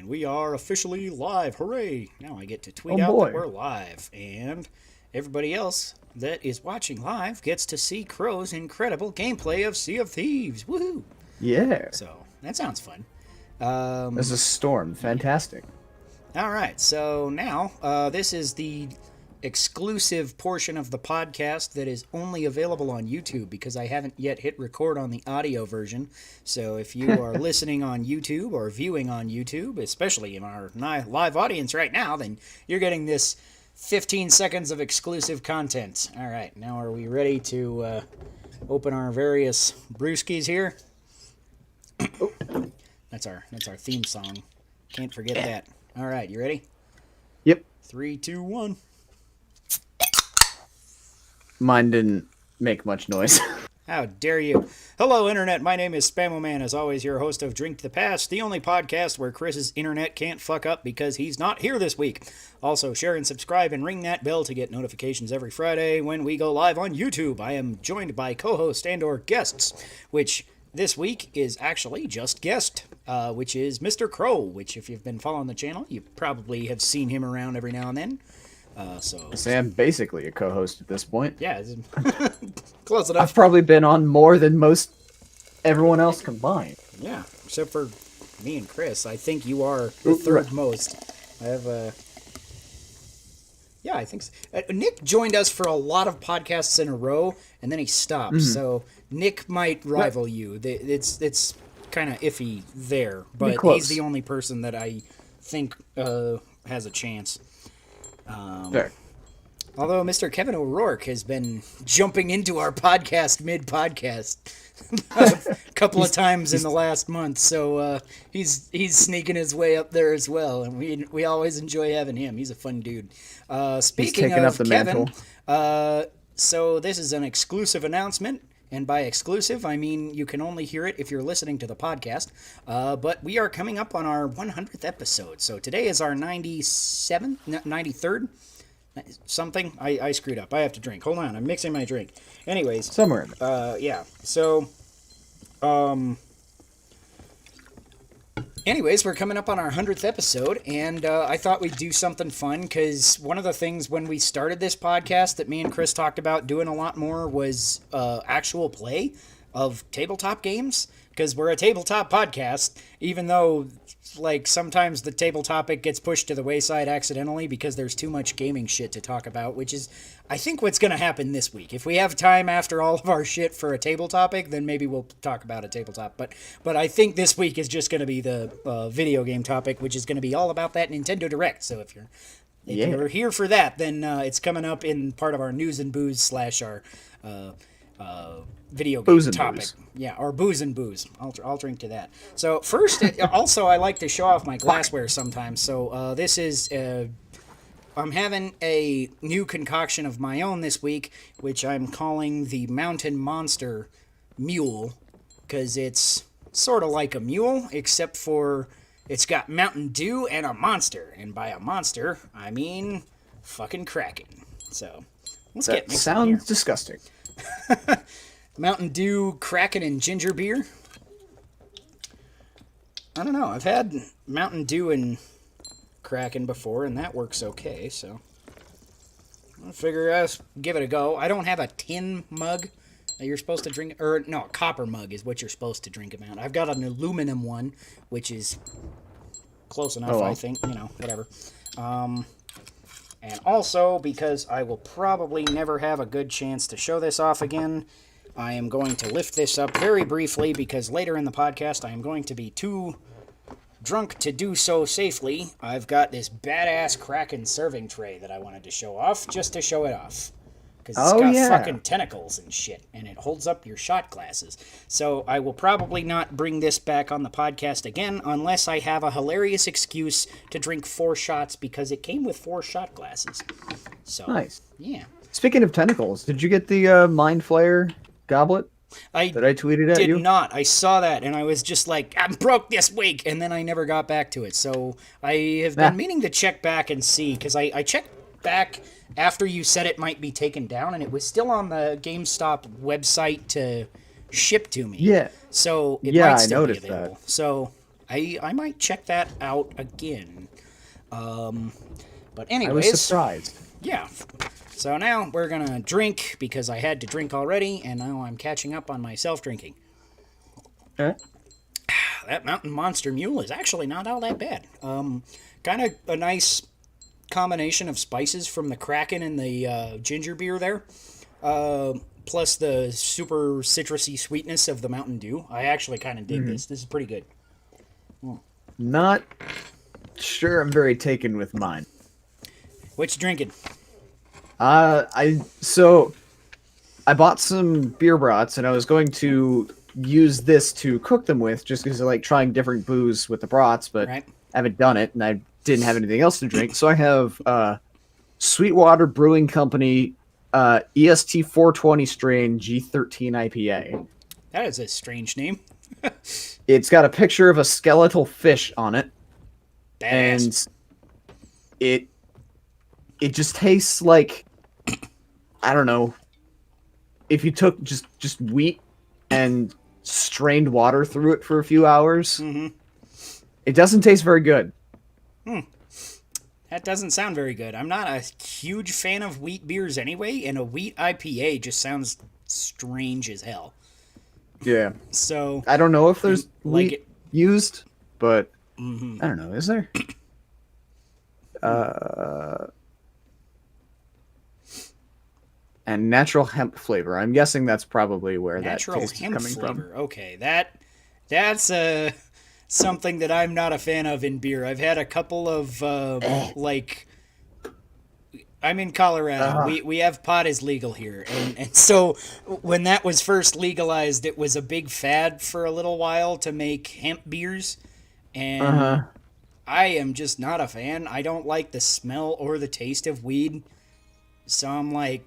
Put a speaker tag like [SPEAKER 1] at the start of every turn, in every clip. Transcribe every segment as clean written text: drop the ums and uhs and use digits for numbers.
[SPEAKER 1] we are officially live. Hooray! Now I get to tweet out that we're live. And everybody else that is watching live gets to see Crow's incredible gameplay of Sea of Thieves. Woohoo!
[SPEAKER 2] Yeah.
[SPEAKER 1] So, that sounds fun.
[SPEAKER 2] There's a storm. Fantastic.
[SPEAKER 1] Alright, so now, this is the exclusive portion of the podcast that is only available on YouTube because I haven't yet hit record on the audio version. So if you are listening on YouTube or viewing on YouTube, especially in our live audience right now, then you're getting this 15 seconds of exclusive content. All right, now are we ready to open our various brewskis here? That's our theme song. Can't forget that. All right, you ready?
[SPEAKER 2] Yep.
[SPEAKER 1] 3, 2, 1.
[SPEAKER 2] Mine didn't make much noise.
[SPEAKER 1] How dare you? Hello, Internet. My name is Spamoman, as always, your host of Drink the Past, the only podcast where Chris's internet can't fuck up because he's not here this week. Also, share and subscribe and ring that bell to get notifications every Friday when we go live on YouTube. I am joined by co-host and or guests, which this week is actually just guest, which is Mr. Crow, which if you've been following the channel, you probably have seen him around every now and then.
[SPEAKER 2] I'm basically a co-host at this point.
[SPEAKER 1] Yeah, close enough.
[SPEAKER 2] I've probably been on more than most everyone else combined.
[SPEAKER 1] Yeah, except for me and Chris. I think you are the third most. I have yeah, I think so. Nick joined us for a lot of podcasts in a row, and then he stopped. Mm-hmm. So Nick might rival you. It's kind of iffy there, but he's the only person that I think has a chance.
[SPEAKER 2] Fair.
[SPEAKER 1] Although Mr. Kevin O'Rourke has been jumping into our podcast mid-podcast a couple of times in the last month, so he's sneaking his way up there as well, and we always enjoy having him. He's a fun dude. Speaking of Kevin, so this is an exclusive announcement. And by exclusive, I mean you can only hear it if you're listening to the podcast. But we are coming up on our 100th episode. So today is our 97th, 93rd, something. I screwed up. I have to drink. Hold on, I'm mixing my drink. Anyways.
[SPEAKER 2] Somewhere.
[SPEAKER 1] Yeah. So, anyways, we're coming up on our 100th episode, and I thought we'd do something fun, because one of the things when we started this podcast that me and Chris talked about doing a lot more was actual play of tabletop games, because we're a tabletop podcast, even though like sometimes the table topic gets pushed to the wayside accidentally because there's too much gaming shit to talk about, which is I think what's going to happen this week. If we have time after all of our shit for a table topic, then maybe we'll talk about a tabletop, but I think this week is just going to be the video game topic, which is going to be all about that Nintendo Direct. So if you're here for that, then it's coming up in part of our news and booze / our video game topic. Yeah, or booze and booze. I'll drink to that. So first, also I like to show off my glassware sometimes. So this is I'm having a new concoction of my own this week, which I'm calling the Mountain Monster Mule, because it's sort of like a mule, except for it's got Mountain Dew and a monster, and by a monster I mean fucking Kraken. So
[SPEAKER 2] that sounds disgusting.
[SPEAKER 1] Mountain Dew, Kraken, and ginger beer. I don't know. I've had Mountain Dew and Kraken before, and that works okay, so I'll give it a go. I don't have a tin mug that you're supposed to drink, or no, a copper mug is what you're supposed to drink them out. I've got an aluminum one, which is close enough, I think, whatever. And also, because I will probably never have a good chance to show this off again, I am going to lift this up very briefly, because later in the podcast I am going to be too drunk to do so safely. I've got this badass Kraken serving tray that I wanted to show off, just to show it off. Because it's got fucking tentacles and shit, and it holds up your shot glasses. So I will probably not bring this back on the podcast again, unless I have a hilarious excuse to drink 4 shots, because it came with 4 shot glasses. So,
[SPEAKER 2] nice.
[SPEAKER 1] Yeah.
[SPEAKER 2] Speaking of tentacles, did you get the Mind Flayer goblet that I tweeted at you?
[SPEAKER 1] Did not. I saw that, and I was just like, I'm broke this week, and then I never got back to it. So I have been meaning to check back and see, because I checked back after you said it might be taken down, and it was still on the GameStop website to ship to me.
[SPEAKER 2] Yeah.
[SPEAKER 1] So it might still be available.
[SPEAKER 2] That.
[SPEAKER 1] So I might check that out again. But anyways,
[SPEAKER 2] I was surprised.
[SPEAKER 1] Yeah. So now we're gonna drink because I had to drink already, and now I'm catching up on my self-drinking.
[SPEAKER 2] Okay.
[SPEAKER 1] That Mountain Monster Mule is actually not all that bad. Kind of a nice combination of spices from the Kraken and the ginger beer there, plus the super citrusy sweetness of the Mountain Dew. I actually kind of dig this. This is pretty good.
[SPEAKER 2] Not sure I'm very taken with mine.
[SPEAKER 1] What you drinking?
[SPEAKER 2] I bought some beer brats and I was going to use this to cook them with just because I like trying different booze with the brats, but
[SPEAKER 1] Right.
[SPEAKER 2] I haven't done it and I didn't have anything else to drink. So I have Sweetwater Brewing Company EST 420 strain G13 IPA.
[SPEAKER 1] That is a strange name.
[SPEAKER 2] It's got a picture of a skeletal fish on it.
[SPEAKER 1] Badass.
[SPEAKER 2] And it just tastes like, I don't know, if you took just wheat and strained water through it for a few hours. It doesn't taste very good.
[SPEAKER 1] That doesn't sound very good. I'm not a huge fan of wheat beers anyway, and a wheat IPA just sounds strange as hell.
[SPEAKER 2] Yeah.
[SPEAKER 1] So
[SPEAKER 2] I don't know if there's
[SPEAKER 1] like
[SPEAKER 2] wheat used, but I don't know. Is there? And natural hemp flavor. I'm guessing that's probably where
[SPEAKER 1] natural
[SPEAKER 2] that taste
[SPEAKER 1] hemp
[SPEAKER 2] is coming
[SPEAKER 1] flavor.
[SPEAKER 2] from.
[SPEAKER 1] Okay, that's something that I'm not a fan of in beer. I've had a couple of like. I'm in Colorado. We have pot is legal here, and so when that was first legalized, it was a big fad for a little while to make hemp beers, and I am just not a fan. I don't like the smell or the taste of weed, so I'm like,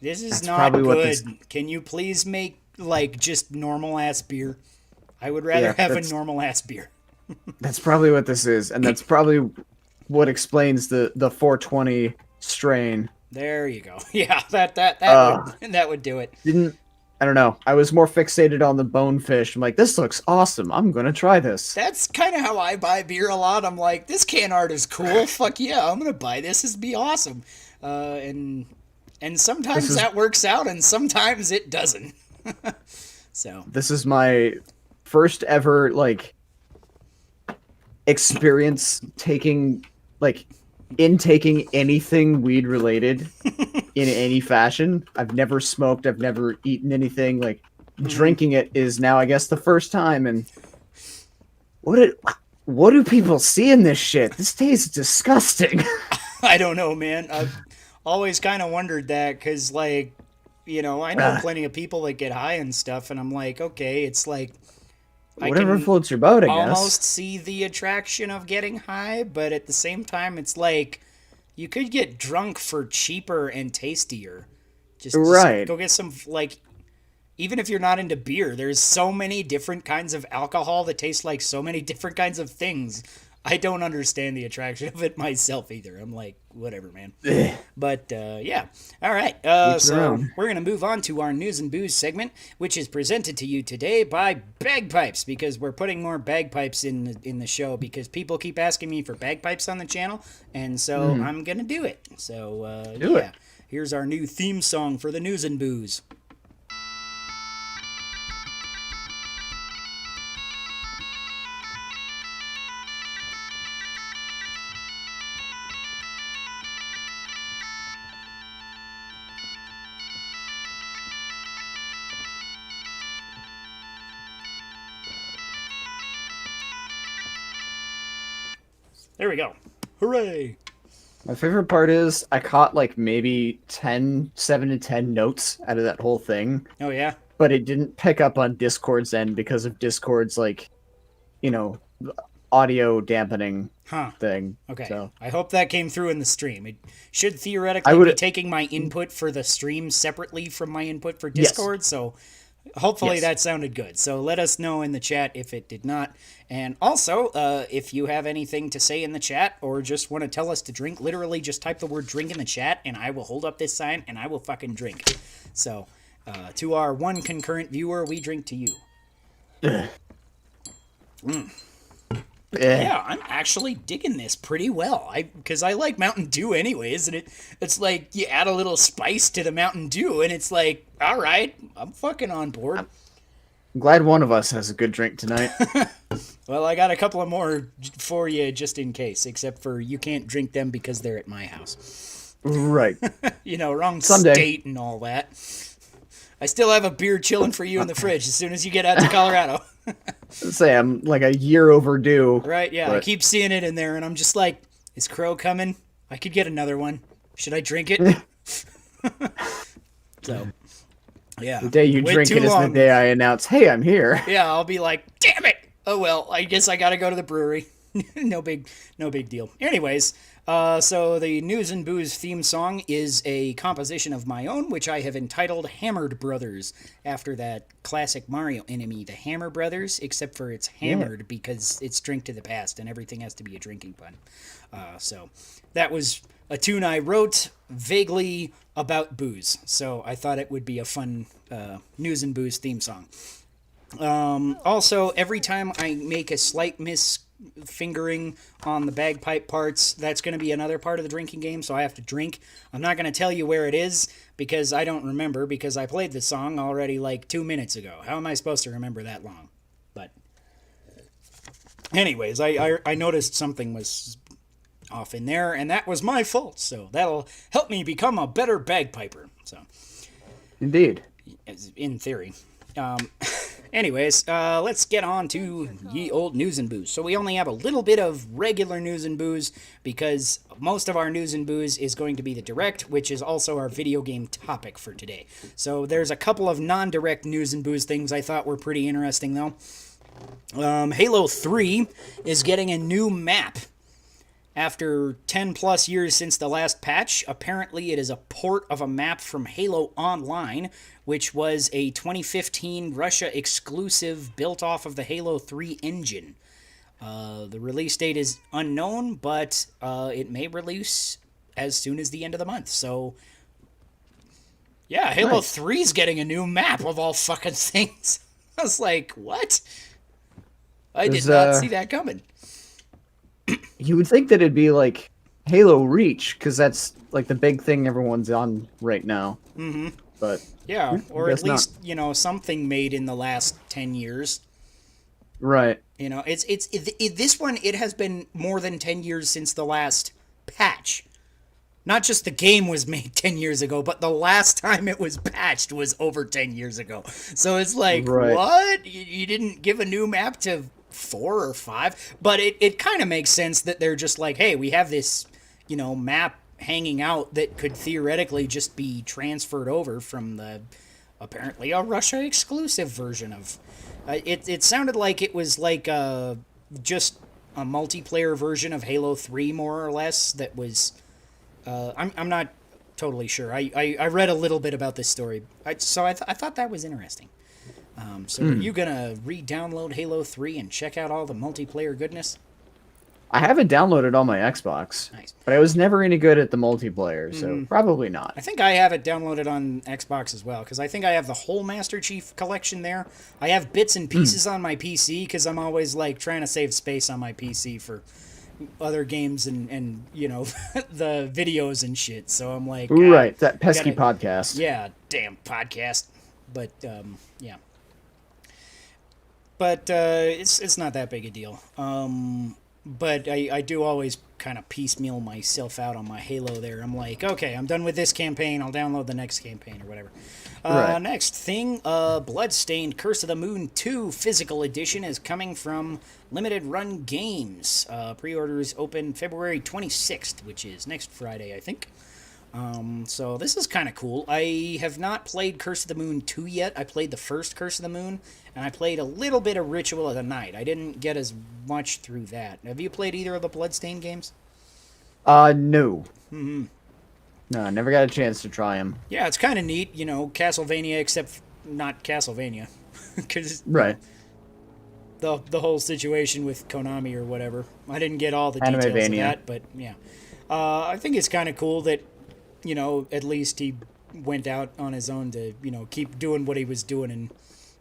[SPEAKER 1] this is not good. Can you please make like just normal ass beer? I would rather have a normal ass beer.
[SPEAKER 2] That's probably what this is, and that's probably what explains the 420 strain.
[SPEAKER 1] There you go. Yeah, that would do it.
[SPEAKER 2] I don't know. I was more fixated on the bonefish. I'm like, this looks awesome. I'm gonna try this.
[SPEAKER 1] That's kind of how I buy beer a lot. I'm like, this can art is cool. Fuck yeah, I'm gonna buy this. This would be awesome. And sometimes that works out, and sometimes it doesn't. So
[SPEAKER 2] this is my first ever like experience intaking anything weed related in any fashion. I've never smoked. I've never eaten anything. Like drinking it is now, I guess, the first time. And what do people see in this shit? This tastes disgusting.
[SPEAKER 1] I don't know, man. I've always kind of wondered that because, like, you know, I know plenty of people that get high and stuff, and I'm like, okay, it's like
[SPEAKER 2] whatever floats your boat, I guess.
[SPEAKER 1] Almost see the attraction of getting high, but at the same time, it's like you could get drunk for cheaper and tastier. Just go get some, like, even if you're not into beer, there's so many different kinds of alcohol that taste like so many different kinds of things. I don't understand the attraction of it myself either. I'm like, whatever, man. But, yeah. All right. So we're going to move on to our news and booze segment, which is presented to you today by bagpipes, because we're putting more bagpipes in the show because people keep asking me for bagpipes on the channel, and so I'm going to do it. So,
[SPEAKER 2] do it.
[SPEAKER 1] Here's our new theme song for the news and booze. There we go. Hooray!
[SPEAKER 2] My favorite part is I caught like maybe 7 to 10 notes out of that whole thing.
[SPEAKER 1] Oh, yeah?
[SPEAKER 2] But it didn't pick up on Discord's end because of Discord's, like, you know, audio dampening thing.
[SPEAKER 1] Okay.
[SPEAKER 2] So
[SPEAKER 1] I hope that came through in the stream. It should theoretically be taking my input for the stream separately from my input for Discord, so hopefully that sounded good. So let us know in the chat if it did not. And also, if you have anything to say in the chat or just want to tell us to drink, literally just type the word drink in the chat and I will hold up this sign and I will fucking drink. So, to our one concurrent viewer, we drink to you. Yeah, I'm actually digging this pretty well. Because I like Mountain Dew anyways, and it's like you add a little spice to the Mountain Dew, and it's like, all right, I'm fucking on board.
[SPEAKER 2] I'm glad one of us has a good drink tonight.
[SPEAKER 1] Well, I got a couple of more for you just in case, except for you can't drink them because they're at my house.
[SPEAKER 2] Right.
[SPEAKER 1] Wrong
[SPEAKER 2] Someday.
[SPEAKER 1] state and all that. I still have a beer chilling for you in the fridge as soon as you get out to Colorado.
[SPEAKER 2] Say I'm like a year overdue.
[SPEAKER 1] Right, yeah. I
[SPEAKER 2] but-
[SPEAKER 1] keep seeing it in there, and I'm just like, is Crow coming? I could get another one. Should I drink it? So, yeah.
[SPEAKER 2] The day you
[SPEAKER 1] Wait
[SPEAKER 2] drink
[SPEAKER 1] too
[SPEAKER 2] it is the
[SPEAKER 1] long.
[SPEAKER 2] day I announce, hey, I'm here.
[SPEAKER 1] Yeah, I'll be like, damn it! Oh well, I guess I gotta go to the brewery. no big deal. Anyways, so the News and Booze theme song is a composition of my own, which I have entitled Hammered Brothers, after that classic Mario enemy, the Hammer Brothers, except for it's hammered because it's drink to the past and everything has to be a drinking pun. So that was a tune I wrote vaguely about booze, so I thought it would be a fun News and Booze theme song. Also, every time I make a slight misfingering on the bagpipe parts, that's going to be another part of the drinking game, so I have to drink. I'm not going to tell you where it is, because I don't remember, because I played the song already like 2 minutes ago. How am I supposed to remember that long? But anyways, I noticed something was off in there, and that was my fault, so that'll help me become a better bagpiper. So,
[SPEAKER 2] Indeed.
[SPEAKER 1] in theory. Anyways, let's get on to ye old news and booze. So we only have a little bit of regular news and booze because most of our news and booze is going to be the direct, which is also our video game topic for today. So there's a couple of non-direct news and booze things I thought were pretty interesting, though. Halo 3 is getting a new map. After 10 plus years since the last patch, apparently it is a port of a map from Halo Online, which was a 2015 Russia exclusive built off of the Halo 3 engine. The release date is unknown, but it may release as soon as the end of the month. So, yeah, Halo
[SPEAKER 2] Nice.
[SPEAKER 1] 3 is getting a new map of all fucking things. I was like, what? I did not see that coming.
[SPEAKER 2] You would think that it'd be like Halo Reach, because that's like the big thing everyone's on right now. Mm-hmm. But
[SPEAKER 1] Yeah, or at
[SPEAKER 2] guess not.
[SPEAKER 1] least, something made in the last 10 years.
[SPEAKER 2] right.
[SPEAKER 1] This one, it has been more than 10 years since the last patch. Not just the game was made 10 years ago, but the last time it was patched was over 10 years ago. So it's like,
[SPEAKER 2] Right.
[SPEAKER 1] what? You didn't give a new map to 4 or 5? But it kind of makes sense that they're just like, hey, we have this, map hanging out that could theoretically just be transferred over from the, apparently, a Russia exclusive version of... It sounded like it was like just a multiplayer version of Halo 3, more or less, that was... I'm not totally sure. I read a little bit about this story, so I thought that was interesting. So are you gonna re-download Halo 3 and check out all the multiplayer goodness?
[SPEAKER 2] I have it downloaded on my Xbox,
[SPEAKER 1] Nice.
[SPEAKER 2] but I was never any good at the multiplayer, so probably not.
[SPEAKER 1] I think I have it downloaded on Xbox as well, because I think I have the whole Master Chief collection there. I have bits and pieces on my PC, because I'm always like trying to save space on my PC for other games and the videos and shit. So I'm like,
[SPEAKER 2] Right, that pesky
[SPEAKER 1] gotta-
[SPEAKER 2] podcast.
[SPEAKER 1] yeah, damn podcast. But yeah. But it's not that big a deal. But I do always kind of piecemeal myself out on my Halo there. I'm like, okay, I'm done with this campaign. I'll download the next campaign or whatever.
[SPEAKER 2] Right.
[SPEAKER 1] Next thing, Bloodstained Curse of the Moon 2 Physical Edition is coming from Limited Run Games. Pre-orders open February 26th, which is next Friday, I think. So this is kind of cool. I have not played Curse of the Moon 2 yet. I played the first Curse of the Moon, and I played a little bit of Ritual of the Night. I didn't get as much through that. Have you played either of the Bloodstained games?
[SPEAKER 2] No. Mm-hmm. No, I never got a chance to try them.
[SPEAKER 1] Yeah, it's kind of neat, Castlevania, except not Castlevania. Because
[SPEAKER 2] Right.
[SPEAKER 1] the whole situation with Konami or whatever. I didn't get all the details of
[SPEAKER 2] Animevania.
[SPEAKER 1] that, but yeah. I think it's kind of cool that, at least he went out on his own to, keep doing what he was doing and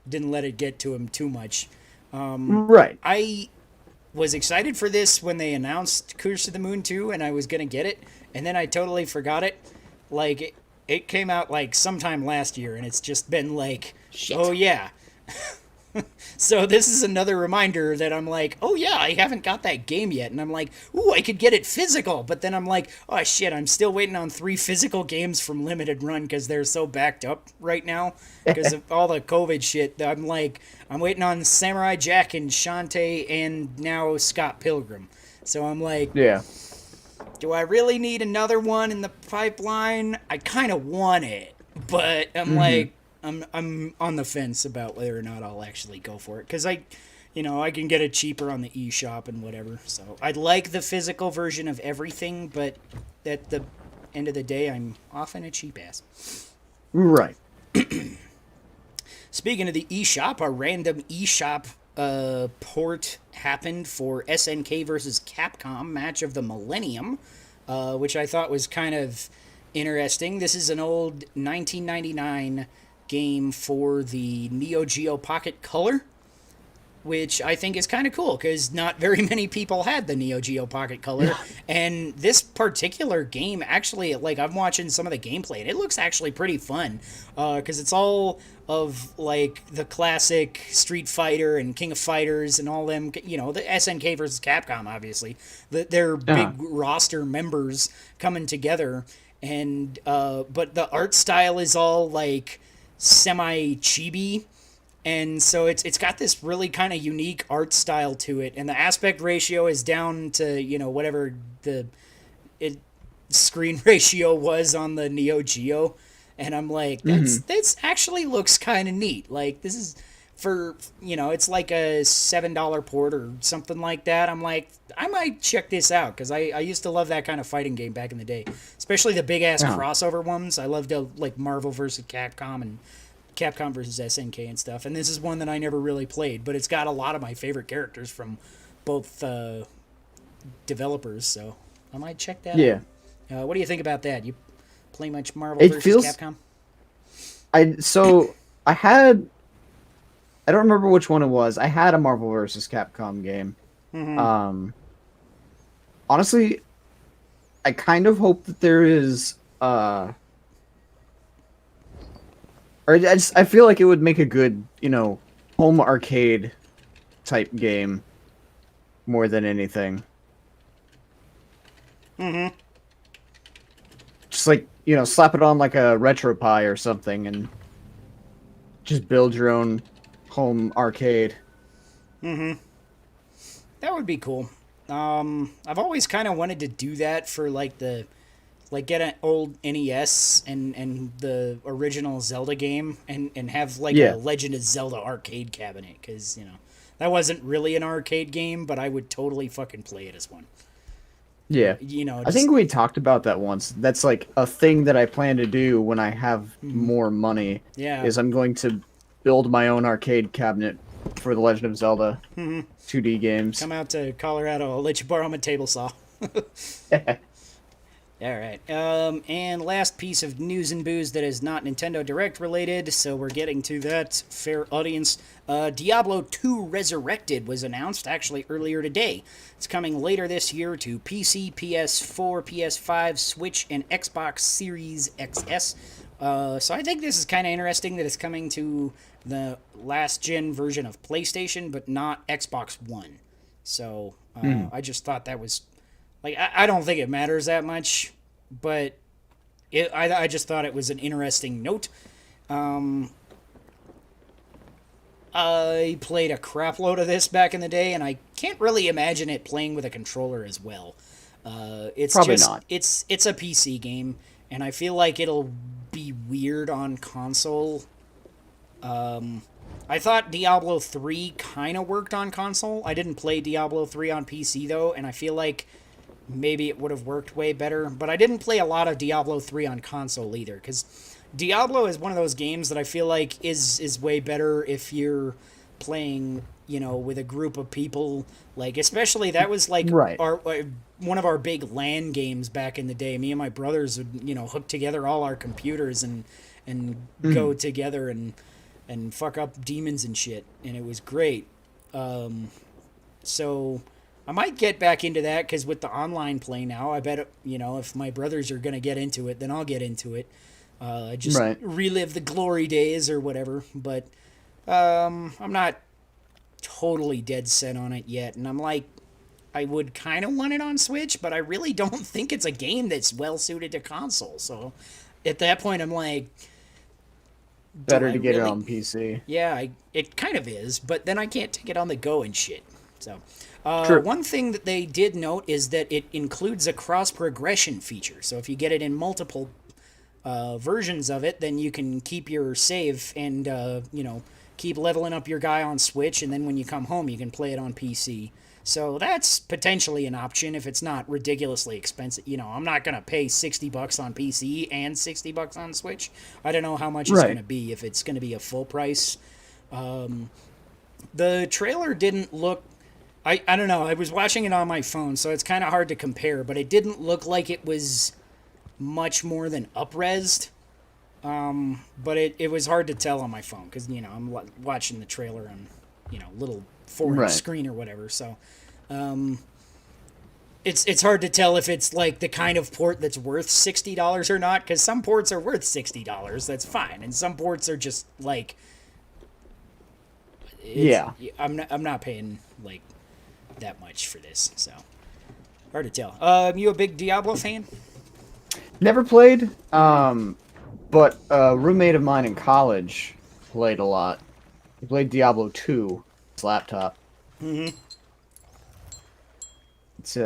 [SPEAKER 1] didn't let it get to him too much.
[SPEAKER 2] Right.
[SPEAKER 1] was excited for this when they announced Curse of the Moon 2 and I was going to get it, and then I totally forgot it. Like, it came out like sometime last year, and it's just been like,
[SPEAKER 2] Shit.
[SPEAKER 1] oh yeah. So this is another reminder that I'm like, oh yeah, I haven't got that game yet, and I'm like, ooh, I could get it physical, but then I'm like, oh shit, I'm still waiting on 3 physical games from Limited Run because they're so backed up right now because of all the COVID shit. I'm like, I'm waiting on Samurai Jack and Shantae and now Scott Pilgrim. So I'm like,
[SPEAKER 2] Yeah.
[SPEAKER 1] do I really need another one in the pipeline? I kind of want it, but I'm like, I'm on the fence about whether or not I'll actually go for it because I can get it cheaper on the eShop and whatever. So I'd like the physical version of everything, but at the end of the day, I'm often a cheap ass.
[SPEAKER 2] Right.
[SPEAKER 1] Speaking of the eShop, a random eShop port happened for SNK versus Capcom Match of the Millennium, which I thought was kind of interesting. This is an old 1999 game for the Neo Geo Pocket Color, which I think is kind of cool because not very many people had the Neo Geo Pocket Color. And this particular game, actually, like, I'm watching some of the gameplay, and it looks actually pretty fun because it's all of, like, the classic Street Fighter and King of Fighters and all them, the SNK versus Capcom, obviously. Their big roster members coming together. And, but the art style is all, like, semi-chibi, and so it's got this really kind of unique art style to it, and the aspect ratio is down to whatever the screen ratio was on the Neo Geo, and I'm like, that's actually looks kind of neat. Like, this is for it's like a $7 port or something like that. I'm like, I might check this out because I used to love that kind of fighting game back in the day, especially the big ass crossover ones. I loved like Marvel versus Capcom and Capcom versus SNK and stuff. And this is one that I never really played, but it's got a lot of my favorite characters from both developers, so I might check that out. What do you think about that? You play much Marvel versus Capcom?
[SPEAKER 2] I don't remember which one it was. I had a Marvel vs. Capcom game. Honestly, I kind of hope that there is I feel like it would make a good, home arcade type game more than anything. Just like, slap it on like a RetroPie or something and just build your own home arcade.
[SPEAKER 1] That would be cool. I've always kind of wanted to do that for get an old NES and the original Zelda game and have a Legend of Zelda arcade cabinet because that wasn't really an arcade game, but I would totally fucking play it as one.
[SPEAKER 2] Yeah. I think we talked about that once. That's like a thing that I plan to do when I have more money.
[SPEAKER 1] Yeah.
[SPEAKER 2] Is I'm going to build my own arcade cabinet for the Legend of Zelda 2D games.
[SPEAKER 1] Come out to Colorado. I'll let you borrow my table saw. All right. And last piece of news and booze that is not Nintendo Direct related, so we're getting to that, fair audience. Diablo 2 Resurrected was announced actually earlier today. It's coming later this year to PC, PS4, PS5, Switch, and Xbox Series XS. So I think this is kind of interesting that it's coming to the last gen version of PlayStation, but not Xbox One. So I just thought that was... Like, I don't think it matters that much, but I just thought it was an interesting note. I played a crap load of this back in the day, and I can't really imagine it playing with a controller as well. It's
[SPEAKER 2] Probably
[SPEAKER 1] just,
[SPEAKER 2] not.
[SPEAKER 1] It's a PC game, and I feel like it'll be weird on console. I thought Diablo 3 kind of worked on console. I didn't play Diablo 3 on PC, though, and I feel like maybe it would have worked way better. But I didn't play a lot of Diablo 3 on console either, because Diablo is one of those games that I feel like is way better if you're playing, with a group of people. Like, especially that was like one of our big LAN games back in the day. Me and my brothers would, hook together all our computers and go together and fuck up demons and shit, and it was great. So I might get back into that because with the online play now, I bet, if my brothers are going to get into it, then I'll get into it. Just
[SPEAKER 2] Right.
[SPEAKER 1] relive the glory days or whatever. But I'm not totally dead set on it yet. And I'm like, I would kind of want it on Switch, but I really don't think it's a game that's well suited to console. So at that point, I'm like,
[SPEAKER 2] Better to get it on PC.
[SPEAKER 1] Yeah, it kind of is, but then I can't take it on the go and shit. So,
[SPEAKER 2] True.
[SPEAKER 1] one thing that they did note is that it includes a cross progression feature. So if you get it in multiple versions of it, then you can keep your save and keep leveling up your guy on Switch, and then when you come home, you can play it on PC. So that's potentially an option if it's not ridiculously expensive. I'm not gonna pay $60 on PC and $60 on Switch. I don't know how much it's gonna be if it's gonna be a full price. The trailer didn't look. I don't know. I was watching it on my phone, so it's kind of hard to compare. But it didn't look like it was much more than up-resed. But it was hard to tell on my phone because I'm watching the trailer on little 4-inch screen or whatever. So it's hard to tell if it's like the kind of port that's worth $60 or not, because some ports are worth $60. That's fine, and some ports are just like I'm not paying like that much for this, so hard to tell. You a big Diablo fan?
[SPEAKER 2] Never played, but a roommate of mine in college played a lot. He played Diablo 2, his laptop.
[SPEAKER 1] Mm-hmm.
[SPEAKER 2] It's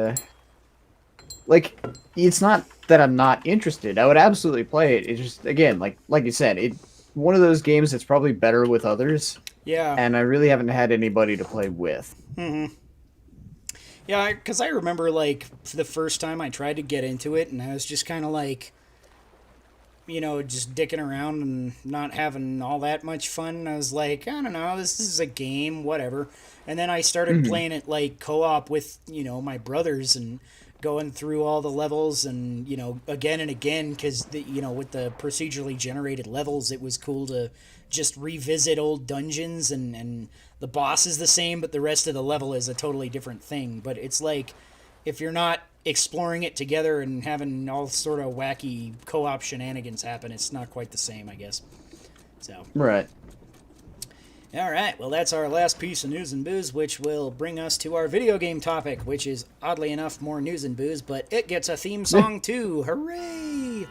[SPEAKER 2] it's not that I'm not interested. I would absolutely play it. It's just, again, like you said, one of those games that's probably better with others.
[SPEAKER 1] Yeah.
[SPEAKER 2] And I really haven't had anybody to play with.
[SPEAKER 1] Mm-hmm. Yeah, because I remember, like, the first time I tried to get into it, and I was just kind of like, just dicking around and not having all that much fun. I was like, I don't know, this is a game, whatever. And then I started playing it, like, co-op with, my brothers and going through all the levels and, again and again, because, with the procedurally generated levels, it was cool to just revisit old dungeons, and the boss is the same, but the rest of the level is a totally different thing. But it's like, if you're not exploring it together and having all sort of wacky co-op shenanigans happen, it's not quite the same, I guess. So.
[SPEAKER 2] Right.
[SPEAKER 1] All right, well, that's our last piece of news and booze, which will bring us to our video game topic, which is, oddly enough, more news and booze, but it gets a theme song, too. Hooray!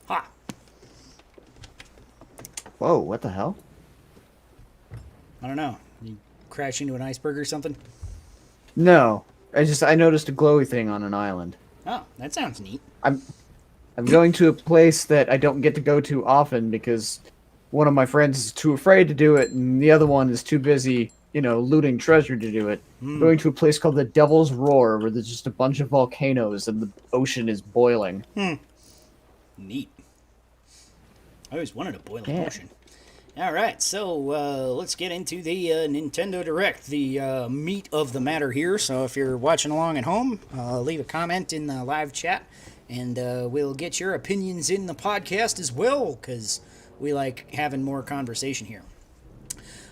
[SPEAKER 1] Ha!
[SPEAKER 2] Whoa, what the hell?
[SPEAKER 1] I don't know. You crash into an iceberg or something?
[SPEAKER 2] No. I noticed a glowy thing on an island.
[SPEAKER 1] Oh, that sounds neat.
[SPEAKER 2] I'm going to a place that I don't get to go to often because one of my friends is too afraid to do it, and the other one is too busy, looting treasure to do it. I'm going to a place called the Devil's Roar, where there's just a bunch of volcanoes and the ocean is boiling.
[SPEAKER 1] Neat. I always wanted a boiling ocean. All right, so let's get into the Nintendo Direct, the meat of the matter here. So if you're watching along at home, leave a comment in the live chat, and we'll get your opinions in the podcast as well, because we like having more conversation here.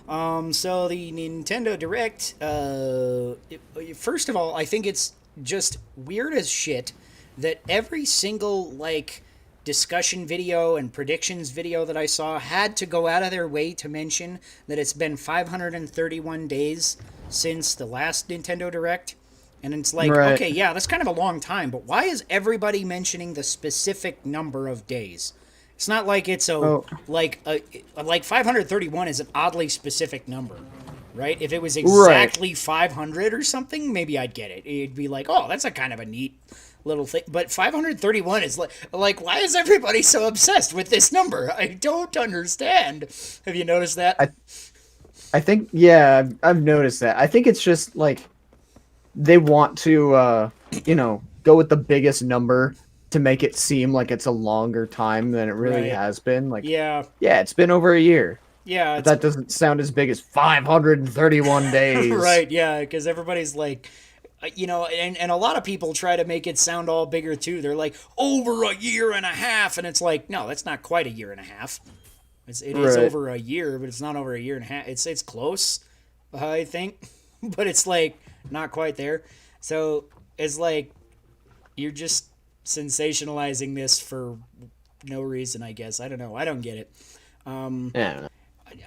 [SPEAKER 1] So the Nintendo Direct, first of all, I think it's just weird as shit that every single, discussion video and predictions video that I saw had to go out of their way to mention that it's been 531 days since the last Nintendo Direct. And it's like, okay, yeah, that's kind of a long time, but why is everybody mentioning the specific number of days? It's not like it's
[SPEAKER 2] Oh,
[SPEAKER 1] like 531 is an oddly specific number, right? If it was
[SPEAKER 2] right.
[SPEAKER 1] exactly 500 or something, maybe I'd get it. It'd be like, oh, that's a kind of a neat little thing. But 531 is like why is everybody so obsessed with this number? I don't understand. Have you noticed that?
[SPEAKER 2] I I think yeah, I've noticed that. I think it's just like they want to go with the biggest number to make it seem like it's a longer time than it really
[SPEAKER 1] Right.
[SPEAKER 2] has been. Like,
[SPEAKER 1] Yeah.
[SPEAKER 2] yeah, it's been over a year.
[SPEAKER 1] Yeah,
[SPEAKER 2] But
[SPEAKER 1] it's
[SPEAKER 2] that doesn't sound as big as 531 days.
[SPEAKER 1] right. Yeah, because everybody's like, and a lot of people try to make it sound all bigger too. They're like over a year and a half, and it's like, no, that's not quite a year and a half. It is
[SPEAKER 2] Right.
[SPEAKER 1] over a year, but it's not over a year and a half. It's close, I think, but it's like not quite there. So it's like you're just sensationalizing this for no reason, I guess. I don't know. I don't get it.
[SPEAKER 2] Yeah.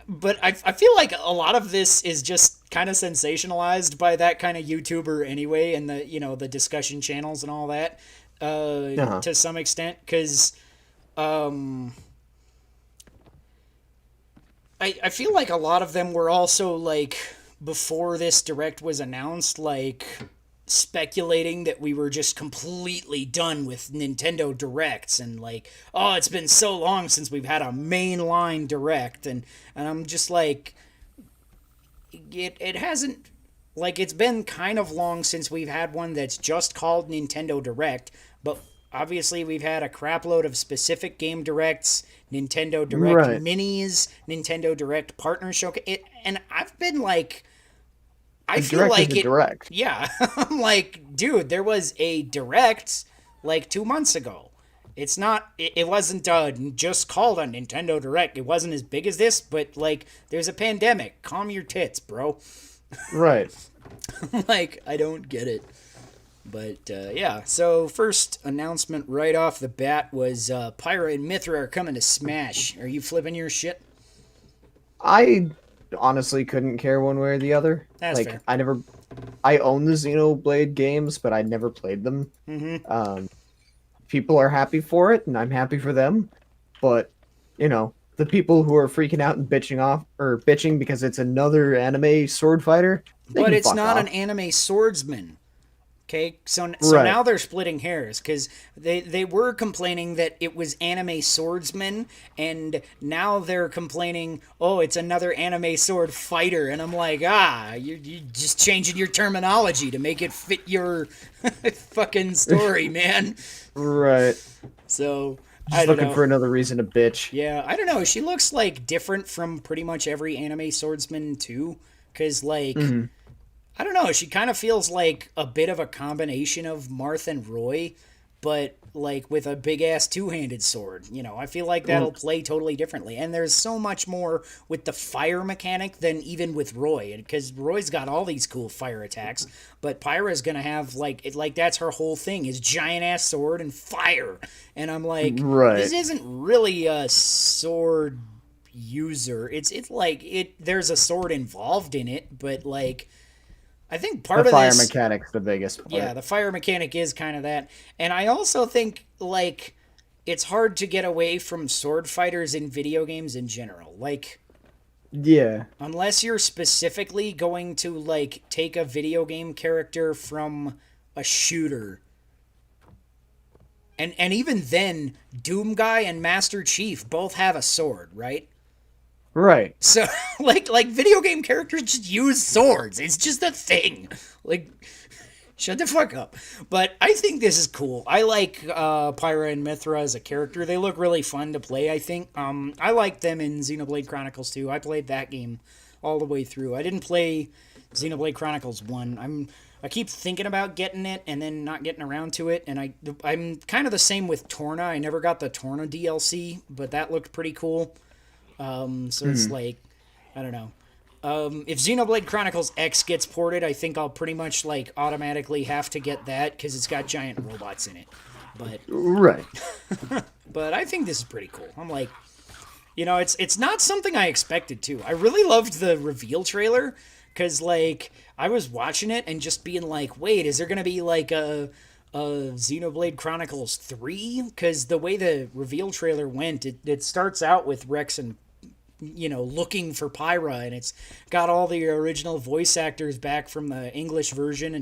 [SPEAKER 1] But I feel like a lot of this is just kind of sensationalized by that kind of YouTuber anyway, and the discussion channels and all that
[SPEAKER 2] Uh-huh.
[SPEAKER 1] to some extent, because um, I feel like a lot of them were also like before this direct was announced, like speculating that we were just completely done with Nintendo Directs and like, oh, it's been so long since we've had a mainline direct, and I'm just like, it hasn't, like, it's been kind of long since we've had one that's just called Nintendo Direct, but obviously we've had a crapload of specific game directs, Nintendo Direct
[SPEAKER 2] Right.
[SPEAKER 1] minis, Nintendo Direct partner showcase, and I've been like, I
[SPEAKER 2] A
[SPEAKER 1] feel
[SPEAKER 2] direct is
[SPEAKER 1] like
[SPEAKER 2] a
[SPEAKER 1] it.
[SPEAKER 2] direct.
[SPEAKER 1] Yeah, I'm like, dude, there was a direct like 2 months ago. It's not. It wasn't just called a Nintendo Direct. It wasn't as big as this, but like, there's a pandemic. Calm your tits, bro.
[SPEAKER 2] Right.
[SPEAKER 1] Like, I don't get it. But yeah, so first announcement right off the bat was Pyra and Mithra are coming to Smash. Are you flipping your shit?
[SPEAKER 2] I honestly couldn't care one way or the other.
[SPEAKER 1] That's
[SPEAKER 2] Like
[SPEAKER 1] fair.
[SPEAKER 2] I own the Xenoblade games, but I never played them.
[SPEAKER 1] Mm-hmm.
[SPEAKER 2] People are happy for it, and I'm happy for them. But the people who are freaking out and bitching because it's another anime sword fighter, they
[SPEAKER 1] But
[SPEAKER 2] can
[SPEAKER 1] it's
[SPEAKER 2] fuck
[SPEAKER 1] not an
[SPEAKER 2] off.
[SPEAKER 1] anime swordsman. Okay, so
[SPEAKER 2] Right.
[SPEAKER 1] now they're splitting hairs because they were complaining that it was anime swordsman, and now they're complaining, oh, it's another anime sword fighter, and I'm like, you're just changing your terminology to make it fit your fucking story, man.
[SPEAKER 2] Right.
[SPEAKER 1] So I
[SPEAKER 2] Just
[SPEAKER 1] don't
[SPEAKER 2] looking
[SPEAKER 1] know.
[SPEAKER 2] for another reason to bitch.
[SPEAKER 1] Yeah, I don't know. She looks like different from pretty much every anime swordsman too, because like
[SPEAKER 2] Mhm.
[SPEAKER 1] I don't know. She kind of feels like a bit of a combination of Marth and Roy, but like with a big ass two handed sword. I feel like that'll play totally differently. And there's so much more with the fire mechanic than even with Roy, because Roy's got all these cool fire attacks, but Pyra's gonna have like that's her whole thing is giant ass sword and fire. And I'm like, this
[SPEAKER 2] Right.
[SPEAKER 1] isn't really a sword user. It's like there's a sword involved in it, but like I think
[SPEAKER 2] The
[SPEAKER 1] part of
[SPEAKER 2] fire
[SPEAKER 1] this,
[SPEAKER 2] mechanic's the biggest
[SPEAKER 1] yeah,
[SPEAKER 2] part.
[SPEAKER 1] the fire mechanic is kind of that. And I also think, like, it's hard to get away from sword fighters in video games in general. Like,
[SPEAKER 2] Yeah.
[SPEAKER 1] unless you're specifically going to, like, take a video game character from a shooter. And even then, Doom Guy and Master Chief both have a sword, right?
[SPEAKER 2] Right.
[SPEAKER 1] So, like video game characters just use swords. It's just a thing. Like, shut the fuck up. But I think this is cool. I like Pyra and Mithra as a character. They look really fun to play, I think. I like them in Xenoblade Chronicles 2. I played that game all the way through. I didn't play Xenoblade Chronicles 1. I keep thinking about getting it and then not getting around to it. And I'm kind of the same with Torna. I never got the Torna DLC, but that looked pretty cool. So it's like, I don't know. If Xenoblade Chronicles X gets ported, I think I'll pretty much like automatically have to get that because it's got giant robots in it. But
[SPEAKER 2] Right.
[SPEAKER 1] but I think this is pretty cool. I'm like, it's not something I expected to. I really loved the reveal trailer because like I was watching it and just being like, wait, is there gonna be like a Xenoblade Chronicles 3, because the way the reveal trailer went, it starts out with Rex and looking for Pyra, and it's got all the original voice actors back from the English version,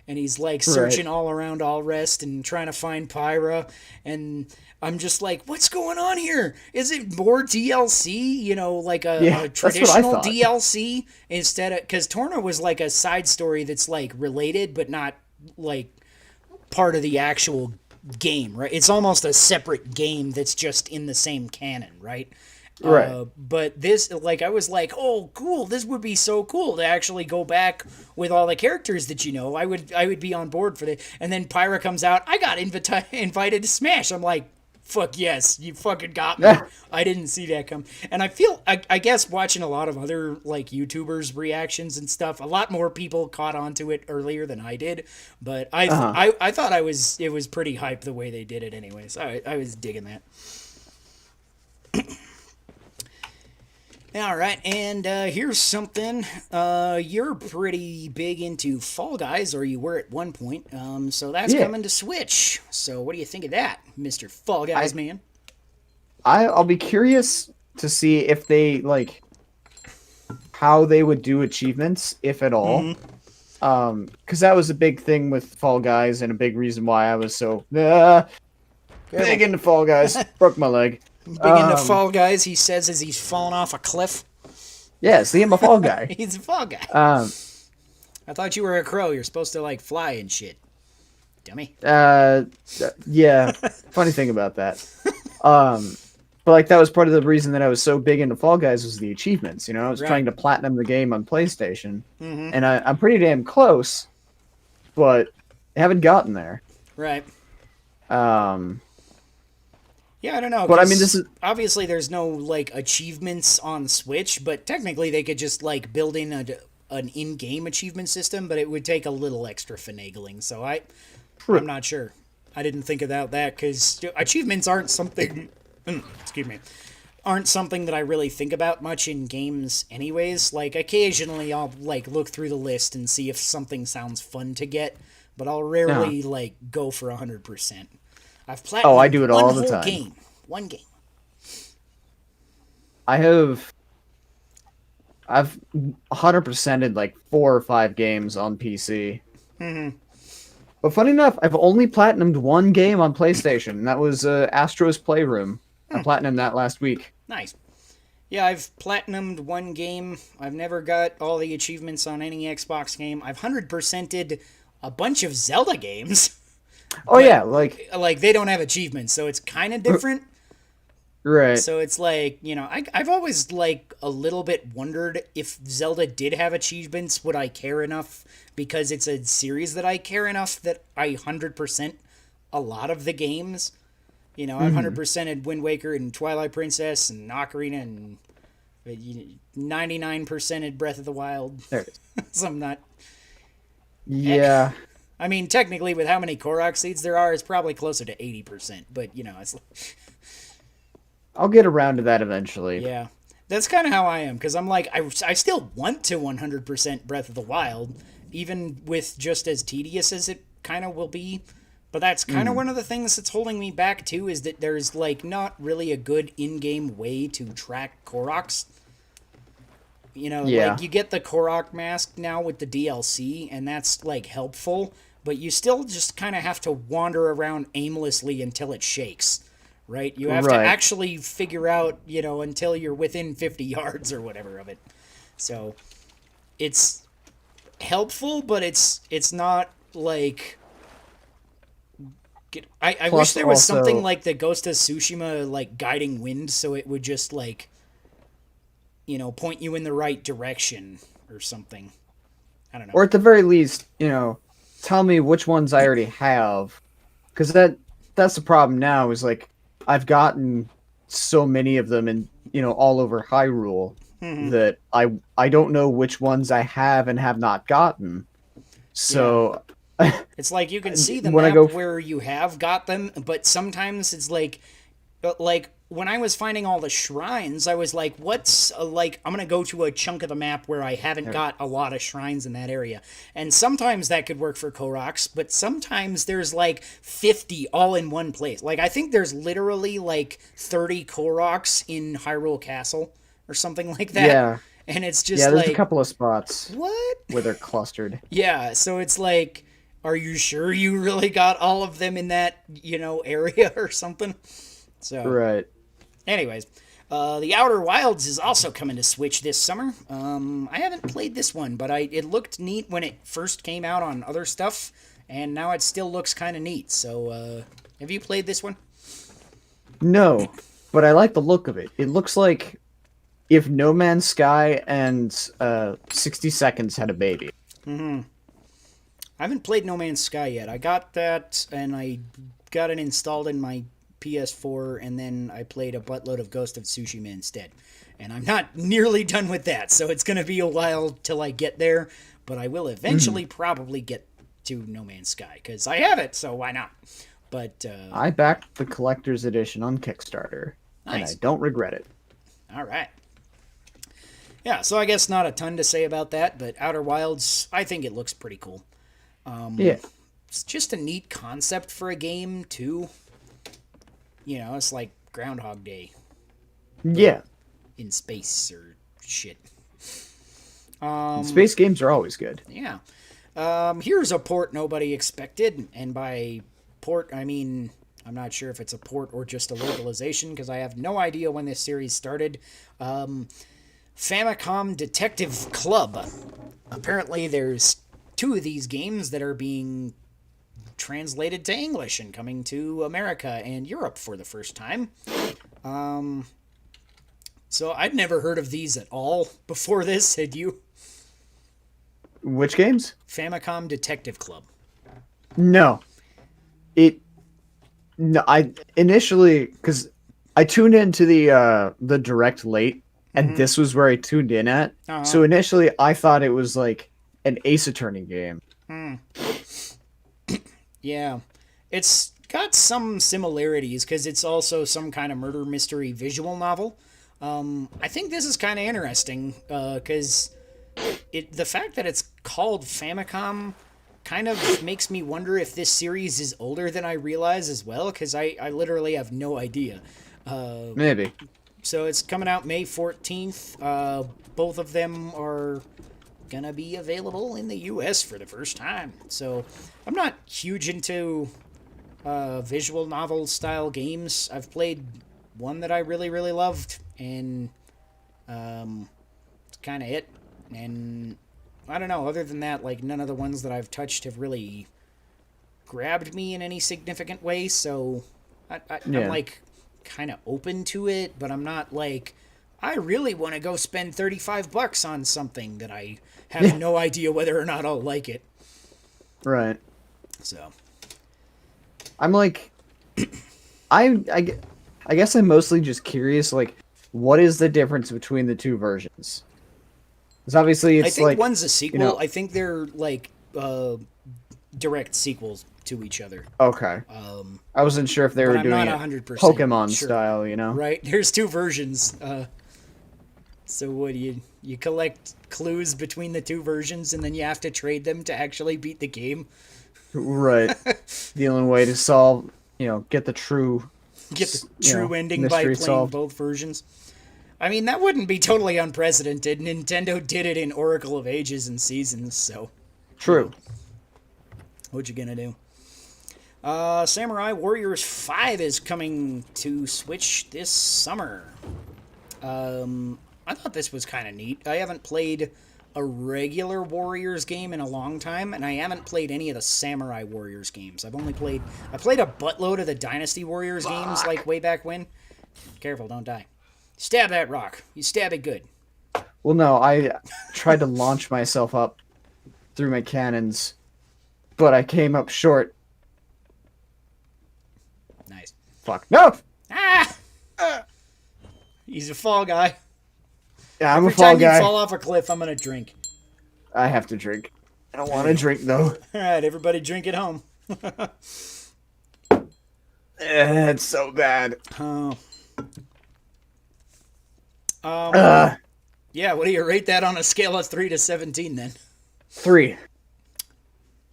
[SPEAKER 1] and he's like searching all around Allrest and trying to find Pyra, and I'm just like, what's going on here? Is it more DLC? Like a traditional DLC instead of, because Torna was like a side story that's like related but not like part of the actual game, right? It's almost a separate game that's just in the same canon, right?
[SPEAKER 2] Right.
[SPEAKER 1] But this, like, I was like, oh, cool. This would be so cool to actually go back with all the characters that I would be on board for that. And then Pyra comes out. I got invited to Smash. I'm like, fuck yes, you fucking got me. I didn't see that come. And I guess watching a lot of other like YouTubers reactions and stuff, a lot more people caught onto it earlier than I did. But I thought it was pretty hype the way they did it anyways. I was digging that. All right, and here's something. You're pretty big into Fall Guys, or you were at one point. So that's coming to Switch. So what do you think of that, Mr. Fall Guys man?
[SPEAKER 2] I'll be curious to see if they like how they would do achievements, if at all. Because that was a big thing with Fall Guys, and a big reason why I was so big into Fall Guys. Broke my leg.
[SPEAKER 1] Big into Fall Guys, he says as he's falling off a cliff.
[SPEAKER 2] Yeah, see, I'm a Fall Guy.
[SPEAKER 1] He's a Fall Guy. I thought you were a crow. You're supposed to, like, fly and shit. Dummy.
[SPEAKER 2] Yeah. Funny thing about that. But, like, that was part of the reason that I was so big into Fall Guys was the achievements, I was trying to platinum the game on PlayStation. And I'm pretty damn close, but I haven't gotten there.
[SPEAKER 1] Right. Yeah, I don't know.
[SPEAKER 2] But I mean, this is
[SPEAKER 1] obviously there's no like achievements on Switch, but technically they could just like build in an in-game achievement system, but it would take a little extra finagling. So I'm not sure. I didn't think about that because achievements aren't something. Excuse me. Aren't something that I really think about much in games anyways. Like occasionally I'll like look through the list and see if something sounds fun to get, but I'll rarely like go for 100%. I've platinumed
[SPEAKER 2] I do it all the time.
[SPEAKER 1] One game.
[SPEAKER 2] I've 100%ed like 4 or 5 games on PC. But funny enough, I've only platinumed one game on PlayStation, and that was Astro's Playroom. I platinumed that last week.
[SPEAKER 1] Nice. Yeah, I've platinumed one game. I've never got all the achievements on any Xbox game. I've 100%ed a bunch of Zelda games.
[SPEAKER 2] Oh, yeah, like
[SPEAKER 1] they don't have achievements, so it's kind of different.
[SPEAKER 2] Right.
[SPEAKER 1] So it's like, I've always like a little bit wondered if Zelda did have achievements, would I care enough? Because it's a series that I care enough that I 100% a lot of the games. I've 100%ed Wind Waker and Twilight Princess and Ocarina and 99%ed Breath of the Wild.
[SPEAKER 2] There it is.
[SPEAKER 1] So I'm not...
[SPEAKER 2] Yeah.
[SPEAKER 1] I mean, technically, with how many Korok seeds there are, it's probably closer to 80%. But, it's...
[SPEAKER 2] I'll get around to that eventually.
[SPEAKER 1] Yeah. That's kind of how I am, because I'm like, I still want to 100% Breath of the Wild, even with just as tedious as it kind of will be. But that's kind of one of the things that's holding me back, too, is that there's, like, not really a good in-game way to track Koroks. Like, you get the Korok mask now with the DLC, and that's, like, helpful, but you still just kind of have to wander around aimlessly until it shakes, right? You have to actually figure out, until you're within 50 yards or whatever of it. So, it's helpful, but it's not, like... I wish there was something like the Ghost of Tsushima, like, guiding wind, so it would just, like... point you in the right direction or something. I don't know.
[SPEAKER 2] Or at the very least, tell me which ones I already have. Because that's the problem now, is like, I've gotten so many of them and, all over Hyrule that I don't know which ones I have and have not gotten. So... Yeah.
[SPEAKER 1] It's like you can see the map where you have got them, but sometimes it's like when I was finding all the shrines, I was like, what's like, I'm going to go to a chunk of the map where I haven't got a lot of shrines in that area. And sometimes that could work for Koroks, but sometimes there's like 50 all in one place. Like, I think there's literally like 30 Koroks in Hyrule Castle or something like that.
[SPEAKER 2] Yeah.
[SPEAKER 1] And it's just
[SPEAKER 2] Yeah, there's
[SPEAKER 1] like,
[SPEAKER 2] a couple of spots
[SPEAKER 1] what?
[SPEAKER 2] where they're clustered.
[SPEAKER 1] Yeah, so it's like, are you sure you really got all of them in that, area or something? So,
[SPEAKER 2] Right.
[SPEAKER 1] anyways, The Outer Wilds is also coming to Switch this summer. I haven't played this one, but it looked neat when it first came out on other stuff, and now it still looks kind of neat. So, have you played this one?
[SPEAKER 2] No, but I like the look of it. It looks like if No Man's Sky and 60 Seconds had a baby.
[SPEAKER 1] I haven't played No Man's Sky yet. I got that, and I got it installed in my PS4, and then I played a buttload of Ghost of Tsushima instead. And I'm not nearly done with that, so it's going to be a while till I get there, but I will eventually probably get to No Man's Sky, because I have it, so why not? But,
[SPEAKER 2] I backed the collector's edition on Kickstarter, and I don't regret it.
[SPEAKER 1] All right. Yeah, so I guess not a ton to say about that, but Outer Wilds, I think it looks pretty cool.
[SPEAKER 2] Yeah.
[SPEAKER 1] It's just a neat concept for a game, too. It's like Groundhog Day
[SPEAKER 2] Yeah.
[SPEAKER 1] in space or shit.
[SPEAKER 2] Space games are always good.
[SPEAKER 1] Yeah. Here's a port nobody expected, and by port, I mean, I'm not sure if it's a port or just a localization, because I have no idea when this series started. Famicom Detective Club. Apparently there's 2 of these games that are being translated to English and coming to America and Europe for the first time. So I'd never heard of these at all before this. Had you?
[SPEAKER 2] Which games?
[SPEAKER 1] Famicom Detective Club.
[SPEAKER 2] No. I initially, because I tuned into the direct late, and this was where I tuned in at. So initially I thought it was like an Ace Attorney game.
[SPEAKER 1] Yeah. It's got some similarities because it's also some kind of murder mystery visual novel. I think this is kind of interesting because the fact that it's called Famicom kind of makes me wonder if this series is older than I realize as well, because I literally have no idea.
[SPEAKER 2] Maybe.
[SPEAKER 1] So it's coming out May 14th. Both of them are going to be available in the US for the first time. So I'm not huge into visual novel style games. I've played one that I really, really loved, and it's kind of it. And I don't know, other than that, like, none of the ones that I've touched have really grabbed me in any significant way, so I'm like kind of open to it, but I'm not like, I really want to go spend $35 on something that I have no idea whether or not I'll like it.
[SPEAKER 2] Right.
[SPEAKER 1] So
[SPEAKER 2] I'm like, I guess I'm mostly just curious, like, what is the difference between the 2 versions? Because obviously it's
[SPEAKER 1] I think
[SPEAKER 2] like,
[SPEAKER 1] one's a sequel.
[SPEAKER 2] you know,
[SPEAKER 1] I think they're like direct sequels to each other.
[SPEAKER 2] Okay. I wasn't sure if they were
[SPEAKER 1] I'm
[SPEAKER 2] doing
[SPEAKER 1] not
[SPEAKER 2] it
[SPEAKER 1] 100%
[SPEAKER 2] Pokemon
[SPEAKER 1] sure.
[SPEAKER 2] style, you know?
[SPEAKER 1] Right? There's 2 versions. So what do you collect clues between the 2 versions, and then you have to trade them to actually beat the game?
[SPEAKER 2] Right. The only way to solve, get the true
[SPEAKER 1] Ending by playing
[SPEAKER 2] solved.
[SPEAKER 1] both versions. I mean, that wouldn't be totally unprecedented. Nintendo did it in Oracle of Ages and Seasons, so
[SPEAKER 2] True.
[SPEAKER 1] what you gonna do? Samurai Warriors 5 is coming to Switch this summer. I thought this was kind of neat. I haven't played a regular Warriors game in a long time, and I haven't played any of the Samurai Warriors games. I played a buttload of the Dynasty Warriors games, like way back when. Careful, don't die. Stab that rock. You stab it good.
[SPEAKER 2] Well, no, I tried to launch myself up through my cannons, but I came up short.
[SPEAKER 1] Nice.
[SPEAKER 2] Fuck. No!
[SPEAKER 1] Ah! He's a fall guy.
[SPEAKER 2] Yeah, I'm
[SPEAKER 1] Every
[SPEAKER 2] a fall
[SPEAKER 1] time
[SPEAKER 2] guy.
[SPEAKER 1] you fall off a cliff, I'm gonna drink.
[SPEAKER 2] I have to drink. I don't want to drink, though.
[SPEAKER 1] All right, everybody drink at home.
[SPEAKER 2] It's so bad.
[SPEAKER 1] Oh.
[SPEAKER 2] Uh,
[SPEAKER 1] Yeah, what do you rate that on a scale of 3 to 17 then?
[SPEAKER 2] 3.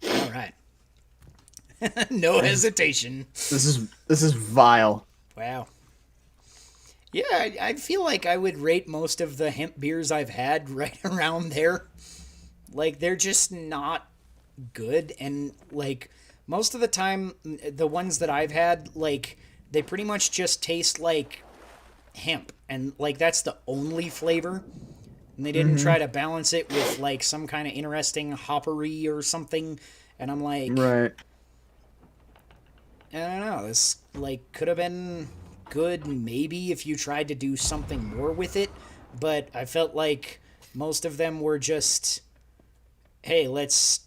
[SPEAKER 1] All right. No hesitation.
[SPEAKER 2] This is vile.
[SPEAKER 1] Wow. Yeah, I feel like I would rate most of the hemp beers I've had right around there. Like, they're just not good. And, like, most of the time, the ones that I've had, like, they pretty much just taste like hemp. And, like, that's the only flavor. And they didn't try to balance it with, like, some kind of interesting hoppery or something. And I'm like,
[SPEAKER 2] Right.
[SPEAKER 1] I don't know. This like could have been good maybe if you tried to do something more with it, but I felt like most of them were just, hey, let's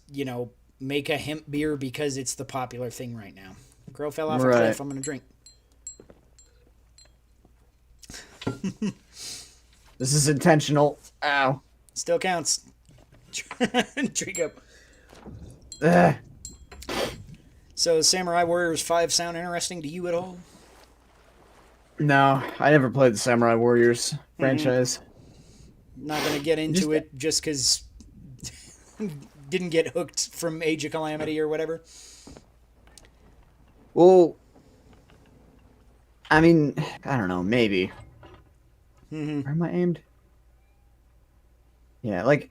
[SPEAKER 1] make a hemp beer because it's the popular thing right now. Girl fell off a
[SPEAKER 2] Right.
[SPEAKER 1] cliff. I'm gonna drink.
[SPEAKER 2] This is intentional. Ow.
[SPEAKER 1] Still counts. Drink up.
[SPEAKER 2] Ugh.
[SPEAKER 1] So, Samurai Warriors 5 sound interesting to you at all?
[SPEAKER 2] No, I never played the Samurai Warriors franchise.
[SPEAKER 1] Not gonna get into it just because didn't get hooked from Age of Calamity or whatever.
[SPEAKER 2] Well, I mean, I don't know, maybe. Where am I aimed? Yeah, like,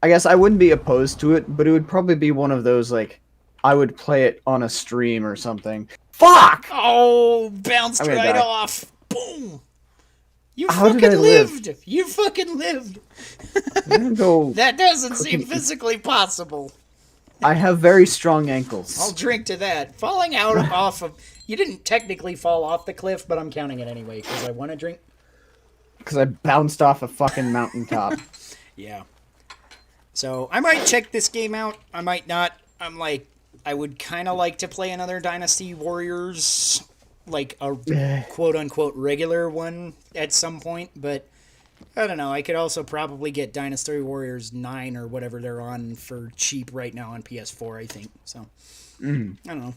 [SPEAKER 2] I guess I wouldn't be opposed to it, but it would probably be one of those, like, I would play it on a stream or something. Fuck!
[SPEAKER 1] Oh, bounced
[SPEAKER 2] I'm gonna
[SPEAKER 1] right
[SPEAKER 2] die.
[SPEAKER 1] off. Boom. You
[SPEAKER 2] How did
[SPEAKER 1] fucking
[SPEAKER 2] I live?
[SPEAKER 1] lived. You fucking lived.
[SPEAKER 2] I'm gonna go.
[SPEAKER 1] That doesn't seem
[SPEAKER 2] Cooking-
[SPEAKER 1] physically possible.
[SPEAKER 2] I have very strong
[SPEAKER 1] I'll
[SPEAKER 2] ankles.
[SPEAKER 1] drink to that. Falling out off of... You didn't technically fall off the cliff, but I'm counting it anyway, because I want to drink.
[SPEAKER 2] Because I bounced off a fucking mountaintop.
[SPEAKER 1] Yeah. So, I might check this game out. I might not. I'm like... I would kind of like to play another Dynasty Warriors, like a quote-unquote regular one at some point, but I don't know. I could also probably get Dynasty Warriors 9 or whatever they're on for cheap right now on PS4, I think. So, I don't know.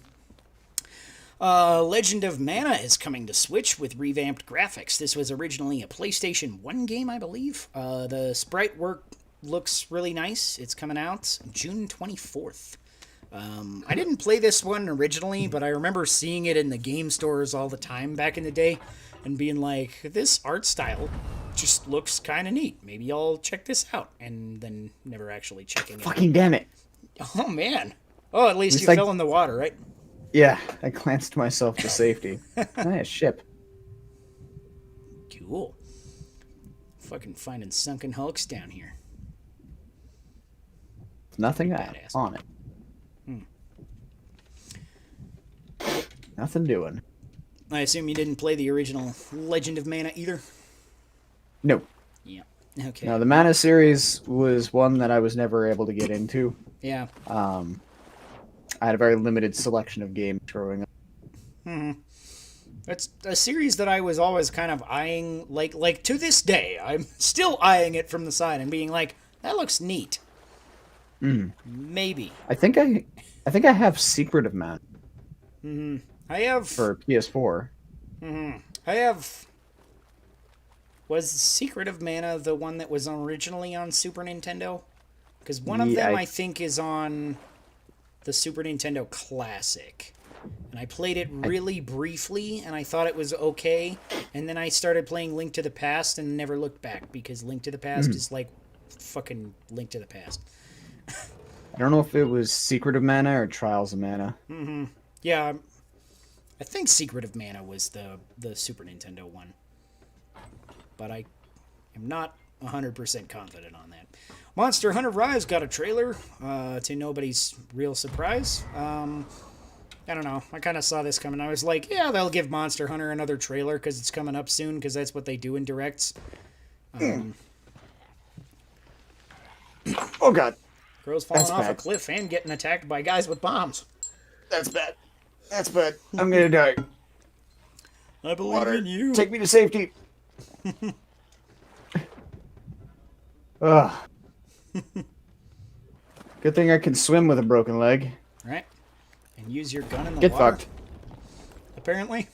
[SPEAKER 1] Legend of Mana is coming to Switch with revamped graphics. This was originally a PlayStation 1 game, I believe. The sprite work looks really nice. It's coming out June 24th. I didn't play this one originally, but I remember seeing it in the game stores all the time back in the day and being like, this art style just looks kind of neat. Maybe I'll check this out. And then never actually checking it out.
[SPEAKER 2] Fucking damn it.
[SPEAKER 1] Oh, man. Oh, at least you
[SPEAKER 2] like-
[SPEAKER 1] fell in the water, right?
[SPEAKER 2] Yeah, I glanced myself to safety. Nice ship.
[SPEAKER 1] Cool. Fucking finding sunken hulks down here.
[SPEAKER 2] Nothing
[SPEAKER 1] Badass.
[SPEAKER 2] on it. Nothing doing.
[SPEAKER 1] I assume you didn't play the original Legend of Mana either?
[SPEAKER 2] No.
[SPEAKER 1] Yeah. Okay.
[SPEAKER 2] No, the Mana series was one that I was never able to get into.
[SPEAKER 1] Yeah.
[SPEAKER 2] I had a very limited selection of games growing up.
[SPEAKER 1] It's a series that I was always kind of eyeing, like to this day, I'm still eyeing it from the side and being like, that looks neat. Maybe.
[SPEAKER 2] I think I have Secret of Mana
[SPEAKER 1] I have...
[SPEAKER 2] for PS4.
[SPEAKER 1] Was Secret of Mana the one that was originally on Super Nintendo? Because one of
[SPEAKER 2] Yeah,
[SPEAKER 1] them,
[SPEAKER 2] I-
[SPEAKER 1] I think, is on the Super Nintendo Classic. And I played it really briefly, and I thought it was okay. And then I started playing Link to the Past and never looked back, because Link to the Past is like fucking Link to the Past.
[SPEAKER 2] I don't know if it was Secret of Mana or Trials of Mana.
[SPEAKER 1] Yeah, I think Secret of Mana was the Super Nintendo one. But I am not 100% confident on that. Monster Hunter Rise got a trailer, to nobody's real surprise. I don't know. I kind of saw this coming. I was like, yeah, they'll give Monster Hunter another trailer because it's coming up soon, because that's what they do in directs.
[SPEAKER 2] Oh god.
[SPEAKER 1] Girls falling
[SPEAKER 2] That's
[SPEAKER 1] off a
[SPEAKER 2] bad.
[SPEAKER 1] cliff and getting attacked by guys with bombs.
[SPEAKER 2] That's bad. That's bad. I'm gonna die.
[SPEAKER 1] I believe
[SPEAKER 2] Water.
[SPEAKER 1] in you.
[SPEAKER 2] Take me to safety. Ugh. Good thing I can swim with a broken leg.
[SPEAKER 1] Right? And use your gun in the
[SPEAKER 2] Get
[SPEAKER 1] water.
[SPEAKER 2] fucked.
[SPEAKER 1] Apparently.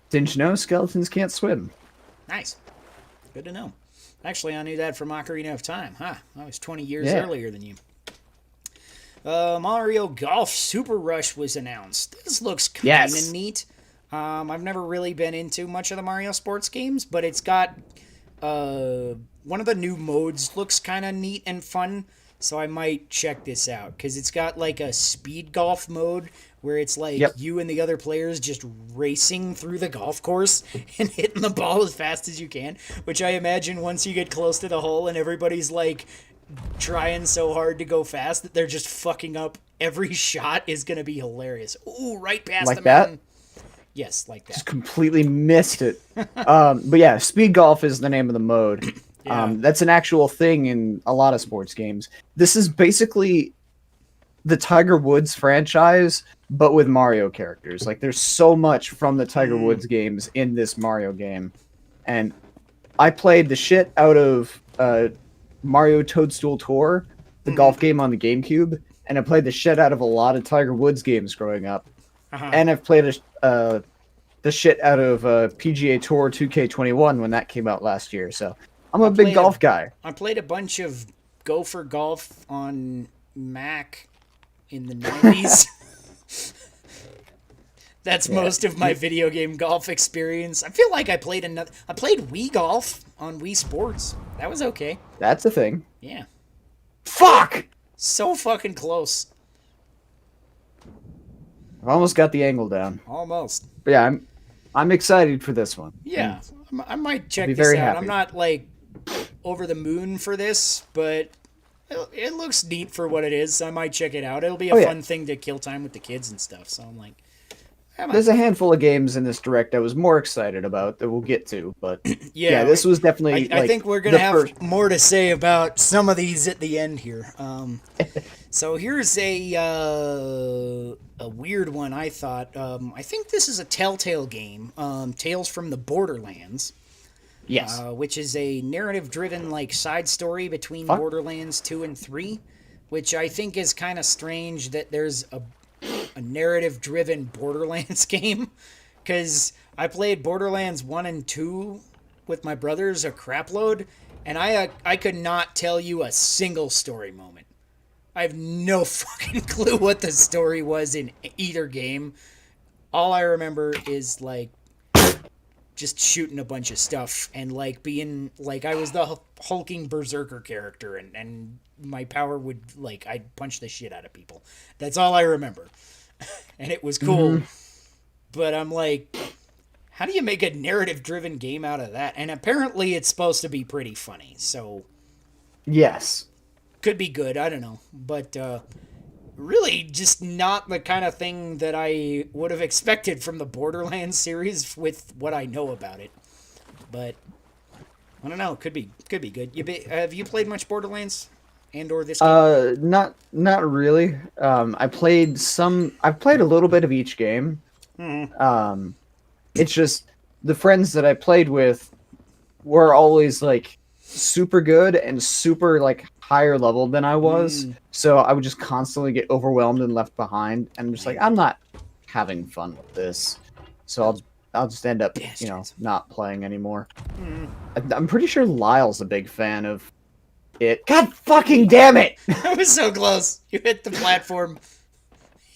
[SPEAKER 2] Didn't you know skeletons can't swim?
[SPEAKER 1] Nice. Good to know. Actually, I knew that from Ocarina of Time. Huh. I was 20 years
[SPEAKER 2] Yeah.
[SPEAKER 1] earlier than you. Mario Golf Super Rush was announced. This looks kind of
[SPEAKER 2] Yes.
[SPEAKER 1] neat. I've never really been into much of the Mario sports games, but it's got one of the new modes looks kind of neat and fun. So I might check this out because it's got like a speed golf mode where it's like
[SPEAKER 2] Yep.
[SPEAKER 1] you and the other players just racing through the golf course and hitting the ball as fast as you can. Which I imagine once you get close to the hole and everybody's like trying so hard to go fast that they're just fucking up every shot is gonna be hilarious. Ooh, right past
[SPEAKER 2] Like
[SPEAKER 1] the
[SPEAKER 2] that?
[SPEAKER 1] mountain. Yes, like that.
[SPEAKER 2] Just completely missed it. But yeah, speed golf is the name of the mode.
[SPEAKER 1] Yeah.
[SPEAKER 2] That's an actual thing in a lot of sports games. This is basically the Tiger Woods franchise, but with Mario characters. Like, there's so much from the Tiger Woods games in this Mario game. And I played the shit out of Mario Toadstool Tour, the golf game on the GameCube, and I played the shit out of a lot of Tiger Woods games growing up.
[SPEAKER 1] Uh-huh.
[SPEAKER 2] And I've played the shit out of PGA Tour 2K21 when that came out last year. So I'm a big
[SPEAKER 1] played
[SPEAKER 2] golf guy.
[SPEAKER 1] I played a bunch of Gopher Golf on Mac in the 90s. That's most of my video game golf experience. I feel like I played Wii Golf on Wii Sports. That was okay.
[SPEAKER 2] That's a thing.
[SPEAKER 1] Yeah.
[SPEAKER 2] Fuck!
[SPEAKER 1] So fucking close.
[SPEAKER 2] I've almost got the angle down.
[SPEAKER 1] Almost.
[SPEAKER 2] But yeah, I'm excited for this one.
[SPEAKER 1] Yeah. I might check
[SPEAKER 2] be
[SPEAKER 1] this
[SPEAKER 2] very
[SPEAKER 1] out.
[SPEAKER 2] happy.
[SPEAKER 1] I'm not like over the moon for this, but it looks neat for what it is. I might check it out. It'll be a
[SPEAKER 2] Oh, yeah.
[SPEAKER 1] fun thing to kill time with the kids and stuff. So I'm like, I might-
[SPEAKER 2] There's a handful of games in this direct I was more excited about that we'll get to, but yeah, this was definitely.
[SPEAKER 1] I
[SPEAKER 2] like,
[SPEAKER 1] think we're gonna
[SPEAKER 2] the
[SPEAKER 1] have
[SPEAKER 2] first-
[SPEAKER 1] more to say about some of these at the end here. So here's a weird one. I thought. I think this is a Telltale game. Tales from the Borderlands.
[SPEAKER 2] Yes.
[SPEAKER 1] Which is a narrative-driven like side story between
[SPEAKER 2] Fuck.
[SPEAKER 1] Borderlands 2 and 3, which I think is kind of strange that there's a narrative-driven Borderlands game, because I played Borderlands 1 and 2 with my brothers a crapload, and I could not tell you a single story moment. I have no fucking clue what the story was in either game. All I remember is like just shooting a bunch of stuff and like being like I was the hulking berserker character and my power would like I'd punch the shit out of people. That's all I remember. And it was cool. But I'm like, how do you make a narrative driven game out of that? And apparently it's supposed to be pretty funny. So
[SPEAKER 2] Yes.
[SPEAKER 1] could be good, I don't know. But really just not the kind of thing that I would have expected from the Borderlands series with what I know about it. But I don't know, could be good. Have you played much Borderlands and or this game?
[SPEAKER 2] Not really. I've played a little bit of each game. It's just the friends that I played with were always like super good and super like higher level than I was. So I would just constantly get overwhelmed and left behind, and I'm just like, I'm not having fun with this. So I'll just end up, not playing anymore. I'm pretty sure Lyle's a big fan of it. God fucking damn it!
[SPEAKER 1] I was so close. You hit the platform.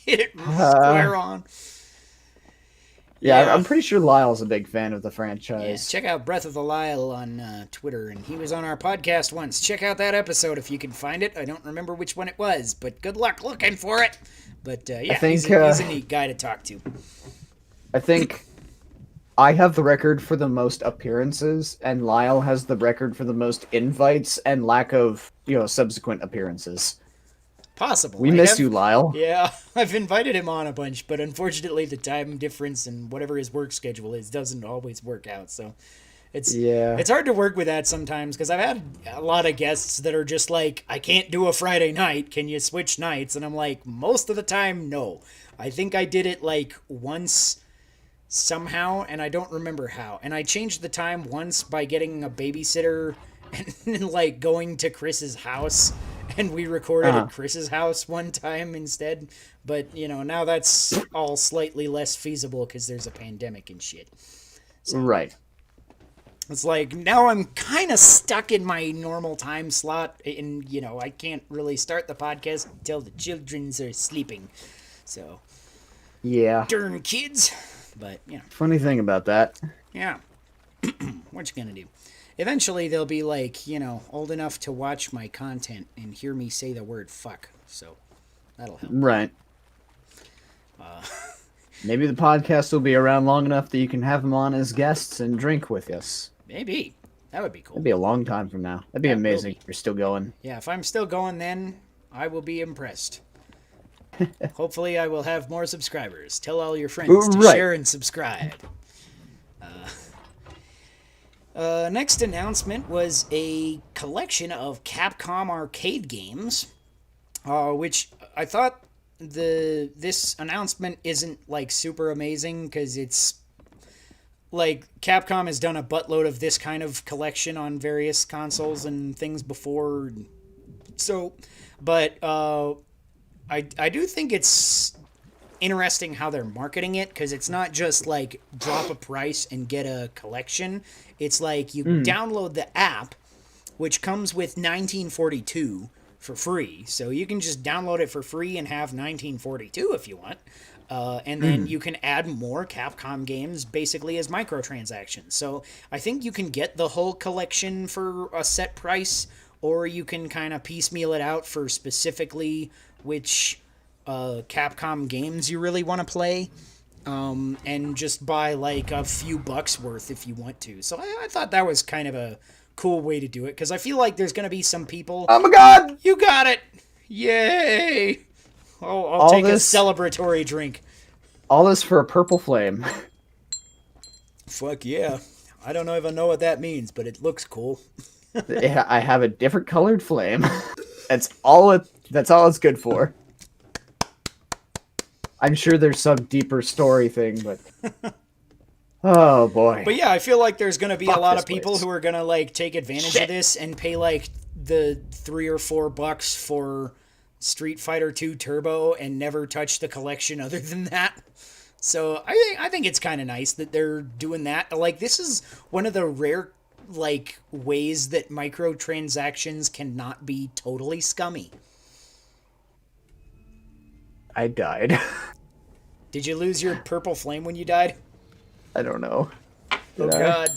[SPEAKER 1] Hit it square on.
[SPEAKER 2] Yeah, I'm pretty sure Lyle's a big fan of the franchise.
[SPEAKER 1] Check out Breath of the Lyle on Twitter, and he was on our podcast once. Check out that episode if you can find it. I don't remember which one it was, but good luck looking for it. But yeah,
[SPEAKER 2] think,
[SPEAKER 1] he's a neat guy to talk to.
[SPEAKER 2] I think I have the record for the most appearances, and Lyle has the record for the most invites and lack of, subsequent appearances.
[SPEAKER 1] Possible.
[SPEAKER 2] We miss you, Lyle.
[SPEAKER 1] Yeah, I've invited him on a bunch, but unfortunately the time difference and whatever his work schedule is doesn't always work out. So it's hard to work with that sometimes, because I've had a lot of guests that are just like, I can't do a Friday night. Can you switch nights? And I'm like, most of the time, no. I think I did it like once somehow, and I don't remember how. And I changed the time once by getting a babysitter and like going to Chris's house. And we recorded at Chris's house one time instead. But, now that's all slightly less feasible because there's a pandemic and shit. So,
[SPEAKER 2] Right.
[SPEAKER 1] it's like, now I'm kind of stuck in my normal time slot, and, I can't really start the podcast until the childrens are sleeping. So,
[SPEAKER 2] Yeah.
[SPEAKER 1] darn kids. But,
[SPEAKER 2] Funny thing about that.
[SPEAKER 1] yeah. What you gonna do? Eventually, they'll be like, old enough to watch my content and hear me say the word fuck. So, that'll help.
[SPEAKER 2] Right. Maybe the podcast will be around long enough that you can have them on as guests and drink with us.
[SPEAKER 1] Maybe. That would be cool.
[SPEAKER 2] That'd be a long time from now. That'd be
[SPEAKER 1] That will
[SPEAKER 2] amazing
[SPEAKER 1] be.
[SPEAKER 2] if you're still going.
[SPEAKER 1] Yeah, if I'm still going then, I will be impressed. Hopefully I will have more subscribers. Tell all your friends to
[SPEAKER 2] Right.
[SPEAKER 1] share and subscribe. Next announcement was a collection of Capcom arcade games, which I thought this announcement isn't like super amazing because it's like Capcom has done a buttload of this kind of collection on various consoles and things before. So, but I do think it's interesting how they're marketing it because it's not just like drop a price and get a collection. It's like you download the app, which comes with 1942 for free. So you can just download it for free and have 1942 if you want. And then you can add more Capcom games basically as microtransactions. So I think you can get the whole collection for a set price, or you can kind of piecemeal it out for specifically which Capcom games you really want to play. And just buy like a few bucks worth if you want to. So I thought that was kind of a cool way to do it, because I feel like there's going to be some people...
[SPEAKER 2] Oh my god!
[SPEAKER 1] You got it! Yay! Oh, I'll take a celebratory drink.
[SPEAKER 2] All this for a purple flame.
[SPEAKER 1] Fuck yeah. I don't even know what that means, but it looks cool.
[SPEAKER 2] I have a different colored flame. That's all it's good for. I'm sure there's some deeper story thing, but oh boy.
[SPEAKER 1] But yeah, I feel like there's going to be a lot
[SPEAKER 2] this
[SPEAKER 1] of people
[SPEAKER 2] place.
[SPEAKER 1] who are going to like take advantage of this and pay like the $3 or $4 for Street Fighter 2 Turbo and never touch the collection other than that. So I think it's kind of nice that they're doing that. Like, this is one of the rare like ways that microtransactions cannot be totally scummy.
[SPEAKER 2] I died.
[SPEAKER 1] Did you lose your purple flame when you died?
[SPEAKER 2] I don't know.
[SPEAKER 1] Oh god.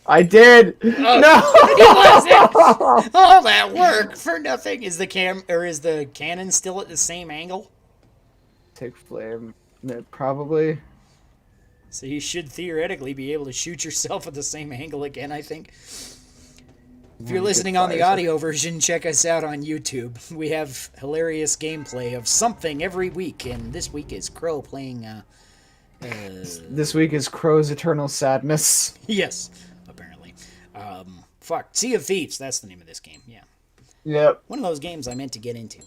[SPEAKER 2] I did.
[SPEAKER 1] Oh,
[SPEAKER 2] No.
[SPEAKER 1] you lost it. All that work for nothing. Is the cannon still at the same angle?
[SPEAKER 2] Take flame. Probably.
[SPEAKER 1] So you should theoretically be able to shoot yourself at the same angle again, I think. If you're listening on the audio version, check us out on YouTube. We have hilarious gameplay of something every week, and this week is Crow playing...
[SPEAKER 2] This week is Crow's Eternal Sadness.
[SPEAKER 1] Yes, apparently. Sea of Thieves, that's the name of this game, yeah.
[SPEAKER 2] Yep.
[SPEAKER 1] One of those games I meant to get into.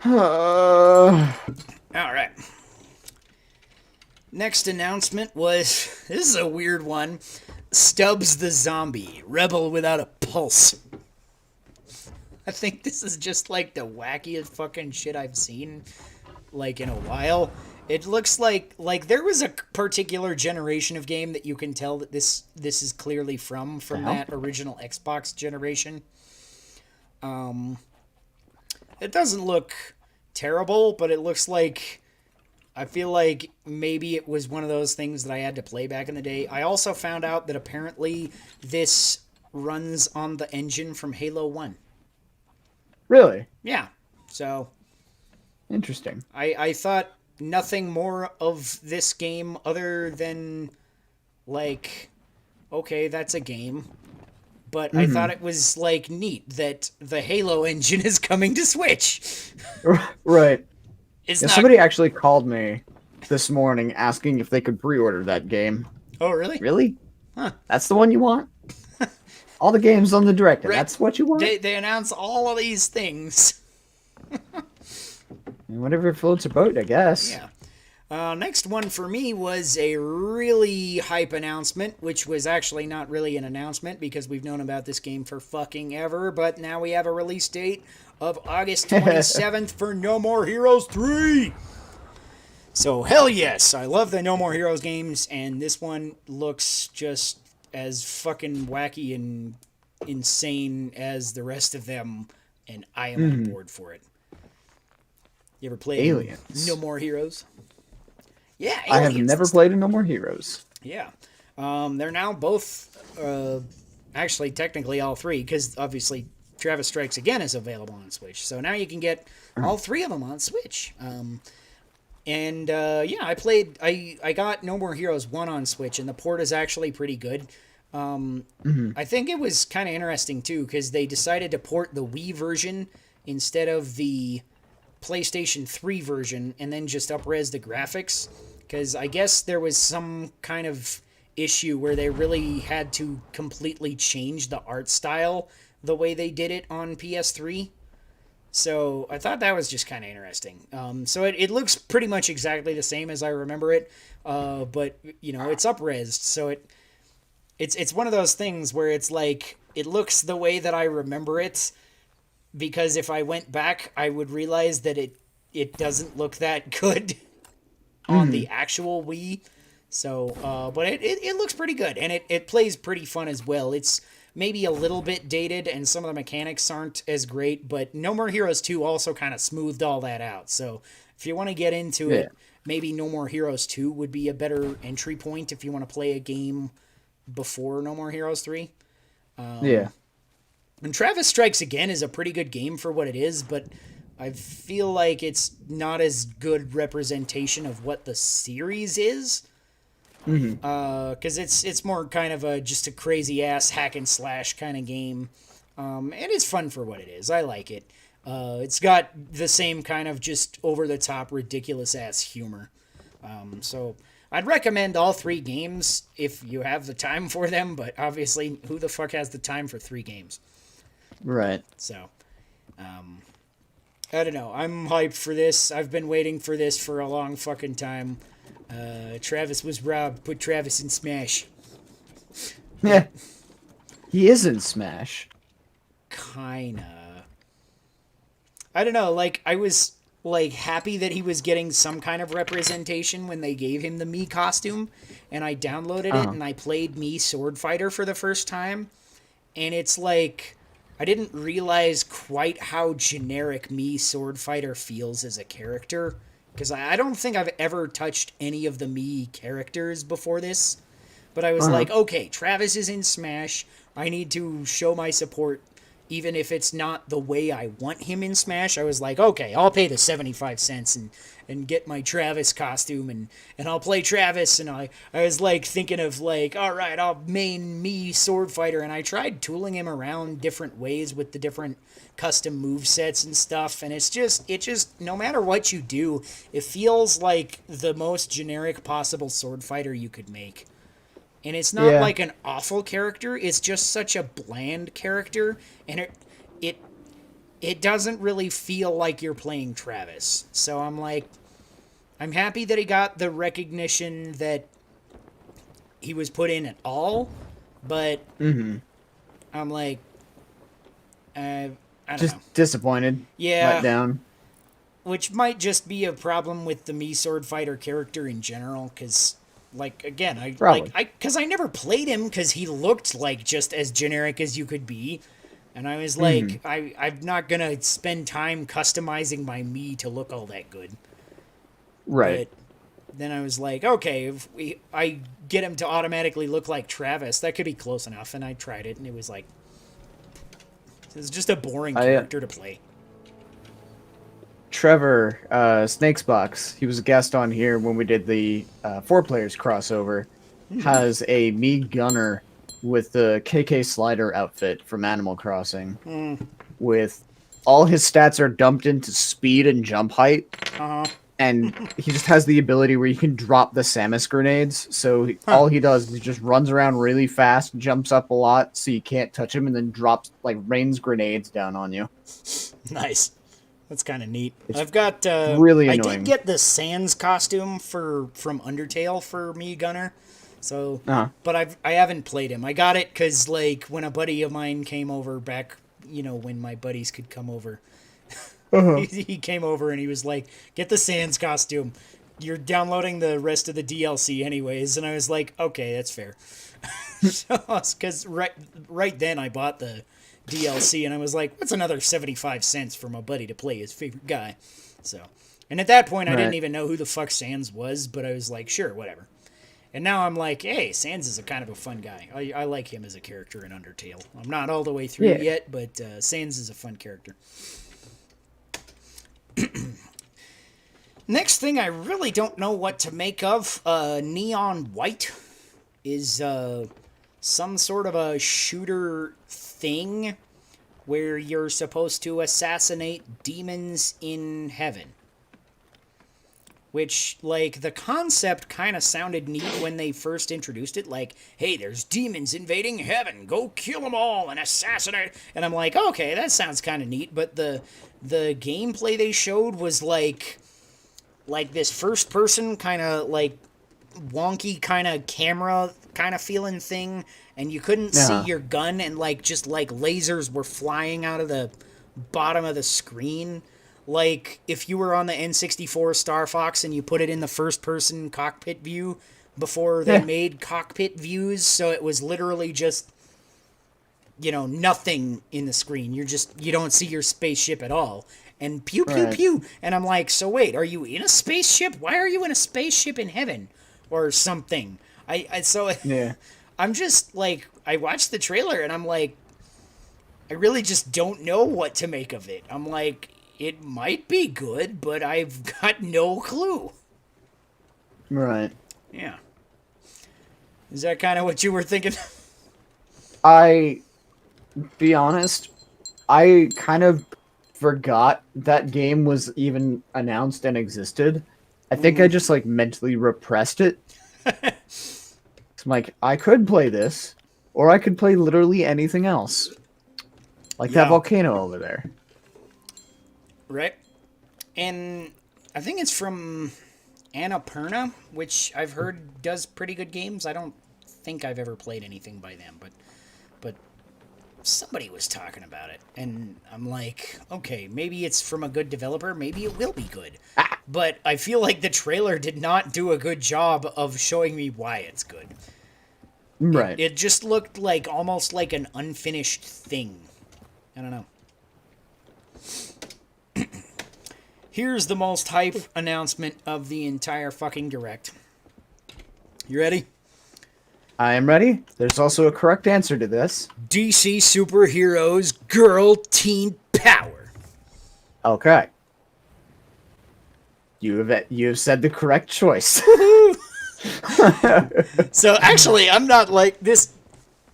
[SPEAKER 1] Alright. Next announcement was... This is a weird one. Stubbs the Zombie, Rebel Without a Pulse. I think this is just like the wackiest fucking shit I've seen like in a while. It looks like there was a particular generation of game that you can tell that this is clearly from that original Xbox generation. It doesn't look terrible, but it looks like, I feel like maybe it was one of those things that I had to play back in the day. I also found out that apparently this runs on the engine from Halo 1.
[SPEAKER 2] Really?
[SPEAKER 1] Yeah. So
[SPEAKER 2] Interesting.
[SPEAKER 1] I thought nothing more of this game other than, like, okay, that's a game. But I thought it was, like, neat that the Halo engine is coming to Switch.
[SPEAKER 2] Right.
[SPEAKER 1] It's
[SPEAKER 2] Yeah,
[SPEAKER 1] not...
[SPEAKER 2] somebody actually called me this morning asking if they could pre-order that game.
[SPEAKER 1] Oh, really?
[SPEAKER 2] Really?
[SPEAKER 1] Huh.
[SPEAKER 2] That's the one you want? All the games on the direct,
[SPEAKER 1] Right.
[SPEAKER 2] that's what you want?
[SPEAKER 1] They announce all of these things.
[SPEAKER 2] Whatever floats your boat, I guess.
[SPEAKER 1] Yeah. Next one for me was a really hype announcement, which was actually not really an announcement because we've known about this game for fucking ever, but now we have a release date of August 27th for No More Heroes 3. So, hell yes, I love the No More Heroes games, and this one looks just as fucking wacky and insane as the rest of them, and I am on board for it. You ever played
[SPEAKER 2] Aliens.
[SPEAKER 1] No More Heroes? Yeah,
[SPEAKER 2] I have
[SPEAKER 1] Aliens
[SPEAKER 2] never
[SPEAKER 1] and
[SPEAKER 2] played No More Heroes.
[SPEAKER 1] yeah. They're now both, actually, technically all three, because obviously Travis Strikes Again is available on Switch. So now you can get all three of them on Switch. Yeah, I got No More Heroes 1 on Switch, and the port is actually pretty good. I think it was kind of interesting, too, because they decided to port the Wii version instead of the PlayStation 3 version, and then just up-res the graphics. Because I guess there was some kind of issue where they really had to completely change the art style the way they did it on PS3. So I thought that was just kind of interesting. So it looks pretty much exactly the same as I remember it, but it's up-resed, so it's one of those things where it's like it looks the way that I remember it, because if I went back, I would realize that it doesn't look that good on the actual Wii. So, but it looks pretty good, and it plays pretty fun as well. It's maybe a little bit dated, and some of the mechanics aren't as great, but No More Heroes 2 also kind of smoothed all that out. So, if you want to get into it, maybe No More Heroes 2 would be a better entry point if you want to play a game before No More Heroes 3.
[SPEAKER 2] Yeah.
[SPEAKER 1] And Travis Strikes Again is a pretty good game for what it is, but I feel like it's not as good representation of what the series is. Because it's more kind of just a crazy ass hack and slash kind of game. And it's fun for what it is. I like it. It's got the same kind of just over the top ridiculous ass humor. So I'd recommend all three games if you have the time for them, but obviously who the fuck has the time for 3 games?
[SPEAKER 2] Right.
[SPEAKER 1] So, I don't know. I'm hyped for this. I've been waiting for this for a long fucking time. Travis was robbed. Put Travis in Smash.
[SPEAKER 2] Yeah. He is in Smash.
[SPEAKER 1] Kinda. I don't know. Like, I was like happy that he was getting some kind of representation when they gave him the Mii costume, and I downloaded it and I played Mii Sword Fighter for the first time, and it's like I didn't realize quite how generic Mii Sword Fighter feels as a character, because I don't think I've ever touched any of the Mii characters before this. But I was like, okay, Travis is in Smash. I need to show my support, even if it's not the way I want him in Smash. I was like, okay, I'll pay the 75 cents and get my Travis costume, and I'll play Travis. And I was like thinking of like, all right, I'll main Mii Sword Fighter. And I tried tooling him around different ways with the different custom move sets and stuff, and it just no matter what you do, it feels like the most generic possible sword fighter you could make. And it's not like an awful character, it's just such a bland character, and it doesn't really feel like you're playing Travis. So I'm happy that he got the recognition that he was put in at all, but I'm like, I don't know.
[SPEAKER 2] Disappointed.
[SPEAKER 1] Yeah.
[SPEAKER 2] Let down.
[SPEAKER 1] Which might just be a problem with the Mii Sword Fighter character in general, because, like, again, because I never played him because he looked like just as generic as you could be, and I was like, I'm not gonna spend time customizing my Mii to look all that good.
[SPEAKER 2] Right.
[SPEAKER 1] But then I was like, okay, if I get him to automatically look like Travis, that could be close enough, and I tried it, and it was like, it's just a boring character to play.
[SPEAKER 2] Trevor, Snakesbox, he was a guest on here when we did the 4 players crossover, has a Mii Gunner with the KK Slider outfit from Animal Crossing. With all his stats are dumped into speed and jump height. And he just has the ability where you can drop the Samus grenades. So all he does is he just runs around really fast, jumps up a lot so you can't touch him, and then drops, like, rains grenades down on you.
[SPEAKER 1] Nice. That's kind of neat.
[SPEAKER 2] It's
[SPEAKER 1] I've got.
[SPEAKER 2] really
[SPEAKER 1] I
[SPEAKER 2] annoying.
[SPEAKER 1] did get the Sans costume from Undertale for me, Gunner. So,
[SPEAKER 2] Uh-huh.
[SPEAKER 1] but I haven't played him. I got it because like when a buddy of mine came over back, when my buddies could come over,
[SPEAKER 2] Uh-huh.
[SPEAKER 1] he came over and he was like, "Get the Sans costume. You're downloading the rest of the DLC anyways." And I was like, "Okay, that's fair." So, because right then I bought the DLC and I was like, "What's another 75 cents for my buddy to play his favorite guy?" So, and at that point I didn't
[SPEAKER 2] Right.
[SPEAKER 1] even know who the fuck Sans was, but I was like, "Sure, whatever." And now I'm like, "Hey, Sans is a kind of a fun guy. I like him as a character in Undertale. I'm not all the way through
[SPEAKER 2] Yeah.
[SPEAKER 1] yet, but Sans is a fun character." Next thing I really don't know what to make of. Neon White is some sort of a shooter thing where you're supposed to assassinate demons in heaven. Which, like, the concept kind of sounded neat when they first introduced it. Like, hey, there's demons invading heaven. Go kill them all and assassinate. And I'm like, okay, that sounds kind of neat. But the gameplay they showed was like this first person kind of like wonky kind of camera kind of feeling thing, and you couldn't see
[SPEAKER 2] Uh-huh.
[SPEAKER 1] your gun, and like just like lasers were flying out of the bottom of the screen. Like if you were on the N64 Star Fox and you put it in the first person cockpit view before they
[SPEAKER 2] Yeah.
[SPEAKER 1] made cockpit views, so it was literally just nothing in the screen. You don't see your spaceship at all. And pew pew
[SPEAKER 2] Right.
[SPEAKER 1] pew. And I'm like, so wait, are you in a spaceship? Why are you in a spaceship in heaven? Or something. So
[SPEAKER 2] Yeah.
[SPEAKER 1] I'm just like, I watched the trailer and I'm like, I really just don't know what to make of it. I'm like, it might be good, but I've got no clue.
[SPEAKER 2] Right.
[SPEAKER 1] Yeah. Is that kind of what you were thinking?
[SPEAKER 2] I be honest, I kind of forgot that game was even announced and existed. I think I just like mentally repressed it. I'm like, I could play this, or I could play literally anything else. Like that
[SPEAKER 1] Yeah.
[SPEAKER 2] volcano over there.
[SPEAKER 1] Right? And I think it's from Annapurna, which I've heard does pretty good games. I don't think I've ever played anything by them, but somebody was talking about it, and I'm like, okay, maybe it's from a good developer, maybe it will be good. But I feel like the trailer did not do a good job of showing me why it's good.
[SPEAKER 2] Right.
[SPEAKER 1] It just looked like almost like an unfinished thing. I don't know. Here's the most hype announcement of the entire fucking direct. You ready?
[SPEAKER 2] I am ready. There's also a correct answer to this.
[SPEAKER 1] DC Superheroes Girl Teen Power.
[SPEAKER 2] Okay. You have said the correct choice.
[SPEAKER 1] So actually, I'm not like this.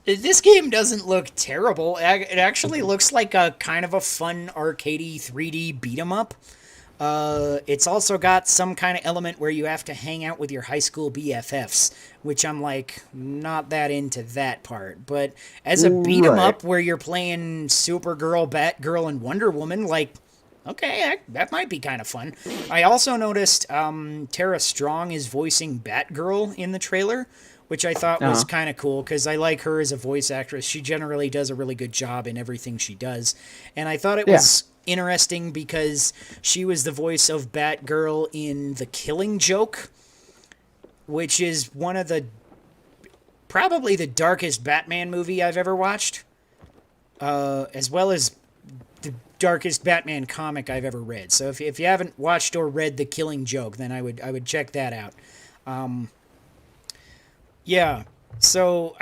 [SPEAKER 1] This game doesn't look terrible. It actually looks like a kind of a fun arcadey 3D beat 'em up. It's also got some kind of element where you have to hang out with your high school BFFs, which I'm like not that into that part. But as a beat 'em
[SPEAKER 2] Right.
[SPEAKER 1] up where you're playing Supergirl, Batgirl, and Wonder Woman, like okay, that might be kind of fun. I also noticed Tara Strong is voicing Batgirl in the trailer, which I thought was
[SPEAKER 2] Uh-huh.
[SPEAKER 1] kind of cool because I like her as a voice actress. She generally does a really good job in everything she does. And I thought it
[SPEAKER 2] Yeah.
[SPEAKER 1] was interesting because she was the voice of Batgirl in The Killing Joke, which is one of the probably the darkest Batman movie I've ever watched, as well as the darkest Batman comic I've ever read. So if you haven't watched or read The Killing Joke, then I would check that out. Yeah. So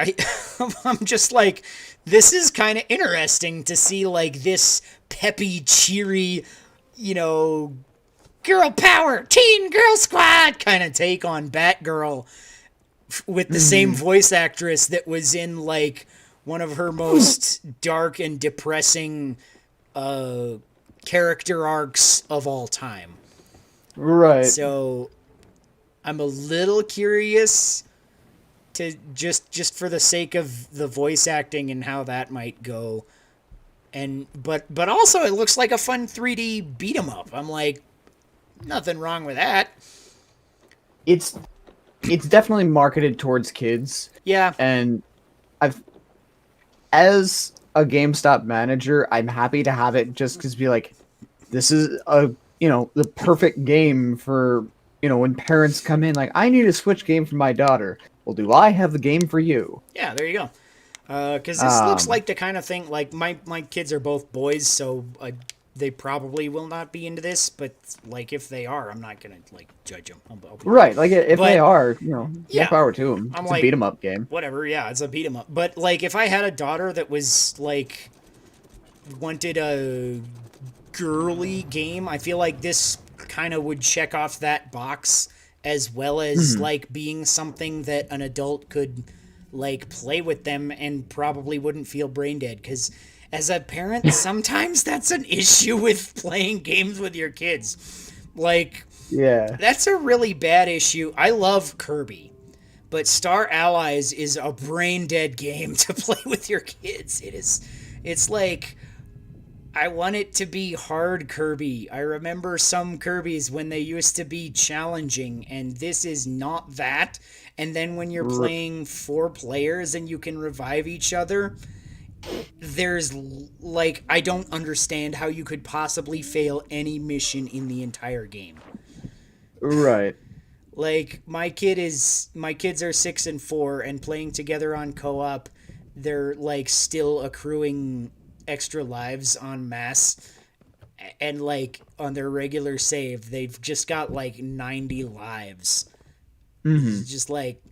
[SPEAKER 1] I'm just like, this is kind of interesting to see like this peppy, cheery, girl power, teen girl squad kind of take on Batgirl with the same voice actress that was in like one of her most dark and depressing character arcs of all time.
[SPEAKER 2] Right.
[SPEAKER 1] So I'm a little curious to just for the sake of the voice acting and how that might go, but also it looks like a fun 3D beat 'em up. I'm like, nothing wrong with that.
[SPEAKER 2] It's it's definitely marketed towards kids,
[SPEAKER 1] Yeah.
[SPEAKER 2] and I've as a GameStop manager, I'm happy to have it just because be like, this is a the perfect game for when parents come in like, I need a Switch game for my daughter. Well, do I have the game for you?
[SPEAKER 1] Yeah, there you go. Because this looks
[SPEAKER 2] Um,
[SPEAKER 1] like the kind of thing, like my kids are both boys, so they probably will not be into this. But like if they are, I'm not gonna like judge them. I'll be,
[SPEAKER 2] right, like if they
[SPEAKER 1] but
[SPEAKER 2] are, more
[SPEAKER 1] yeah,
[SPEAKER 2] power to them.
[SPEAKER 1] I'm
[SPEAKER 2] It's a
[SPEAKER 1] like
[SPEAKER 2] beat 'em up game.
[SPEAKER 1] whatever. Yeah, it's a beat 'em up. But like if I had a daughter that was like wanted a girly game, I feel like this kind of would check off that box as well as
[SPEAKER 2] Mhm.
[SPEAKER 1] like being something that an adult could like play with them and probably wouldn't feel brain dead because as a parent sometimes that's an issue with playing games with your kids. Like
[SPEAKER 2] Yeah.
[SPEAKER 1] that's a really bad issue. I love Kirby, but Star Allies is a brain dead game to play with your kids. It's like I want it to be hard Kirby. I remember some Kirby's when they used to be challenging, and this is not that. And then when you're
[SPEAKER 2] R-
[SPEAKER 1] playing four players and you can revive each other, there's like, I don't understand how you could possibly fail any mission in the entire game.
[SPEAKER 2] right.
[SPEAKER 1] Like, my kids are 6 and 4, and playing together on co op, they're like still accruing extra lives on mass and like on their regular save they've just got like 90 lives.
[SPEAKER 2] Hmm.
[SPEAKER 1] It's just like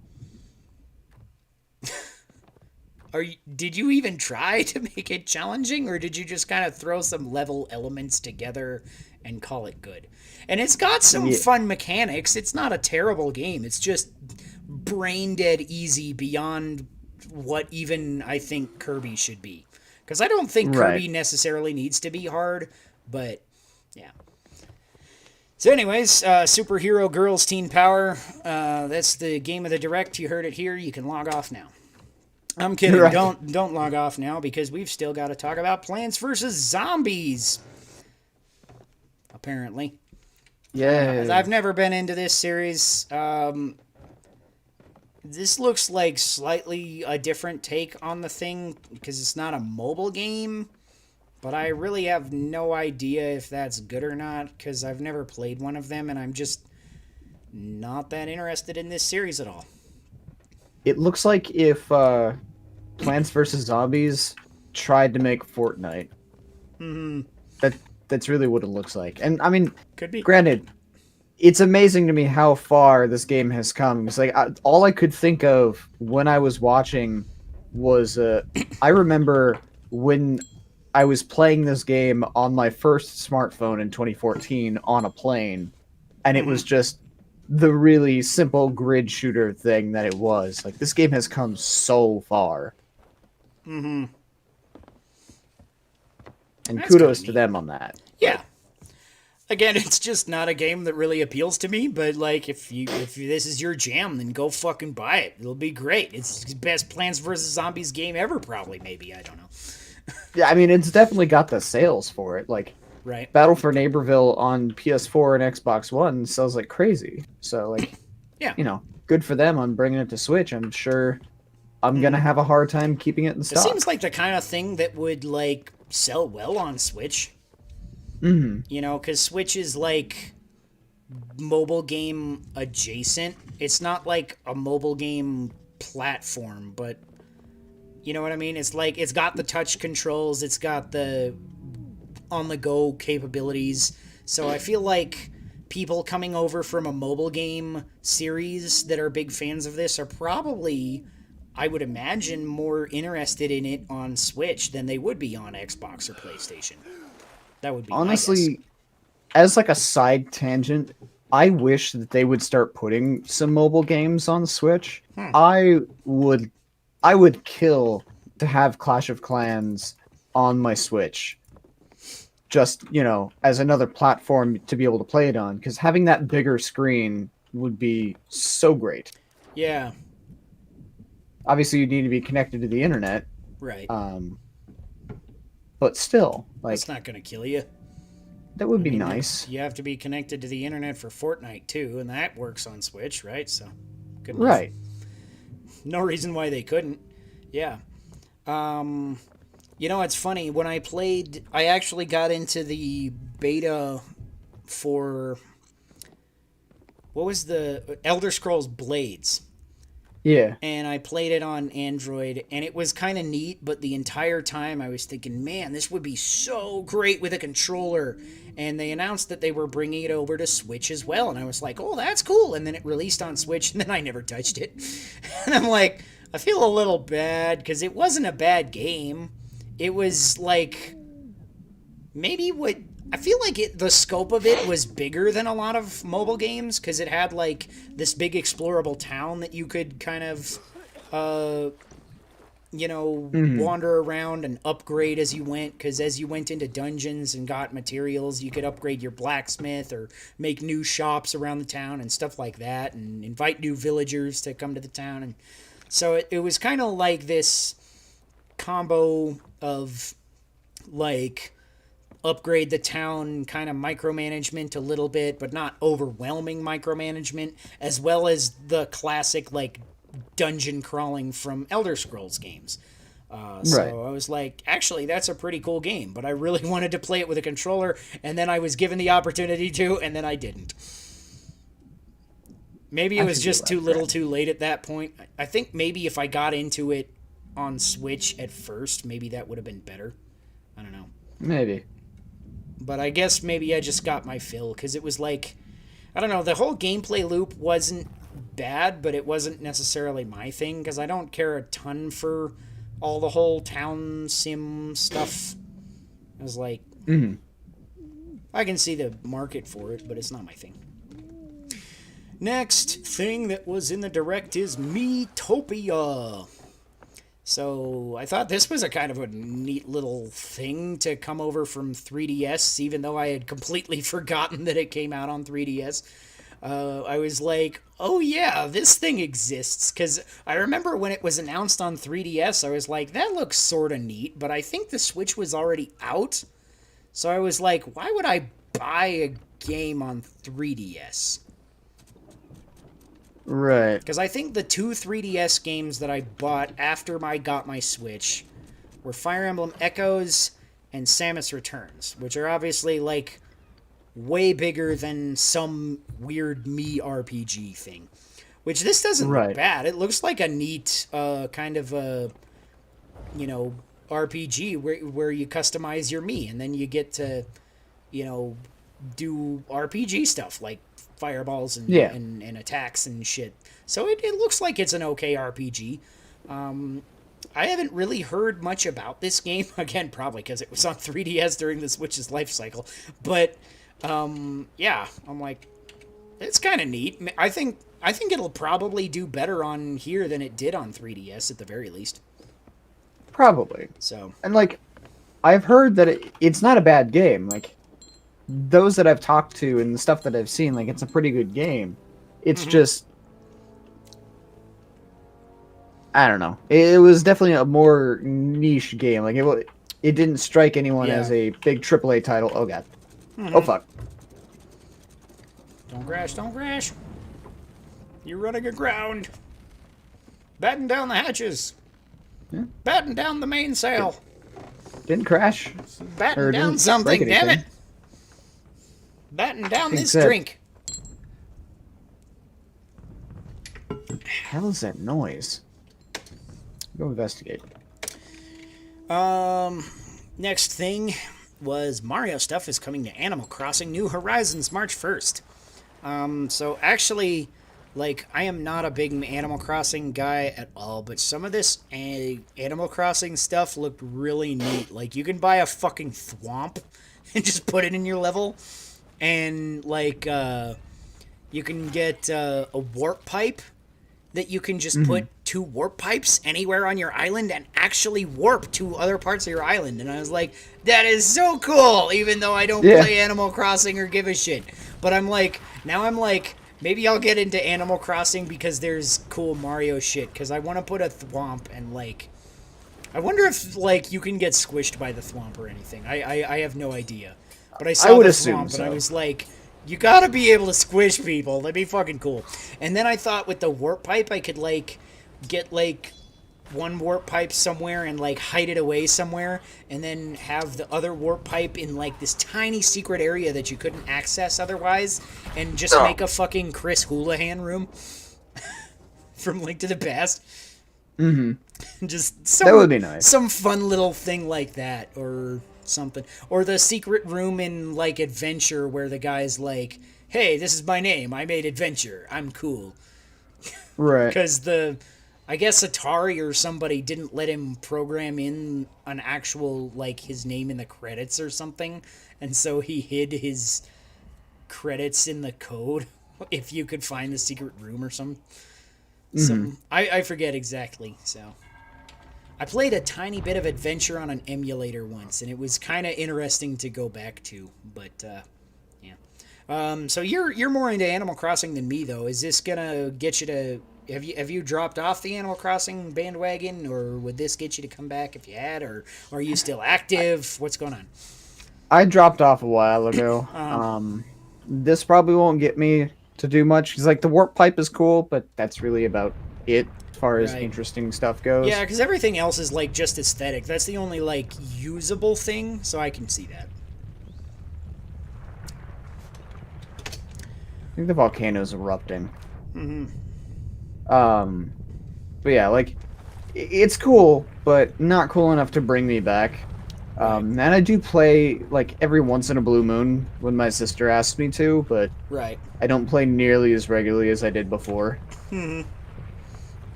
[SPEAKER 1] did you even try to make it challenging or did you just kind of throw some level elements together and call it good? And it's got some
[SPEAKER 2] Yeah.
[SPEAKER 1] fun mechanics. It's not a terrible game. It's just brain dead easy beyond what even I think Kirby should be. Because I don't think
[SPEAKER 2] Right.
[SPEAKER 1] Kirby necessarily needs to be hard, but yeah. So, anyways, Superhero Girls Teen Power. That's the game of the direct. You heard it here. You can log off now. I'm kidding.
[SPEAKER 2] Right.
[SPEAKER 1] Don't log off now because we've still got to talk about Plants vs Zombies. Apparently,
[SPEAKER 2] Yeah.
[SPEAKER 1] I've never been into this series. This looks like slightly a different take on the thing because it's not a mobile game. But I really have no idea if that's good or not because I've never played one of them and I'm just not that interested in this series at all.
[SPEAKER 2] It looks like if Plants vs Zombies tried to make Fortnite.
[SPEAKER 1] Hmm.
[SPEAKER 2] That that's really what it looks like. And I mean,
[SPEAKER 1] Could be.
[SPEAKER 2] granted, it's amazing to me how far this game has come. It's like all I could think of when I was watching was I remember when I was playing this game on my first smartphone in 2014 on a plane, and it was
[SPEAKER 1] Hmm.
[SPEAKER 2] just the really simple grid shooter thing that it was. Like this game has come so far,
[SPEAKER 1] Hmm.
[SPEAKER 2] and
[SPEAKER 1] That's kind of
[SPEAKER 2] kudos to
[SPEAKER 1] neat.
[SPEAKER 2] them on that.
[SPEAKER 1] Yeah. Again, it's just not a game that really appeals to me. But like, if this is your jam, then go fucking buy it. It'll be great. It's the best Plants vs Zombies game ever, probably. Maybe I don't know.
[SPEAKER 2] Yeah, I mean, it's definitely got the sales for it. Like
[SPEAKER 1] Right.
[SPEAKER 2] Battle for Neighborville on PS4 and Xbox One sells like crazy. So like,
[SPEAKER 1] Yeah.
[SPEAKER 2] good for them on bringing it to Switch. I'm sure I'm gonna have a hard time keeping it in
[SPEAKER 1] It seems
[SPEAKER 2] stock.
[SPEAKER 1] like the kind of thing that would like sell well on Switch.
[SPEAKER 2] Hmm.
[SPEAKER 1] You know, because Switch is like mobile game adjacent. It's not like a mobile game platform, but you know what I mean? It's like it's got the touch controls, it's got the on the go capabilities. So I feel like people coming over from a mobile game series that are big fans of this are probably, I would imagine, more interested in it on Switch than they would be on Xbox or PlayStation. That would be my guess.
[SPEAKER 2] Honestly, as like a side tangent, I wish that they would start putting some mobile games on Switch. I would I would kill to have Clash of Clans on my Switch. Just, as another platform to be able to play it on because having that bigger screen would be so great.
[SPEAKER 1] Yeah,
[SPEAKER 2] Obviously, you need to be connected to the internet.
[SPEAKER 1] right.
[SPEAKER 2] Um, but still, like,
[SPEAKER 1] That's not going to kill you.
[SPEAKER 2] that would
[SPEAKER 1] I
[SPEAKER 2] be
[SPEAKER 1] mean,
[SPEAKER 2] nice.
[SPEAKER 1] You have to be connected to the internet for Fortnite too, and that works on Switch, right? So, good enough.
[SPEAKER 2] Right.
[SPEAKER 1] No reason why they couldn't. Yeah. Um, it's funny. When I played, I actually got into the beta for what was the Elder Scrolls Blades,
[SPEAKER 2] Yeah.
[SPEAKER 1] and I played it on Android, and it was kind of neat. But the entire time, I was thinking, man, this would be so great with a controller. And they announced that they were bringing it over to Switch as well, and I was like, oh, that's cool. And then it released on Switch, and then I never touched it. And I'm like, I feel a little bad because it wasn't a bad game. It was like maybe what I feel like the scope of it was bigger than a lot of mobile games because it had like this big explorable town that you could kind of uh, wander around and upgrade as you went. Because as you went into dungeons and got materials, you could upgrade your blacksmith or make new shops around the town and stuff like that, and invite new villagers to come to the town. And so it was kind of like this combo of like upgrade the town kind of micromanagement a little bit, but not overwhelming micromanagement, as well as the classic like dungeon crawling from Elder Scrolls games. So
[SPEAKER 2] Right.
[SPEAKER 1] I was like, actually, that's a pretty cool game, but I really wanted to play it with a controller, and then I was given the opportunity to, and then I didn't. Maybe it
[SPEAKER 2] I
[SPEAKER 1] was
[SPEAKER 2] feel
[SPEAKER 1] just
[SPEAKER 2] that,
[SPEAKER 1] too little
[SPEAKER 2] right.
[SPEAKER 1] too late at that point. I think maybe if I got into it on Switch at first, maybe that would have been better. I don't know.
[SPEAKER 2] Maybe.
[SPEAKER 1] But I guess maybe I just got my fill because it was like, I don't know, the whole gameplay loop wasn't bad, but it wasn't necessarily my thing because I don't care a ton for all the whole town sim stuff. I was like,
[SPEAKER 2] Mhm.
[SPEAKER 1] I can see the market for it, but it's not my thing. Next thing that was in the direct is Miitopia. So I thought this was a kind of a neat little thing to come over from 3DS, even though I had completely forgotten that it came out on 3DS. I was like, oh yeah, this thing exists. Because I remember when it was announced on 3DS, I was like, that looks sort of neat, but I think the Switch was already out. So I was like, why would I buy a game on 3DS?
[SPEAKER 2] Right.
[SPEAKER 1] Because I think the two 3DS games that I bought after I got my Switch were Fire Emblem Echoes and Samus Returns, which are obviously like way bigger than some weird me RPG thing. Which this doesn't look
[SPEAKER 2] Right.
[SPEAKER 1] bad. It looks like a neat kind of a RPG where you customize your me and then you get to you know do RPG stuff like fireballs and,
[SPEAKER 2] Yeah.
[SPEAKER 1] and attacks and shit. So it looks like it's an okay RPG. I haven't really heard much about this game. Again, probably because it was on 3DS during the Switch's life cycle. But yeah, I'm like, it's kind of neat. I think it'll probably do better on here than it did on 3DS at the very least.
[SPEAKER 2] Probably.
[SPEAKER 1] So
[SPEAKER 2] And like, I've heard that it's not a bad game. Like, those that I've talked to and the stuff that I've seen, like, it's a pretty good game. It's just, I don't know. It was definitely a more niche game. Like, it didn't strike anyone
[SPEAKER 1] Yeah.
[SPEAKER 2] as a big AAA title. Oh god. Oh fuck.
[SPEAKER 1] don't crash, don't crash. You're running aground. Batten down the hatches.
[SPEAKER 2] Yeah.
[SPEAKER 1] Batten down the mainsail.
[SPEAKER 2] Didn't crash.
[SPEAKER 1] Batten
[SPEAKER 2] Or
[SPEAKER 1] down
[SPEAKER 2] didn't
[SPEAKER 1] something,
[SPEAKER 2] break
[SPEAKER 1] damn it.
[SPEAKER 2] anything.
[SPEAKER 1] Batten down
[SPEAKER 2] Being
[SPEAKER 1] this
[SPEAKER 2] said.
[SPEAKER 1] drink.
[SPEAKER 2] Hell is that noise? Go investigate.
[SPEAKER 1] Next thing was Mario stuff is coming to Animal Crossing New Horizons March 1st. So actually, like, I am not a big Animal Crossing guy at all, but some of this Animal Crossing stuff looked really neat. Like, you can buy a fucking thwomp and just put it in your level, and, like, you can get a warp pipe that you can just put two warp pipes anywhere on your island and actually warp to other parts of your island. And I was like, that is so cool, even though I don't play Animal Crossing or give a shit. But I'm like, maybe I'll get into Animal Crossing because there's cool Mario shit, because I want to put a thwomp and, like, I wonder if like you can get squished by the thwomp or anything. I have no idea. But I
[SPEAKER 2] I
[SPEAKER 1] saw
[SPEAKER 2] would
[SPEAKER 1] the
[SPEAKER 2] assume
[SPEAKER 1] thwomp and I
[SPEAKER 2] so.
[SPEAKER 1] was like, you gotta be able to squish people. That'd be fucking cool. And then I thought with the warp pipe I could like get like one warp pipe somewhere and like hide it away somewhere and then have the other warp pipe in like this tiny secret area that you couldn't access otherwise and just
[SPEAKER 3] Oh,
[SPEAKER 1] make a fucking Chris Houlihan room from Link to the Past.
[SPEAKER 2] Mm-hmm.
[SPEAKER 1] Just
[SPEAKER 2] That would be nice.
[SPEAKER 1] some fun little thing like that or something. Or the secret room in like Adventure where the guy's like, "Hey, this is my name. I made Adventure. I'm cool."
[SPEAKER 2] Right.
[SPEAKER 1] Cuz I guess Atari or somebody didn't let him program in an actual like his name in the credits or something, and so he hid his credits in the code if you could find the secret room or some I forget exactly. So I played a tiny bit of Adventure on an emulator once, and it was kind of interesting to go back to. But yeah, so you're more into Animal Crossing than me, though. Is this gonna get you to have you dropped off the Animal Crossing bandwagon, or would this get you to come back if you had, or are you still active? What's going on?
[SPEAKER 2] I dropped off a while ago.
[SPEAKER 1] Um,
[SPEAKER 2] This probably won't get me to do much because like the warp pipe is cool, but that's really about it as far as
[SPEAKER 1] right.
[SPEAKER 2] interesting stuff goes.
[SPEAKER 1] Yeah, because everything else is like just aesthetic. That's the only like usable thing, so I can see that.
[SPEAKER 2] I think the volcano's erupting. Um, but yeah, like it's cool, but not cool enough to bring me back. And I do play like every once in a blue moon when my sister asks me to, but
[SPEAKER 1] Right.
[SPEAKER 2] I don't play nearly as regularly as I did before.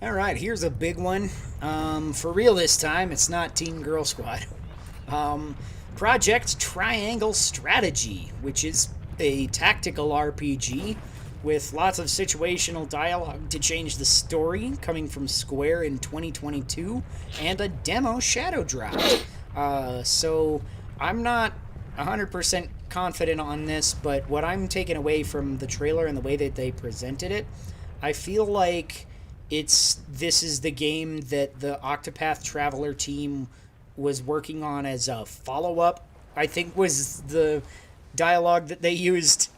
[SPEAKER 1] All right, here's a big one. For real this time, it's not Teen Girl Squad. Um, Project Triangle Strategy, which is a tactical RPG with lots of situational dialogue to change the story, coming from Square in 2022, and a demo shadow drop. So I'm not 100% confident on this, but what I'm taking away from the trailer and the way that they presented it, I feel like this is the game that the Octopath Traveler team was working on as a follow-up. I think was the dialogue that they used.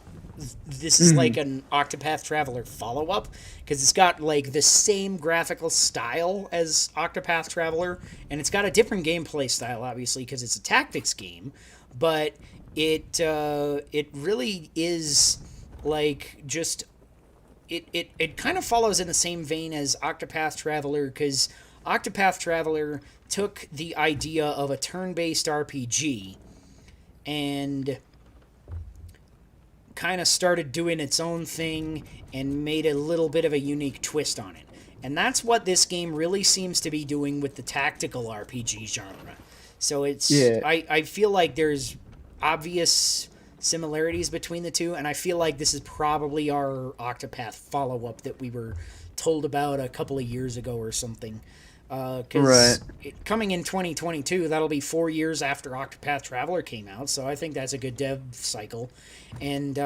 [SPEAKER 1] This is like an Octopath Traveler follow-up because it's got like the same graphical style as Octopath Traveler, and it's got a different gameplay style, obviously, because it's a tactics game. But it really is like just it kind of follows in the same vein as Octopath Traveler because Octopath Traveler took the idea of a turn-based RPG and kind of started doing its own thing and made a little bit of a unique twist on it. And that's what this game really seems to be doing with the tactical RPG genre. So
[SPEAKER 2] Yeah.
[SPEAKER 1] I feel like there's obvious similarities between the two, and I feel like this is probably our Octopath follow-up that we were told about a couple of years ago or something. Because coming in 2022, that'll be 4 years after Octopath Traveler came out, so I think that's a good dev cycle. And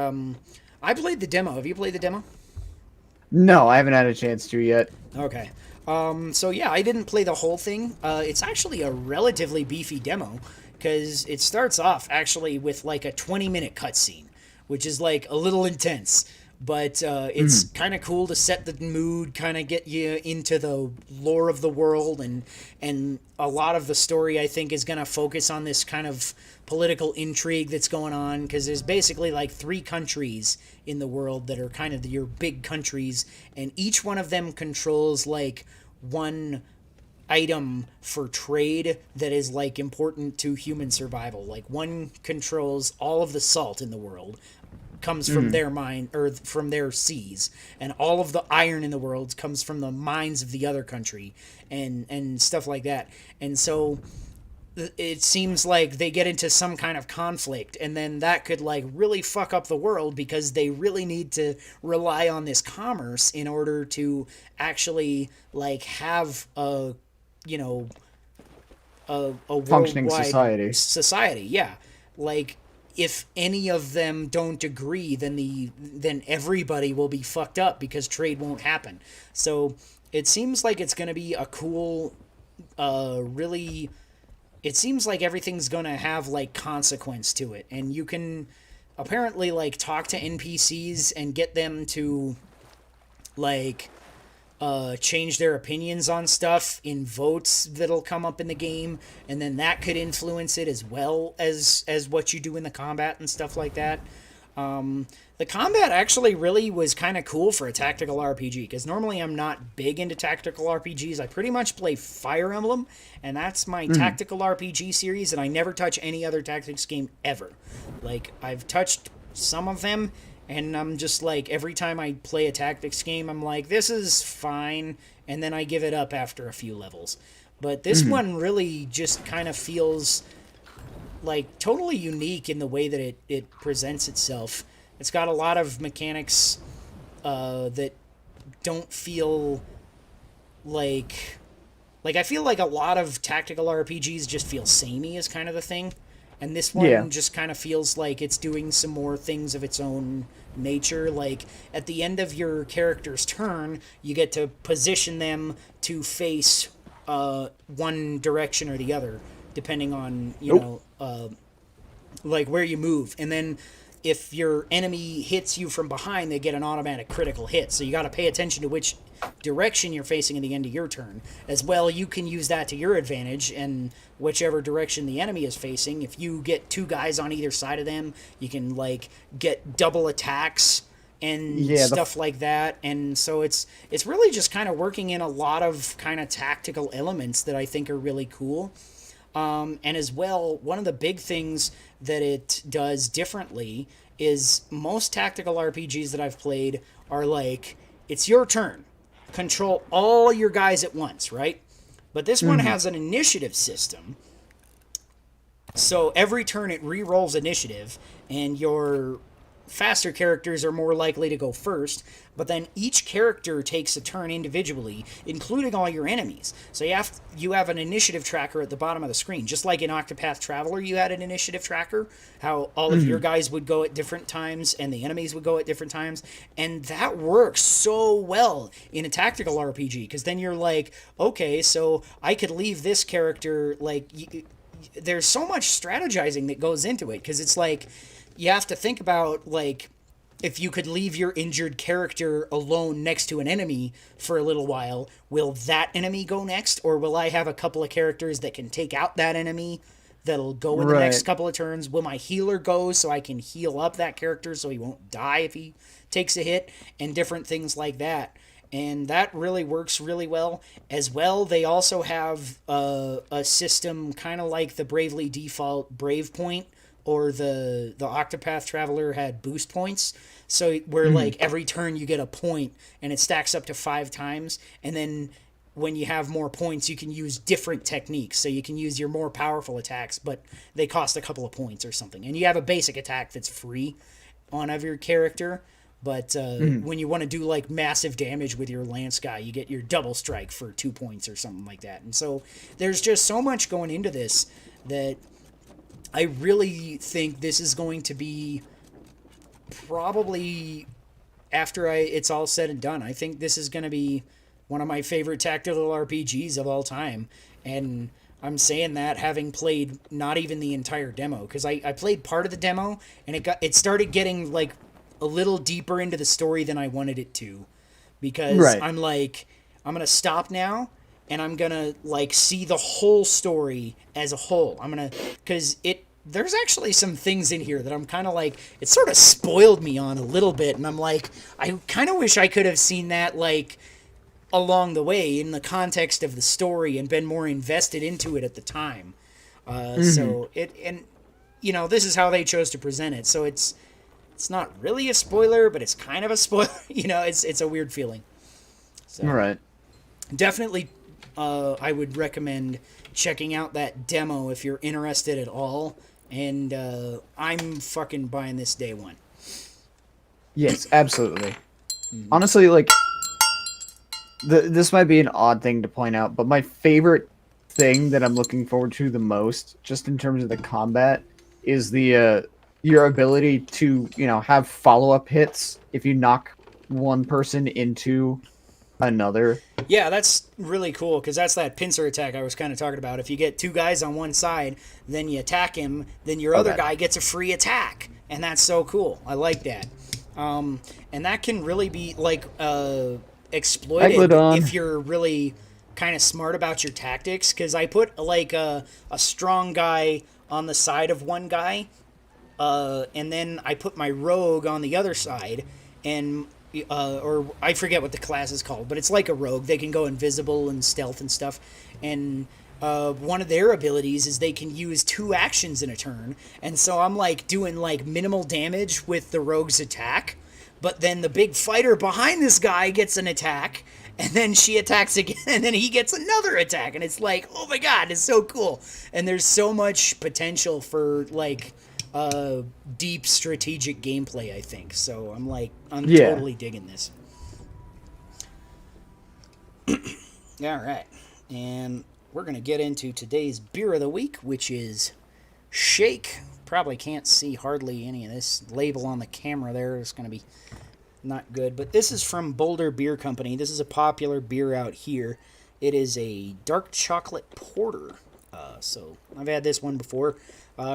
[SPEAKER 1] I played the demo. Have you played the demo?
[SPEAKER 2] No, I haven't had a chance to yet.
[SPEAKER 1] Okay. So yeah, I didn't play the whole thing. It's actually a relatively beefy demo because it starts off actually with like a 20-minute cutscene, which is like a little intense. But it's kind of cool to set the mood, kind of get you into the lore of the world, and a lot of the story I think is going to focus on this kind of political intrigue that's going on because there's basically like 3 countries in the world that are kind of your big countries, and each one of them controls like one item for trade that is like important to human survival. Like one controls all of the salt in the world comes from their mine or from their seas, and all of the iron in the world comes from the mines of the other country, and stuff like that. And so it seems like they get into some kind of conflict, and then that could like really fuck up the world because they really need to rely on this commerce in order to actually like have a you know a
[SPEAKER 2] Functioning
[SPEAKER 1] worldwide
[SPEAKER 2] society.
[SPEAKER 1] yeah. Like if any of them don't agree, then everybody will be fucked up because trade won't happen. So it seems like it's going to be a cool, really. It seems like everything's going to have like consequence to it, and you can apparently like talk to NPCs and get them to like change their opinions on stuff in votes that'll come up in the game, and then that could influence it as well as what you do in the combat and stuff like that. The combat actually really was kind of cool for a tactical RPG because normally I'm not big into tactical RPGs. I pretty much play Fire Emblem, and that's my tactical RPG series, and I never touch any other tactics game ever. Like, I've touched some of them, and I'm just like, every time I play a tactics game, I'm like, this is fine, and then I give it up after a few levels. But this one really just kind of feels like totally unique in the way that it presents itself. It's got a lot of mechanics that don't feel like I feel like a lot of tactical RPGs just feel samey is kind of the thing. And this one just kind of feels like it's doing some more things of its own nature. Like, at the end of your character's turn, you get to position them to face one direction or the other, depending on, like where you move. And then if your enemy hits you from behind, they get an automatic critical hit. So you got to pay attention to which direction you're facing at the end of your turn. As well, you can use that to your advantage, and whichever direction the enemy is facing, if you get two guys on either side of them, you can like get double attacks and stuff like that. And so it's really just kind of working in a lot of kind of tactical elements that I think are really cool. And as well, one of the big things that it does differently is most tactical RPGs that I've played are like, it's your turn. Control all your guys at once, right? But this one has an initiative system. So every turn it re-rolls initiative, and your faster characters are more likely to go first, but then each character takes a turn individually, including all your enemies. So you have an initiative tracker at the bottom of the screen, just like in Octopath Traveler you had an initiative tracker, how all of your guys would go at different times and the enemies would go at different times, and that works so well in a tactical RPG, because then you're like, okay, so I could leave this character, like, there's so much strategizing that goes into it, because it's like, you have to think about, like, if you could leave your injured character alone next to an enemy for a little while, will that enemy go next? Or will I have a couple of characters that can take out that enemy that'll go in the next couple of turns? Will my healer go so I can heal up that character so he won't die if he takes a hit? And different things like that. And that really works really well. As well, they also have a system kind of like the Bravely Default Brave Point, or the Octopath Traveler had boost points. So where like every turn you get a point, and it stacks up to 5 times. And then when you have more points, you can use different techniques. So you can use your more powerful attacks, but they cost a couple of points or something. And you have a basic attack that's free on every character. But when you want to do like massive damage with your lance guy, you get your double strike for 2 points or something like that. And so there's just so much going into this that I really think this is going to be probably, after it's all said and done, I think this is going to be one of my favorite tactical RPGs of all time. And I'm saying that having played not even the entire demo, because I played part of the demo, and it started getting like a little deeper into the story than I wanted it to, because I'm like, I'm going to stop now, and I'm gonna like see the whole story as a whole. Because there's actually some things in here that I'm kind of like, it sort of spoiled me on a little bit, and I'm like, I kind of wish I could have seen that like along the way in the context of the story and been more invested into it at the time. So this is how they chose to present it. So it's not really a spoiler, but it's kind of a spoiler. It's a weird feeling. So, definitely. I would recommend checking out that demo if you're interested at all. And I'm fucking buying this day one.
[SPEAKER 2] Yes, absolutely. Honestly, like, this might be an odd thing to point out, but my favorite thing that I'm looking forward to the most, just in terms of the combat, is the your ability to have follow-up hits if you knock one person into another.
[SPEAKER 1] Yeah, that's really cool because that's that pincer attack I was kind of talking about. If you get two guys on one side, then you attack him, then your
[SPEAKER 2] Oh,
[SPEAKER 1] other
[SPEAKER 2] that.
[SPEAKER 1] guy gets a free attack, and that's so cool. I like that. And that can really be like exploited
[SPEAKER 2] Megalodon.
[SPEAKER 1] if you're really kind of smart about your tactics. Because I put like a strong guy on the side of one guy, and then I put my rogue on the other side, and or I forget what the class is called, but it's like a rogue. They can go invisible and stealth and stuff, and one of their abilities is they can use two actions in a turn, and so I'm like doing like minimal damage with the rogue's attack, but then the big fighter behind this guy gets an attack. And then she attacks again, and then he gets another attack, and it's like, oh my god, it's so cool. And there's so much potential for like deep strategic gameplay, I think. So I'm
[SPEAKER 2] Yeah.
[SPEAKER 1] totally digging this. All right. And we're going to get into today's beer of the week, which is Shake. Probably can't see hardly any of this label on the camera there. It's going to be not good. But this is from Boulder Beer Company. This is a popular beer out here. It is a dark chocolate porter. So I've had this one before.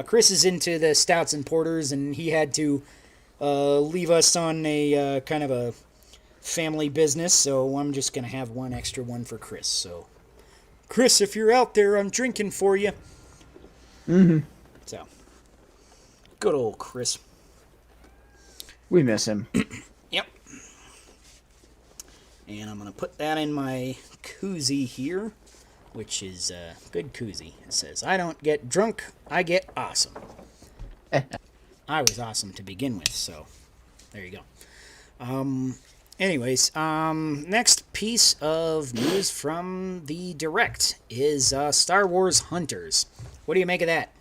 [SPEAKER 1] Chris is into the stouts and porters, and he had to leave us on a kind of a family business, so I'm just going to have one extra one for Chris. So, Chris, if you're out there, I'm drinking for you.
[SPEAKER 2] Mm-hmm.
[SPEAKER 1] So, good old Chris.
[SPEAKER 2] We miss him.
[SPEAKER 1] Yep. And I'm going to put that in my koozie here, which is a good koozie. It says, I don't get drunk, I get awesome. I was awesome to begin with, so there you go. Anyways, next piece of news from the Direct is Star Wars Hunters. What do you make of that?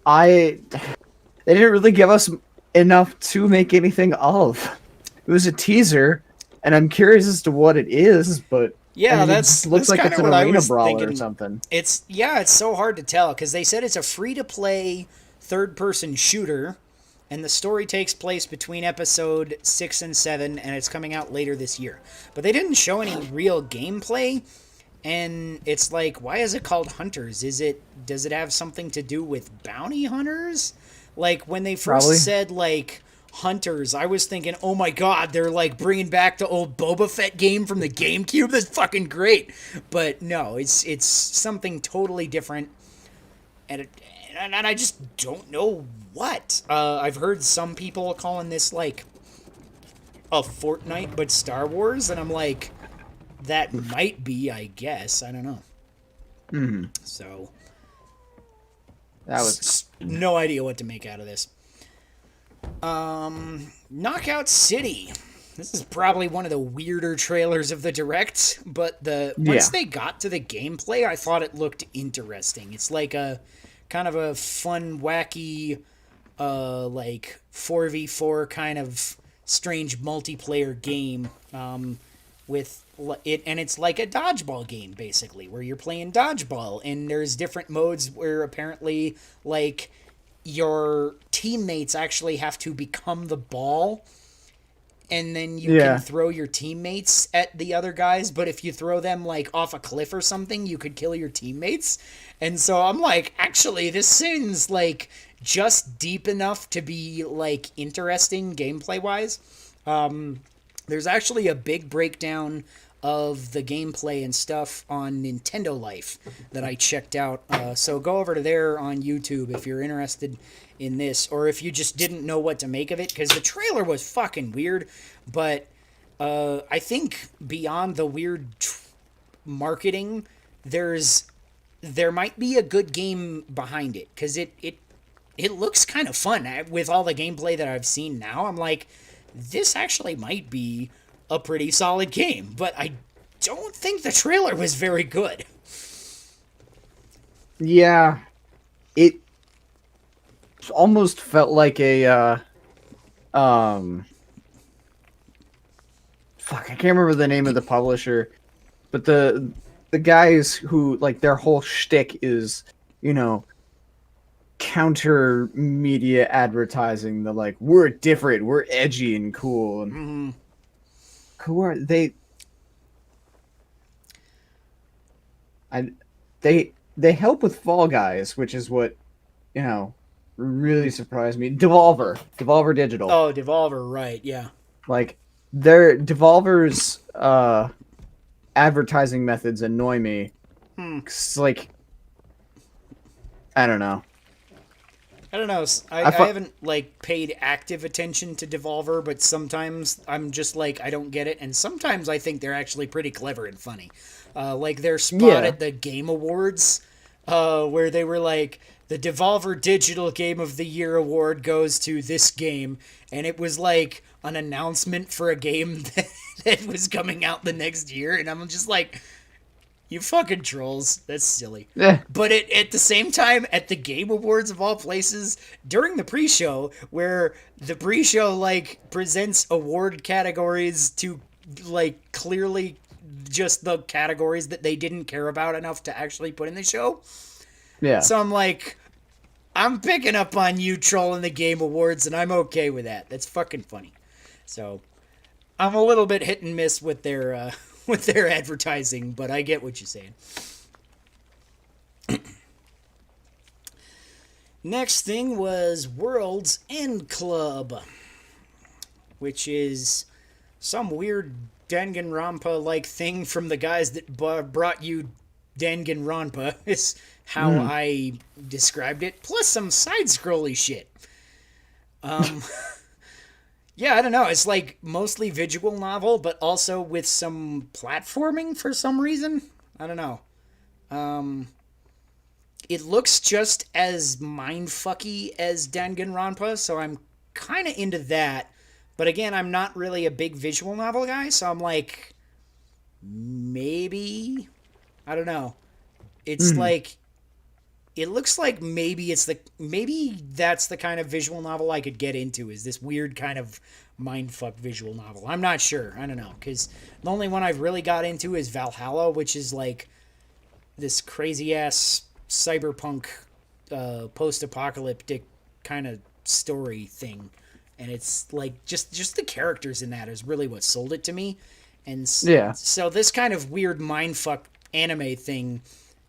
[SPEAKER 2] They didn't really give us enough to make anything of. It was a teaser, and I'm curious as to what it is, but
[SPEAKER 1] Yeah,
[SPEAKER 2] I mean,
[SPEAKER 1] that's
[SPEAKER 2] it looks
[SPEAKER 1] that's
[SPEAKER 2] like
[SPEAKER 1] kinda
[SPEAKER 2] it's an
[SPEAKER 1] what I
[SPEAKER 2] arena
[SPEAKER 1] was
[SPEAKER 2] brawler
[SPEAKER 1] thinking.
[SPEAKER 2] or something.
[SPEAKER 1] It's so hard to tell because they said it's a free-to-play third-person shooter, and the story takes place between episode 6 and 7, and it's coming out later this year. But they didn't show any real gameplay, and it's like, why is it called Hunters? Does it have something to do with bounty hunters? Like when they first
[SPEAKER 2] Probably.
[SPEAKER 1] said like Hunters, I was thinking, oh my god, they're like bringing back the old Boba Fett game from the GameCube. That's fucking great. But no, it's something totally different, and and I just don't know what. I've heard some people calling this like a Fortnite but Star Wars, and I'm like, that might be, I guess. I don't know.
[SPEAKER 2] Hmm.
[SPEAKER 1] So
[SPEAKER 2] That was
[SPEAKER 1] no idea what to make out of this. Knockout City. This is probably one of the weirder trailers of the Direct, but once they got to the gameplay, I thought it looked interesting. It's like a kind of a fun, wacky, like 4v4 kind of strange multiplayer game with it, and it's like a dodgeball game basically, where you're playing dodgeball, and there's different modes where apparently like your teammates actually have to become the ball, and then you can throw your teammates at the other guys, but if you throw them like off a cliff or something, you could kill your teammates. And so I'm like, actually this seems like just deep enough to be like interesting gameplay wise. There's actually a big breakdown of the gameplay and stuff on Nintendo Life that I checked out. So go over to there on YouTube if you're interested in this, or if you just didn't know what to make of it, because the trailer was fucking weird. But I think beyond the weird marketing, there might be a good game behind it, because it looks kind of fun. With all the gameplay that I've seen now, I'm like, this actually might be a pretty solid game, but I don't think the trailer was very good.
[SPEAKER 2] Yeah, it almost felt like a fuck, I can't remember the name of the publisher, but the guys who like their whole shtick is, you know, counter media advertising. The like, we're different, we're edgy and cool, and who are they? I they help with Fall Guys, which is what you know really surprised me. Devolver Digital,
[SPEAKER 1] Oh, Devolver, right? Yeah.
[SPEAKER 2] like their Devolver's advertising methods annoy me.
[SPEAKER 1] Hmm.
[SPEAKER 2] 'Cause, like I don't know.
[SPEAKER 1] I don't know.
[SPEAKER 2] I
[SPEAKER 1] I
[SPEAKER 2] fu-
[SPEAKER 1] haven't like paid active attention to Devolver, but sometimes I'm just like I don't get it, and sometimes I think they're actually pretty clever and funny. Like their spot
[SPEAKER 2] yeah,
[SPEAKER 1] at the Game Awards, where they were like the Devolver Digital Game of the Year award goes to this game, and it was like an announcement for a game that was coming out the next year, and I'm just like, you fucking trolls. That's silly.
[SPEAKER 2] eh,
[SPEAKER 1] But at the same time, at the Game Awards of all places, during the pre-show, where the pre-show like presents award categories to like clearly just the categories that they didn't care about enough to actually put in the show.
[SPEAKER 2] yeah.
[SPEAKER 1] So I'm like, I'm picking up on you trolling the Game Awards, and I'm okay with that. That's fucking funny. So I'm a little bit hit and miss with their with their advertising, but I get what you're saying. Next thing was World's End Club, which is some weird Danganronpa like thing from the guys that brought you Danganronpa, is how I described it, plus some side scrolly shit. Yeah, I don't know. It's like mostly visual novel, but also with some platforming for some reason. I don't know. It looks just as mindfucky as Danganronpa, so I'm kind of into that. But again, I'm not really a big visual novel guy, so I'm like, maybe. I don't know. It's like, it looks like maybe that's the kind of visual novel I could get into, is this weird kind of mindfuck visual novel. I'm not sure. I don't know, because the only one I've really got into is Valhalla, which is like this crazy ass cyberpunk post-apocalyptic kind of story thing, and it's like just the characters in that is really what sold it to me. And
[SPEAKER 2] Yeah.
[SPEAKER 1] so this kind of weird mindfuck anime thing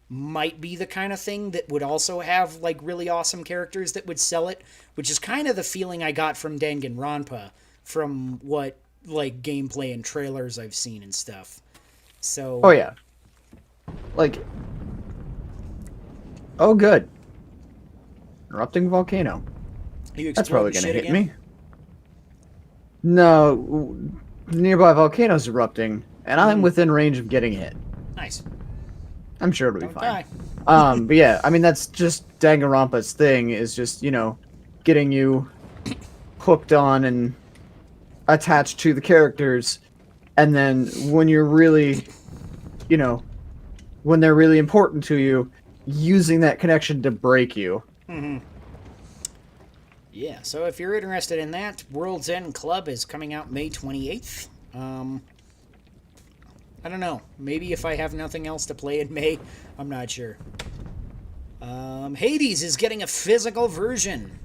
[SPEAKER 1] might be the kind of thing that would also have like really awesome characters that would sell it, which is kind of the feeling I got from Danganronpa from what like gameplay and trailers I've seen and stuff. So
[SPEAKER 2] Oh yeah. Like oh good. Erupting volcano.
[SPEAKER 1] you
[SPEAKER 2] That's probably
[SPEAKER 1] exploding
[SPEAKER 2] gonna
[SPEAKER 1] shit
[SPEAKER 2] hit
[SPEAKER 1] again?
[SPEAKER 2] me. No, nearby volcanoes erupting, and I'm within range of getting hit.
[SPEAKER 1] Nice.
[SPEAKER 2] I'm sure it'll be
[SPEAKER 1] Don't
[SPEAKER 2] fine.
[SPEAKER 1] die.
[SPEAKER 2] But yeah, I mean that's just Danganronpa's thing is just getting you hooked on and attached to the characters, and then when you're really, you know, when they're really important to you, using that connection to break you.
[SPEAKER 1] Yeah, so if you're interested in that, World's End Club is coming out May 28th. I don't know. Maybe if I have nothing else to play in May, I'm not sure. Hades is getting a physical version.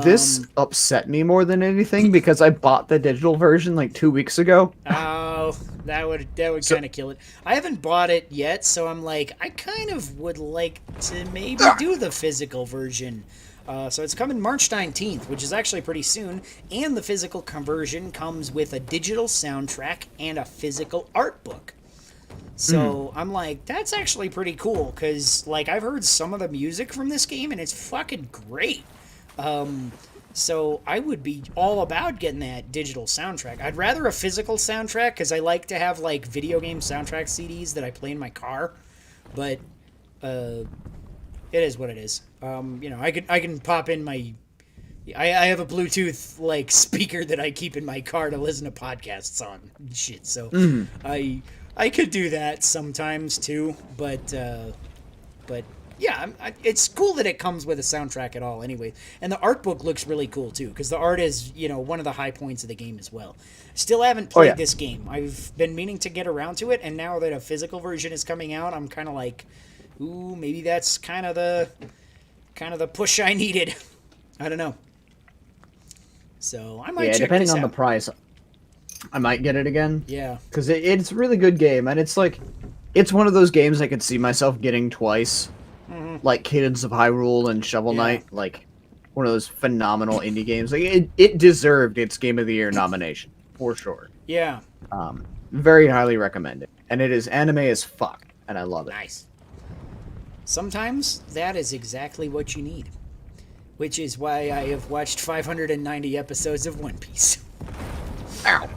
[SPEAKER 2] This upset me more than anything because I bought the digital version like 2 weeks ago.
[SPEAKER 1] Oh, that would kind of kill it. I haven't bought it yet, so I'm like, I kind of would like to maybe do the physical version. So it's coming March 19th, which is actually pretty soon, and the physical conversion comes with a digital soundtrack and a physical art book. So I'm like, that's actually pretty cool, because like I've heard some of the music from this game, and it's fucking great. So I would be all about getting that digital soundtrack. I'd rather a physical soundtrack because I like to have like video game soundtrack CDs that I play in my car. But it is what it is. I can pop in my. I have a Bluetooth like speaker that I keep in my car to listen to podcasts on and shit. So I could do that sometimes too. But yeah, it's cool that it comes with a soundtrack at all anyway. And the art book looks really cool too, because the art is, one of the high points of the game as well. Still haven't played this game. I've been meaning to get around to it, and now that a physical version is coming out, I'm kind of like, ooh, maybe that's kind of the push I needed. I don't know. So I might
[SPEAKER 2] Yeah,
[SPEAKER 1] check
[SPEAKER 2] depending
[SPEAKER 1] this
[SPEAKER 2] on the
[SPEAKER 1] out.
[SPEAKER 2] price, I might get it again.
[SPEAKER 1] Yeah.
[SPEAKER 2] Because it's a really good game, and it's like, it's one of those games I could see myself getting twice,
[SPEAKER 1] Hmm.
[SPEAKER 2] like Cadence of Hyrule and Shovel
[SPEAKER 1] Yeah.
[SPEAKER 2] Knight, like one of those phenomenal indie games. Like it deserved its Game of the Year nomination for sure.
[SPEAKER 1] Yeah.
[SPEAKER 2] Very highly recommended, and it is anime as fuck, and I love it.
[SPEAKER 1] Nice. Sometimes that is exactly what you need, which is why I have watched 590 episodes of One Piece.
[SPEAKER 2] Ow.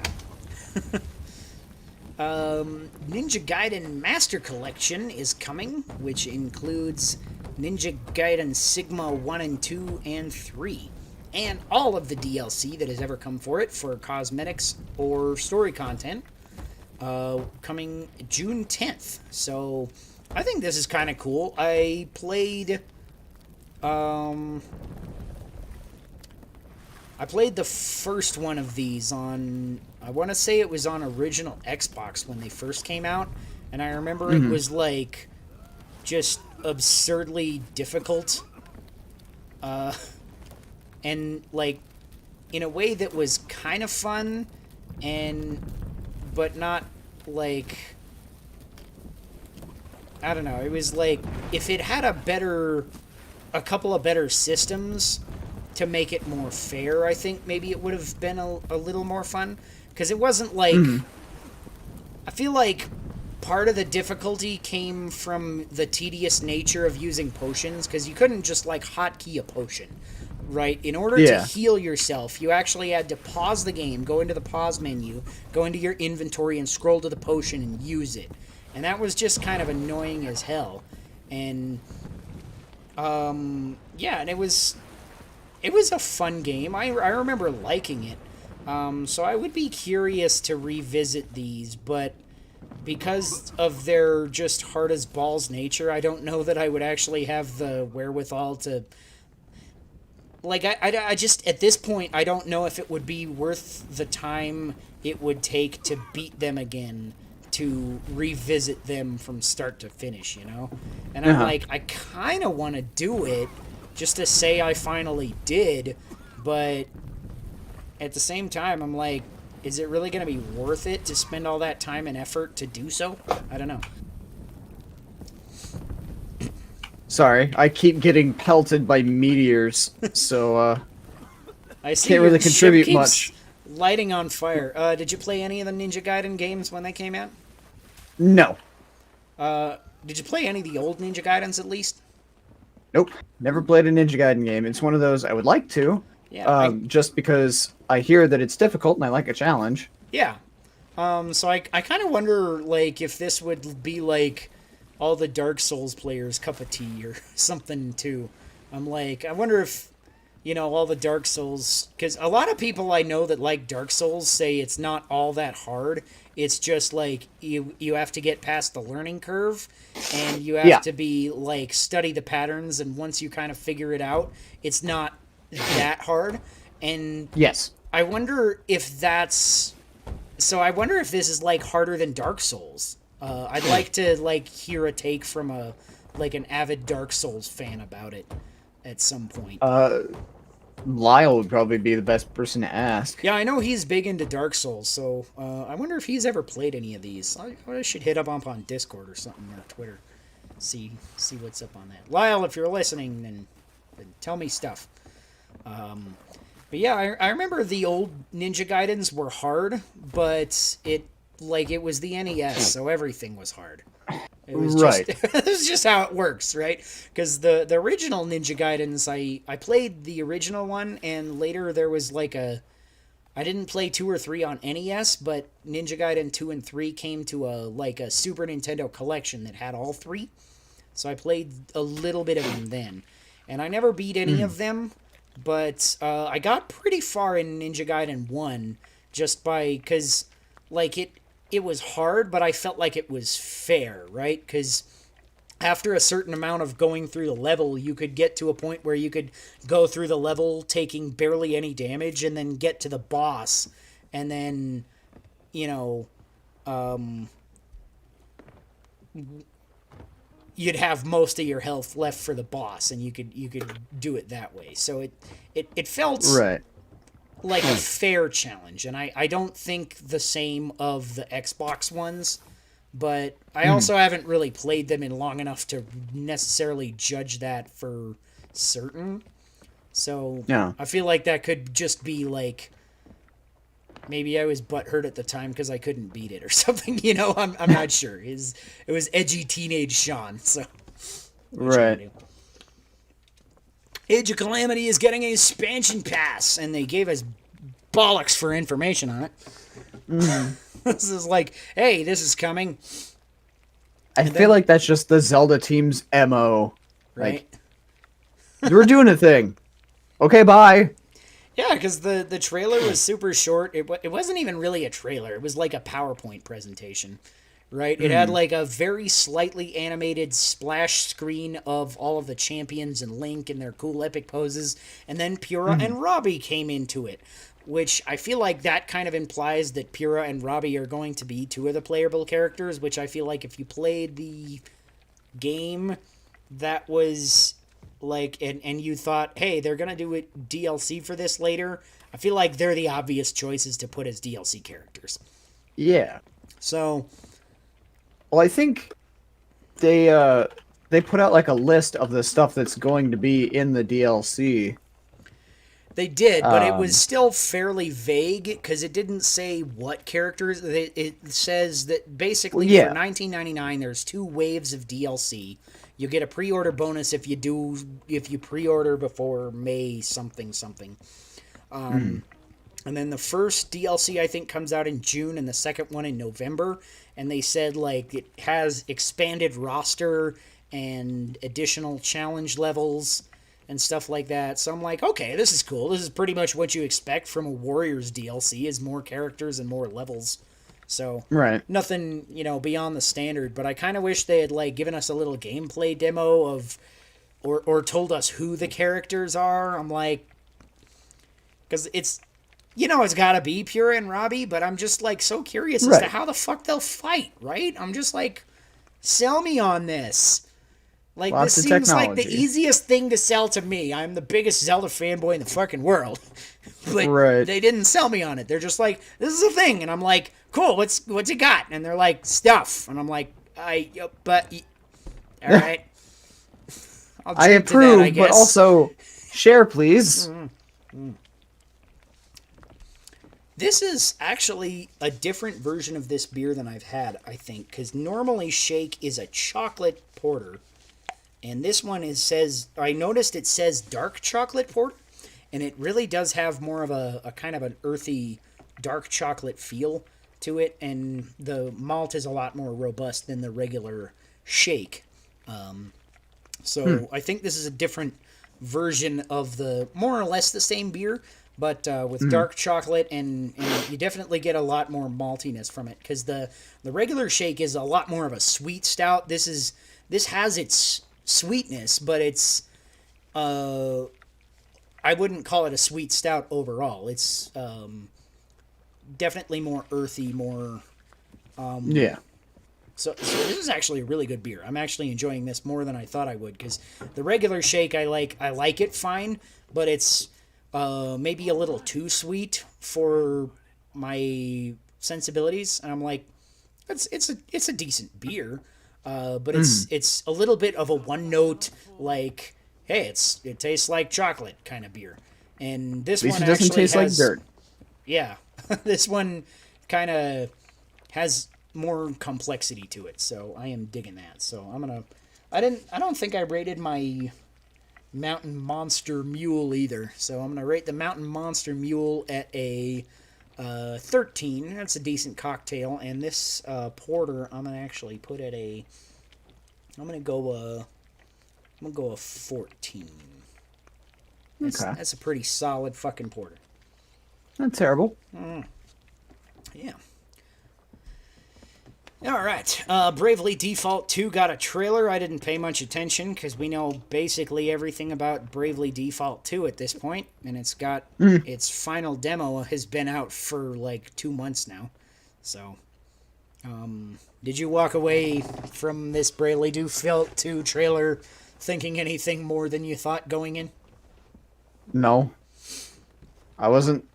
[SPEAKER 1] Ninja Gaiden Master Collection is coming, which includes Ninja Gaiden Sigma 1 and 2 and 3, and all of the DLC that has ever come for it for cosmetics or story content, coming June 10th. So I think this is kind of cool. I played the first one of these on, I want to say it was on original Xbox when they first came out, and I remember it was like just absurdly difficult, and like in a way that was kind of fun, and but not like, I don't know. It was like if it had a couple of better systems to make it more fair, I think maybe it would have been a little more fun. Because it wasn't like. I feel like part of the difficulty came from the tedious nature of using potions, because you couldn't just like hotkey a potion, right? In order to
[SPEAKER 2] Yeah.
[SPEAKER 1] heal yourself, you actually had to pause the game, go into the pause menu, go into your inventory, and scroll to the potion and use it. And that was just kind of annoying as hell. And yeah, and it was a fun game. I remember liking it. So I would be curious to revisit these, but because of their just hard as balls nature, I don't know that I would actually have the wherewithal to. Like, I just, at this point, I don't know if it would be worth the time it would take to beat them again, to revisit them from start to finish, you know? And I'm like, I kind of want to do it just to say I finally did, but at the same time, I'm like, is it really going to be worth it to spend all that time and effort to do so? I don't know.
[SPEAKER 2] Sorry, I keep getting pelted by meteors, so
[SPEAKER 1] I see
[SPEAKER 2] can't
[SPEAKER 1] your
[SPEAKER 2] really
[SPEAKER 1] ship
[SPEAKER 2] contribute
[SPEAKER 1] keeps
[SPEAKER 2] much.
[SPEAKER 1] lighting on fire. Did you play any of the Ninja Gaiden games when they came out?
[SPEAKER 2] No.
[SPEAKER 1] Did you play any of the old Ninja Gaidens at least?
[SPEAKER 2] Nope. Never played a Ninja Gaiden game. It's one of those I would like to,
[SPEAKER 1] Yeah,
[SPEAKER 2] just because I hear that it's difficult and I like a challenge.
[SPEAKER 1] yeah. So I kind of wonder, like, if this would be like all the Dark Souls players' cup of tea or something too. I'm like, I wonder if, you know, all the Dark Souls, because a lot of people I know that like Dark Souls say it's not all that hard. It's just like you have to get past the learning curve, and you have
[SPEAKER 2] Yeah.
[SPEAKER 1] to be like study the patterns, and once you kind of figure it out, it's not that hard. And
[SPEAKER 2] Yes.
[SPEAKER 1] I wonder if that's, so I wonder if this is like harder than Dark Souls. I'd like to like hear a take from a like an avid Dark Souls fan about it at some point.
[SPEAKER 2] Lyle would probably be the best person to ask.
[SPEAKER 1] Yeah, I know he's big into Dark Souls, so I wonder if he's ever played any of these. I should hit up on Discord or something, or Twitter. See what's up on that. Lyle, if you're listening, then tell me stuff. But yeah, I remember the old Ninja Gaidens were hard, but it was the NES, so everything was hard. It was
[SPEAKER 2] Right.
[SPEAKER 1] just it was just how it works, right? Because the original Ninja Gaidens, I played the original one, and later there was like I didn't play 2 or 3 on NES, but Ninja Gaiden 2 and 3 came to a Super Nintendo collection that had all 3. So I played a little bit of them then. And I never beat any of them, but I got pretty far in Ninja Gaiden 1 just because like it was hard, but I felt like it was fair, right? Because after a certain amount of going through the level, you could get to a point where you could go through the level taking barely any damage and then get to the boss. And then, you know, you'd have most of your health left for the boss, and you could do it that way. So it felt
[SPEAKER 2] Right.
[SPEAKER 1] like a fair challenge, and I don't think the same of the Xbox ones, but I also haven't really played them in long enough to necessarily judge that for certain. So
[SPEAKER 2] Yeah.
[SPEAKER 1] I feel like that could just be like maybe I was butthurt at the time because I couldn't beat it or something. You know, I'm not sure. It was edgy teenage Sean. So what you gonna
[SPEAKER 2] Right.
[SPEAKER 1] do? Age of Calamity is getting a expansion pass, and they gave us bollocks for information on it. This is like, hey, this is coming,
[SPEAKER 2] I feel like that's just the Zelda team's MO.
[SPEAKER 1] right?
[SPEAKER 2] Like, we're doing a thing. Okay, bye.
[SPEAKER 1] Yeah, because the trailer was super short. It wasn't even really a trailer. It was like a PowerPoint presentation, right? It had like a very slightly animated splash screen of all of the champions and Link and their cool epic poses, and then Pura and Robbie came into it, which I feel like that kind of implies that Pura and Robbie are going to be two of the playable characters, which I feel like if you played the game that was like and you thought, hey, they're gonna do it DLC for this later, I feel like they're the obvious choices to put as DLC characters.
[SPEAKER 2] Yeah.
[SPEAKER 1] So
[SPEAKER 2] Well, I think they put out like a list of the stuff that's going to be in the DLC.
[SPEAKER 1] they did, but it was
[SPEAKER 2] Um,
[SPEAKER 1] still fairly vague because it didn't say what characters. It says that basically
[SPEAKER 2] Well, yeah.
[SPEAKER 1] for $19.99, there's 2 waves of DLC. You get a pre-order bonus if you pre-order before May something something. And then the first DLC I think comes out in June, and the second one in November. And they said like it has expanded roster and additional challenge levels and stuff like that. So I'm like, okay, this is cool. This is pretty much what you expect from a Warriors DLC: is more characters and more levels. So
[SPEAKER 2] right.
[SPEAKER 1] nothing, beyond the standard. But I kind of wish they had like given us a little gameplay demo of, or told us who the characters are. I'm like, because it's got to be Pura and Robbie, but I'm just like so curious as to
[SPEAKER 2] Right.
[SPEAKER 1] how the fuck they'll fight, right? I'm just like, sell me on this. Like,
[SPEAKER 2] Lots
[SPEAKER 1] this
[SPEAKER 2] of
[SPEAKER 1] seems like the
[SPEAKER 2] technology.
[SPEAKER 1] easiest thing to sell to me. I'm the biggest Zelda fanboy in the fucking world. But
[SPEAKER 2] Right.
[SPEAKER 1] they didn't sell me on it. They're just like, this is a thing. And I'm like, cool, what's you got? And they're like, stuff. And I'm like, all right. I'll
[SPEAKER 2] I
[SPEAKER 1] drink to that,
[SPEAKER 2] approve,
[SPEAKER 1] I guess.
[SPEAKER 2] but also share, please.
[SPEAKER 1] This is actually a different version of this beer than I've had, I think, because normally Shake is a chocolate porter, and this one I noticed it says dark chocolate porter, and it really does have more of a kind of an earthy dark chocolate feel to it, and the malt is a lot more robust than the regular Shake. So I think this is a different version of the more or less the same beer, but with dark chocolate, and you definitely get a lot more maltiness from it because the regular Shake is a lot more of a sweet stout. This has its sweetness, but it's I wouldn't call it a sweet stout overall. It's definitely more earthy, more.
[SPEAKER 2] Yeah.
[SPEAKER 1] So this is actually a really good beer. I'm actually enjoying this more than I thought I would because the regular Shake I like it fine, but it's maybe a little too sweet for my sensibilities, and I'm like, it's a decent beer, but it's a little bit of a one note like, hey, it tastes like chocolate kind of beer, and this
[SPEAKER 2] At least
[SPEAKER 1] one
[SPEAKER 2] it doesn't
[SPEAKER 1] actually
[SPEAKER 2] taste
[SPEAKER 1] has,
[SPEAKER 2] like dirt.
[SPEAKER 1] yeah, this one kind of has more complexity to it, so I am digging that. So I don't think I rated my Mountain Monster Mule either, so I'm gonna rate the Mountain Monster Mule at a 13. That's a decent cocktail, and this porter I'm gonna actually put at a I'm gonna go a 14.
[SPEAKER 2] Okay.
[SPEAKER 1] That's a pretty solid fucking porter.
[SPEAKER 2] Not terrible.
[SPEAKER 1] Yeah. All right. Bravely Default 2 got a trailer. I didn't pay much attention because we know basically everything about Bravely Default 2 at this point, and it's got its final demo has been out for like 2 months now. So, did you walk away from this Bravely Default 2 trailer thinking anything more than you thought going in?
[SPEAKER 2] No. I wasn't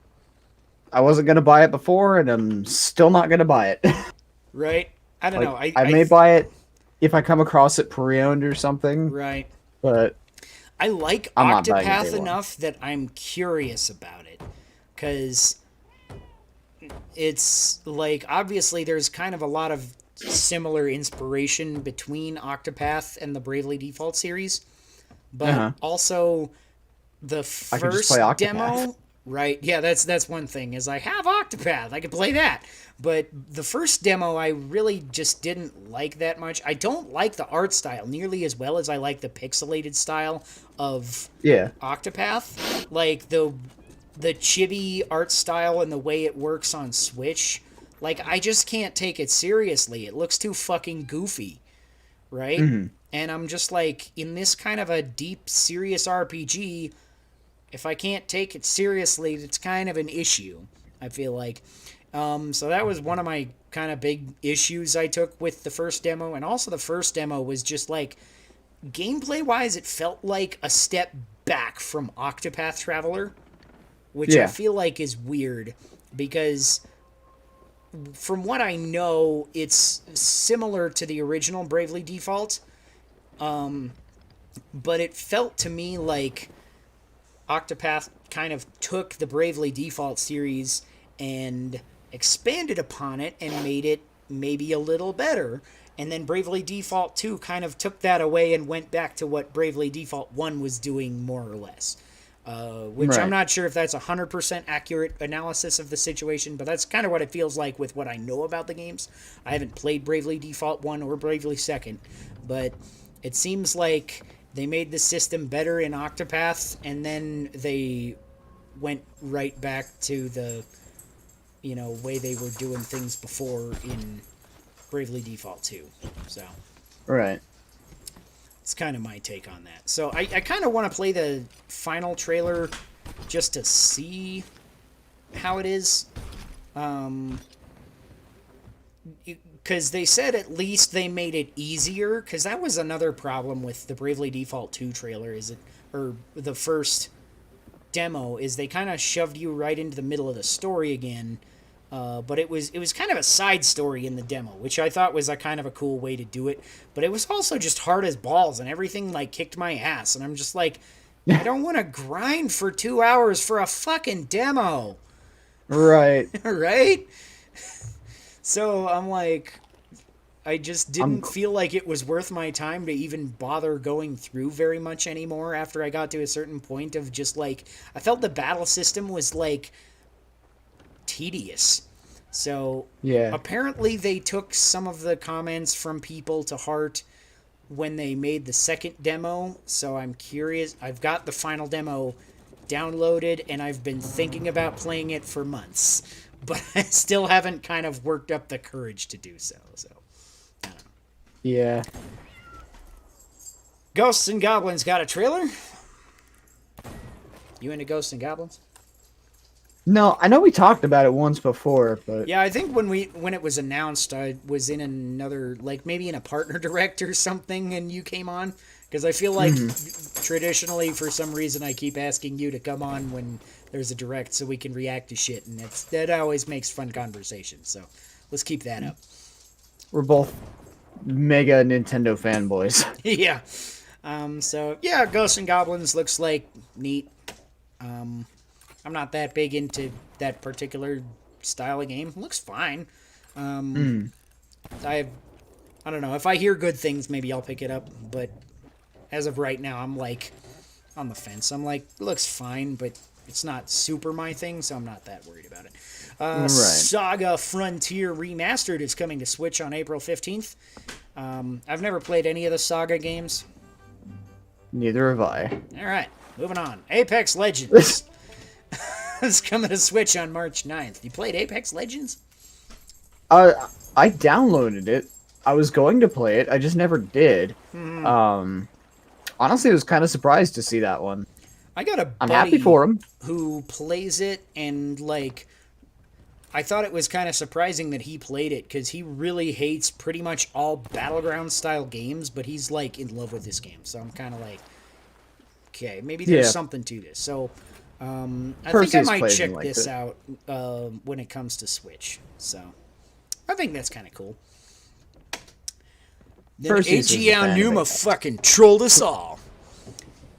[SPEAKER 2] I wasn't gonna buy it before, and I'm still not gonna buy it.
[SPEAKER 1] Right? I don't
[SPEAKER 2] Like,
[SPEAKER 1] know.
[SPEAKER 2] I may buy it if I come across it pre-owned or something,
[SPEAKER 1] Right.
[SPEAKER 2] but
[SPEAKER 1] I like
[SPEAKER 2] I'm not buying it day
[SPEAKER 1] Octopath
[SPEAKER 2] one.
[SPEAKER 1] enough that I'm curious about it. Because it's like, obviously, there's kind of a lot of similar inspiration between Octopath and the Bravely Default series. But
[SPEAKER 2] Uh-huh.
[SPEAKER 1] also, the
[SPEAKER 2] I could just
[SPEAKER 1] first
[SPEAKER 2] play Octopath.
[SPEAKER 1] demo, right? Yeah, that's one thing, is I have Octopath. I could play that. But the first demo I really just didn't like that much. I don't like the art style nearly as well as I like the pixelated style of
[SPEAKER 2] Yeah.
[SPEAKER 1] Octopath. Like the chibi art style and the way it works on Switch. Like, I just can't take it seriously. It looks too fucking goofy, right?
[SPEAKER 2] Hmm.
[SPEAKER 1] And I'm just like, in this kind of a deep, serious RPG, if I can't take it seriously, it's kind of an issue, I feel like. So that was one of my kind of big issues I took with the first demo. And also, the first demo was just like, gameplay wise, it felt like a step back from Octopath Traveler, which I
[SPEAKER 2] Yeah.
[SPEAKER 1] feel like is weird because from what I know, it's similar to the original Bravely Default, but it felt to me like Octopath kind of took the Bravely Default series and expanded upon it and made it maybe a little better. And then Bravely Default 2 kind of took that away and went back to what Bravely Default 1 was doing, more or less. Which I'm
[SPEAKER 2] Right.
[SPEAKER 1] not sure if that's a 100% accurate analysis of the situation, but that's kind of what it feels like with what I know about the games. I haven't played Bravely Default 1 or Bravely 2nd, but it seems like they made the system better in Octopath, and then they went right back to the, way they were doing things before in Bravely Default 2. So
[SPEAKER 2] Right.
[SPEAKER 1] it's kind of my take on that. So I kind of want to play the final trailer just to see how it is. Because they said at least they made it easier. Because that was another problem with the Bravely Default 2 trailer, or the first demo, is they kind of shoved you right into the middle of the story again. But it was kind of a side story in the demo, which I thought was a kind of a cool way to do it. But it was also just hard as balls, and everything like kicked my ass. And I'm just like, I don't want to grind for 2 hours for a fucking demo,
[SPEAKER 2] Right.
[SPEAKER 1] right? So I'm like, I just
[SPEAKER 2] I'm
[SPEAKER 1] didn't feel like it was worth my time to even bother going through very much anymore after I got to a certain point of just like, I felt the battle system was like tedious. So
[SPEAKER 2] yeah.
[SPEAKER 1] apparently they took some of the comments from people to heart when they made the second demo. So I'm curious. I've got the final demo downloaded and I've been thinking about playing it for months, but I still haven't kind of worked up the courage to do so. So
[SPEAKER 2] Yeah.
[SPEAKER 1] Ghosts and Goblins got a trailer? You into Ghosts and Goblins?
[SPEAKER 2] No, I know we talked about it once before, but
[SPEAKER 1] Yeah, I think when it was announced, I was in another, like maybe in a partner direct or something, and you came on, because I feel like traditionally for some reason I keep asking you to come on when there's a direct so we can react to shit, and that always makes fun conversation. So let's keep that up.
[SPEAKER 2] we're both mega Nintendo fanboys.
[SPEAKER 1] Yeah. So yeah, Ghosts and Goblins looks like neat. I'm not that big into that particular style of game. It looks fine. I don't know. If I hear good things, maybe I'll pick it up. But as of right now, I'm like on the fence. I'm like, it looks fine, but it's not super my thing, so I'm not that worried about it.
[SPEAKER 2] Right.
[SPEAKER 1] Saga Frontier Remastered is coming to Switch on April 15th. I've never played any of the Saga games.
[SPEAKER 2] Neither have I.
[SPEAKER 1] All right, moving on. Apex Legends. It's coming to Switch on March 9th. You played Apex Legends?
[SPEAKER 2] I downloaded it. I was going to play it. I just never did. Honestly, I was kind of surprised to see that one.
[SPEAKER 1] I got a
[SPEAKER 2] I'm
[SPEAKER 1] buddy
[SPEAKER 2] happy for him.
[SPEAKER 1] who plays it, and like, I thought it was kind of surprising that he played it because he really hates pretty much all battleground style games, but he's like in love with this game. So I'm kind of like, okay, maybe there's
[SPEAKER 2] Yeah.
[SPEAKER 1] something to this. So I think I
[SPEAKER 2] Perseus
[SPEAKER 1] might
[SPEAKER 2] plays me
[SPEAKER 1] check
[SPEAKER 2] like
[SPEAKER 1] this
[SPEAKER 2] that.
[SPEAKER 1] out when it comes to Switch. So I think that's kind of cool. Then
[SPEAKER 2] Perseus is
[SPEAKER 1] AG
[SPEAKER 2] a fan of
[SPEAKER 1] Aonuma
[SPEAKER 2] Apex.
[SPEAKER 1] fucking trolled us all.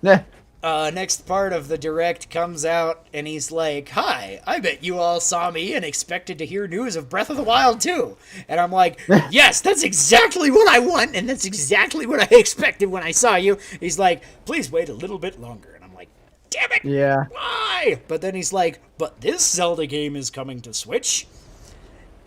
[SPEAKER 2] Yeah.
[SPEAKER 1] Next part of the direct comes out, and he's like, "Hi, I bet you all saw me and expected to hear news of Breath of the Wild too." And I'm like, "Yes, that's exactly what I want, and that's exactly what I expected when I saw you." He's like, "Please wait a little bit longer," and I'm like, "Damn it,
[SPEAKER 2] Yeah.
[SPEAKER 1] why?" But then he's like, "But this Zelda game is coming to Switch."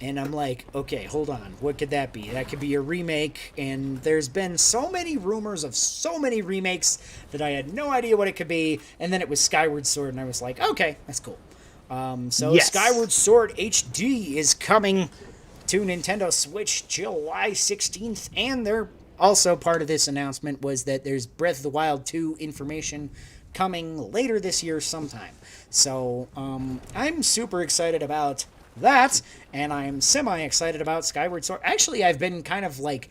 [SPEAKER 1] And I'm like, okay, hold on. What could that be? That could be a remake. And there's been so many rumors of so many remakes that I had no idea what it could be. And then it was Skyward Sword, and I was like, okay, that's cool. So
[SPEAKER 2] Yes.
[SPEAKER 1] Skyward Sword HD is coming to Nintendo Switch July 16th. And they're also part of this announcement was that there's Breath of the Wild 2 information coming later this year sometime. So I'm super excited about that, and I'm semi excited about Skyward Sword. Actually, I've been kind of like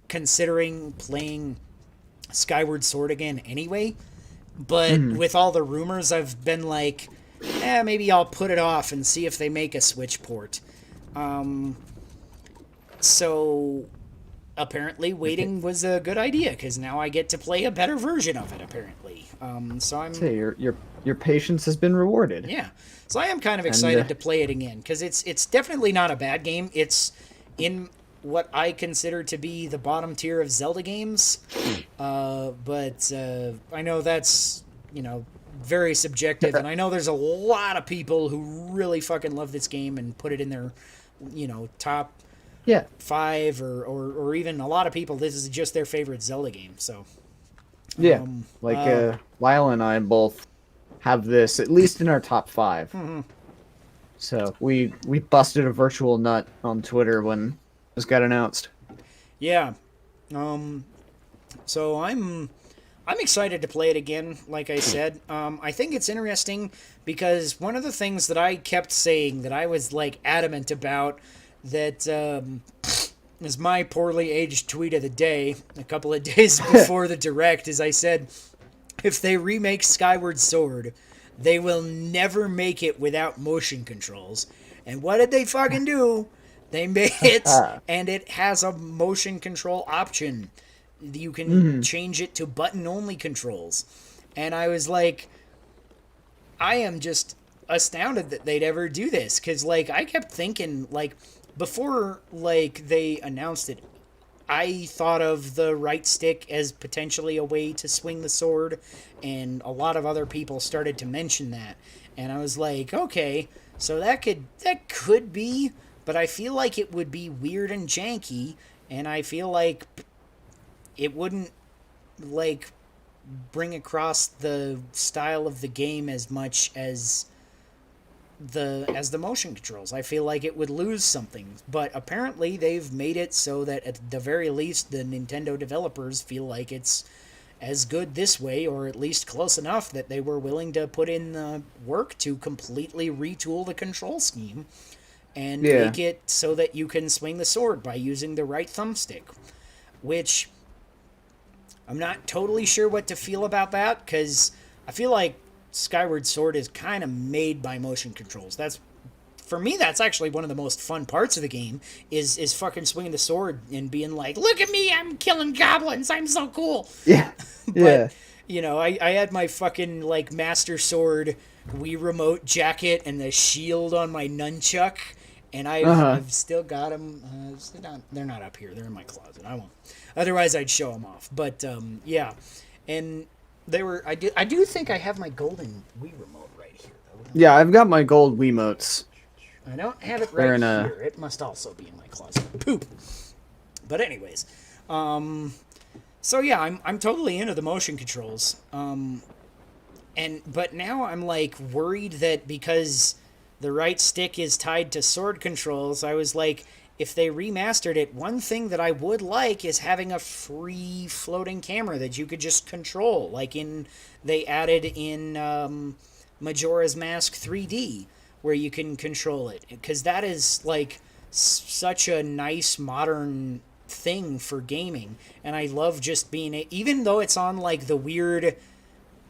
[SPEAKER 1] considering playing Skyward Sword again anyway, but with all the rumors, I've been like, maybe I'll put it off and see if they make a Switch port. So apparently, waiting was a good idea because now I get to play a better version of it. Apparently, so I'm
[SPEAKER 2] Say your patience has been rewarded.
[SPEAKER 1] yeah. So I am kind of
[SPEAKER 2] And,
[SPEAKER 1] excited to play it again because it's definitely not a bad game. It's in what I consider to be the bottom tier of Zelda games, but I know that's very subjective, and I know there's a lot of people who really fucking love this game and put it in their top
[SPEAKER 2] Yeah.
[SPEAKER 1] 5 or even a lot of people. This is just their favorite Zelda game. So
[SPEAKER 2] Yeah. Lyle and I both have this at least in our top 5. So we busted a virtual nut on Twitter when this got announced.
[SPEAKER 1] yeah. So I'm excited to play it again. Like I said, I think it's interesting because one of the things that I kept saying that I was like adamant about that is my poorly aged tweet of the day. A couple of days before the direct, is I said, if they remake Skyward Sword, they will never make it without motion controls. And what did they fucking do? They made it, and it has a motion control option. You can change it to button-only controls. And I was like, I am just astounded that they'd ever do this. Because, like, I kept thinking, like, before, like, they announced it, I thought of the right stick as potentially a way to swing the sword, and a lot of other people started to mention that. And I was like, okay, so that could be, but I feel like it would be weird and janky, and I feel like it wouldn't like bring across the style of the game as much as the motion controls. I feel like it would lose something, but apparently they've made it so that at the very least the Nintendo developers feel like it's as good this way, or at least close enough that they were willing to put in the work to completely retool the control scheme and
[SPEAKER 2] Yeah.
[SPEAKER 1] make it so that you can swing the sword by using the right thumbstick, which I'm not totally sure what to feel about that, because I feel like Skyward Sword is kind of made by motion controls. For me, that's actually one of the most fun parts of the game is fucking swinging the sword and being like, look at me, I'm killing goblins, I'm so cool.
[SPEAKER 2] Yeah. Yeah.
[SPEAKER 1] But, I had my fucking, like, Master Sword Wii Remote jacket and the shield on my nunchuck, and I've still got them. They're not up here. They're in my closet. I won't. Otherwise, I'd show them off. But, yeah. And they were... I do think I have my golden Wii Remote right here, though.
[SPEAKER 2] Yeah, I've got my gold Wiimotes.
[SPEAKER 1] I don't have it
[SPEAKER 2] They're
[SPEAKER 1] right
[SPEAKER 2] in
[SPEAKER 1] here. It must also be in my closet. Poop. But anyways, so yeah, I'm totally into the motion controls. But now I'm like worried that because the right stick is tied to sword controls, I was like, if they remastered it, one thing that I would like is having a free floating camera that you could just control, like they added in Majora's Mask 3D, where you can control it, because that is like such a nice modern thing for gaming, and I love just being even though it's on like the weird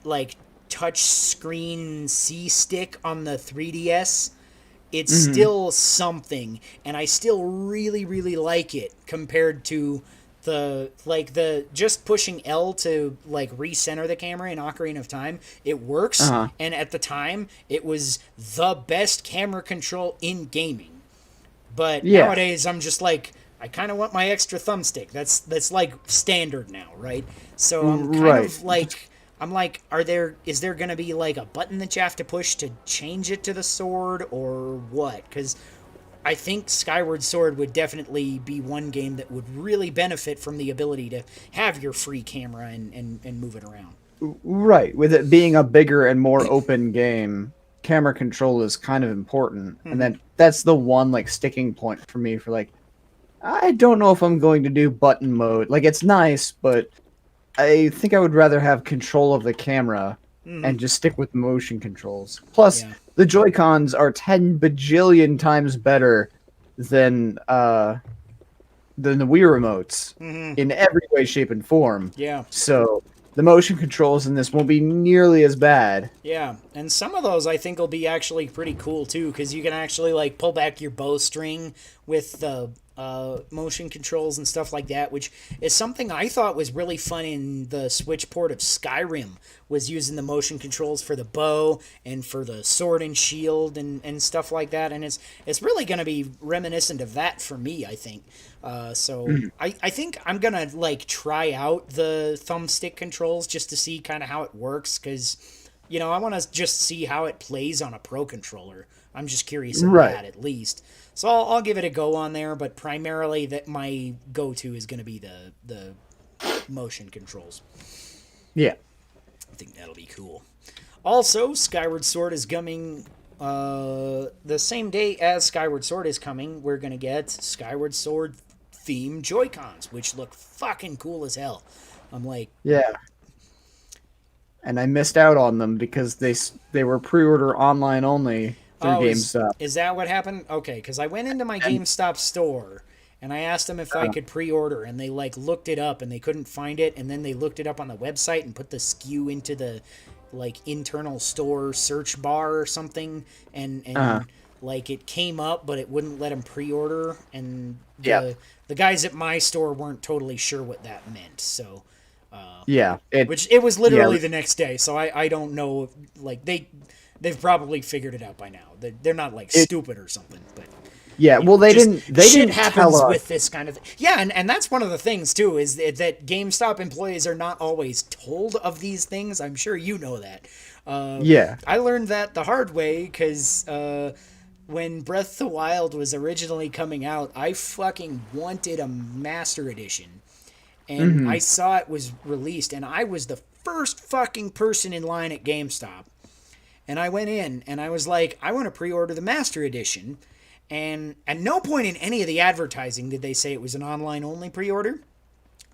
[SPEAKER 1] like touch screen C stick on the 3DS, it's
[SPEAKER 2] Mm-hmm.
[SPEAKER 1] still something, and I still really really like it compared to the just pushing L to like recenter the camera in Ocarina of Time. It works,
[SPEAKER 2] Uh-huh.
[SPEAKER 1] and at the time it was the best camera control in gaming. But
[SPEAKER 2] Yeah.
[SPEAKER 1] nowadays I'm just like, I kind of want my extra thumbstick. That's like standard now, right? So I'm kind
[SPEAKER 2] Right.
[SPEAKER 1] of like, I'm like, is there going to be like a button that you have to push to change it to the sword or what? Cuz I think Skyward Sword would definitely be one game that would really benefit from the ability to have your free camera and move it around.
[SPEAKER 2] Right. With it being a bigger and more open game, camera control is kind of important. And
[SPEAKER 1] Mm-hmm.
[SPEAKER 2] then that's the one like sticking point for me for like I don't know if I'm going to do button mode. Like it's nice, but I think I would rather have control of the camera
[SPEAKER 1] Mm-hmm.
[SPEAKER 2] and just stick with motion controls. Plus,
[SPEAKER 1] Yeah.
[SPEAKER 2] the Joy-Cons are 10 bajillion times better than uh than the Wii remotes
[SPEAKER 1] Mm-hmm.
[SPEAKER 2] in every way, shape, and form.
[SPEAKER 1] Yeah.
[SPEAKER 2] So the motion controls in this won't be nearly as bad.
[SPEAKER 1] Yeah, and some of those I think will be actually pretty cool too, because you can actually like pull back your bowstring with the motion controls and stuff like that, which is something I thought was really fun in the Switch port of Skyrim, was using the motion controls for the bow and for the sword and shield and stuff like that, and it's really going to be reminiscent of that for me, I think. I think I'm gonna like try out the thumbstick controls just to see kind of how it works, because I want to just see how it plays on a pro controller. I'm just curious of
[SPEAKER 2] Right.
[SPEAKER 1] that at least. So I'll give it a go on there, but primarily that my go-to is going to be the motion controls.
[SPEAKER 2] Yeah.
[SPEAKER 1] I think that'll be cool. Also, Skyward Sword is coming the same day as Skyward Sword is coming. We're going to get Skyward Sword themed Joy-Cons, which look fucking cool as hell. I'm like,
[SPEAKER 2] Yeah. And I missed out on them because they were pre-order online only through
[SPEAKER 1] oh,
[SPEAKER 2] GameStop.
[SPEAKER 1] is that what happened? Okay, because I went into my
[SPEAKER 2] And
[SPEAKER 1] GameStop store and I asked them if I could pre-order, and they like looked it up and they couldn't find it, and then they looked it up on the website and put the SKU into the like internal store search bar or something, and like it came up, but it wouldn't let them pre-order, and
[SPEAKER 2] yeah,
[SPEAKER 1] the guys at my store weren't totally sure what that meant, so.
[SPEAKER 2] yeah,
[SPEAKER 1] Which it was
[SPEAKER 2] yeah,
[SPEAKER 1] literally the next day, so I don't know if, like they've probably figured it out by now. They're not like
[SPEAKER 2] it,
[SPEAKER 1] stupid or something, but
[SPEAKER 2] yeah. Well, they
[SPEAKER 1] shit
[SPEAKER 2] didn't
[SPEAKER 1] happens
[SPEAKER 2] tell
[SPEAKER 1] with
[SPEAKER 2] us.
[SPEAKER 1] this kind of yeah, and that's one of the things too, is that GameStop employees are not always told of these things. I'm sure you know that.
[SPEAKER 2] Yeah.
[SPEAKER 1] I learned that the hard way because when Breath of the Wild was originally coming out, I fucking wanted a Master Edition, and
[SPEAKER 2] Hmm.
[SPEAKER 1] I saw it was released, and I was the first fucking person in line at GameStop. And I went in and I was like, I want to pre-order the Master Edition. And at no point in any of the advertising did they say it was an online only pre-order.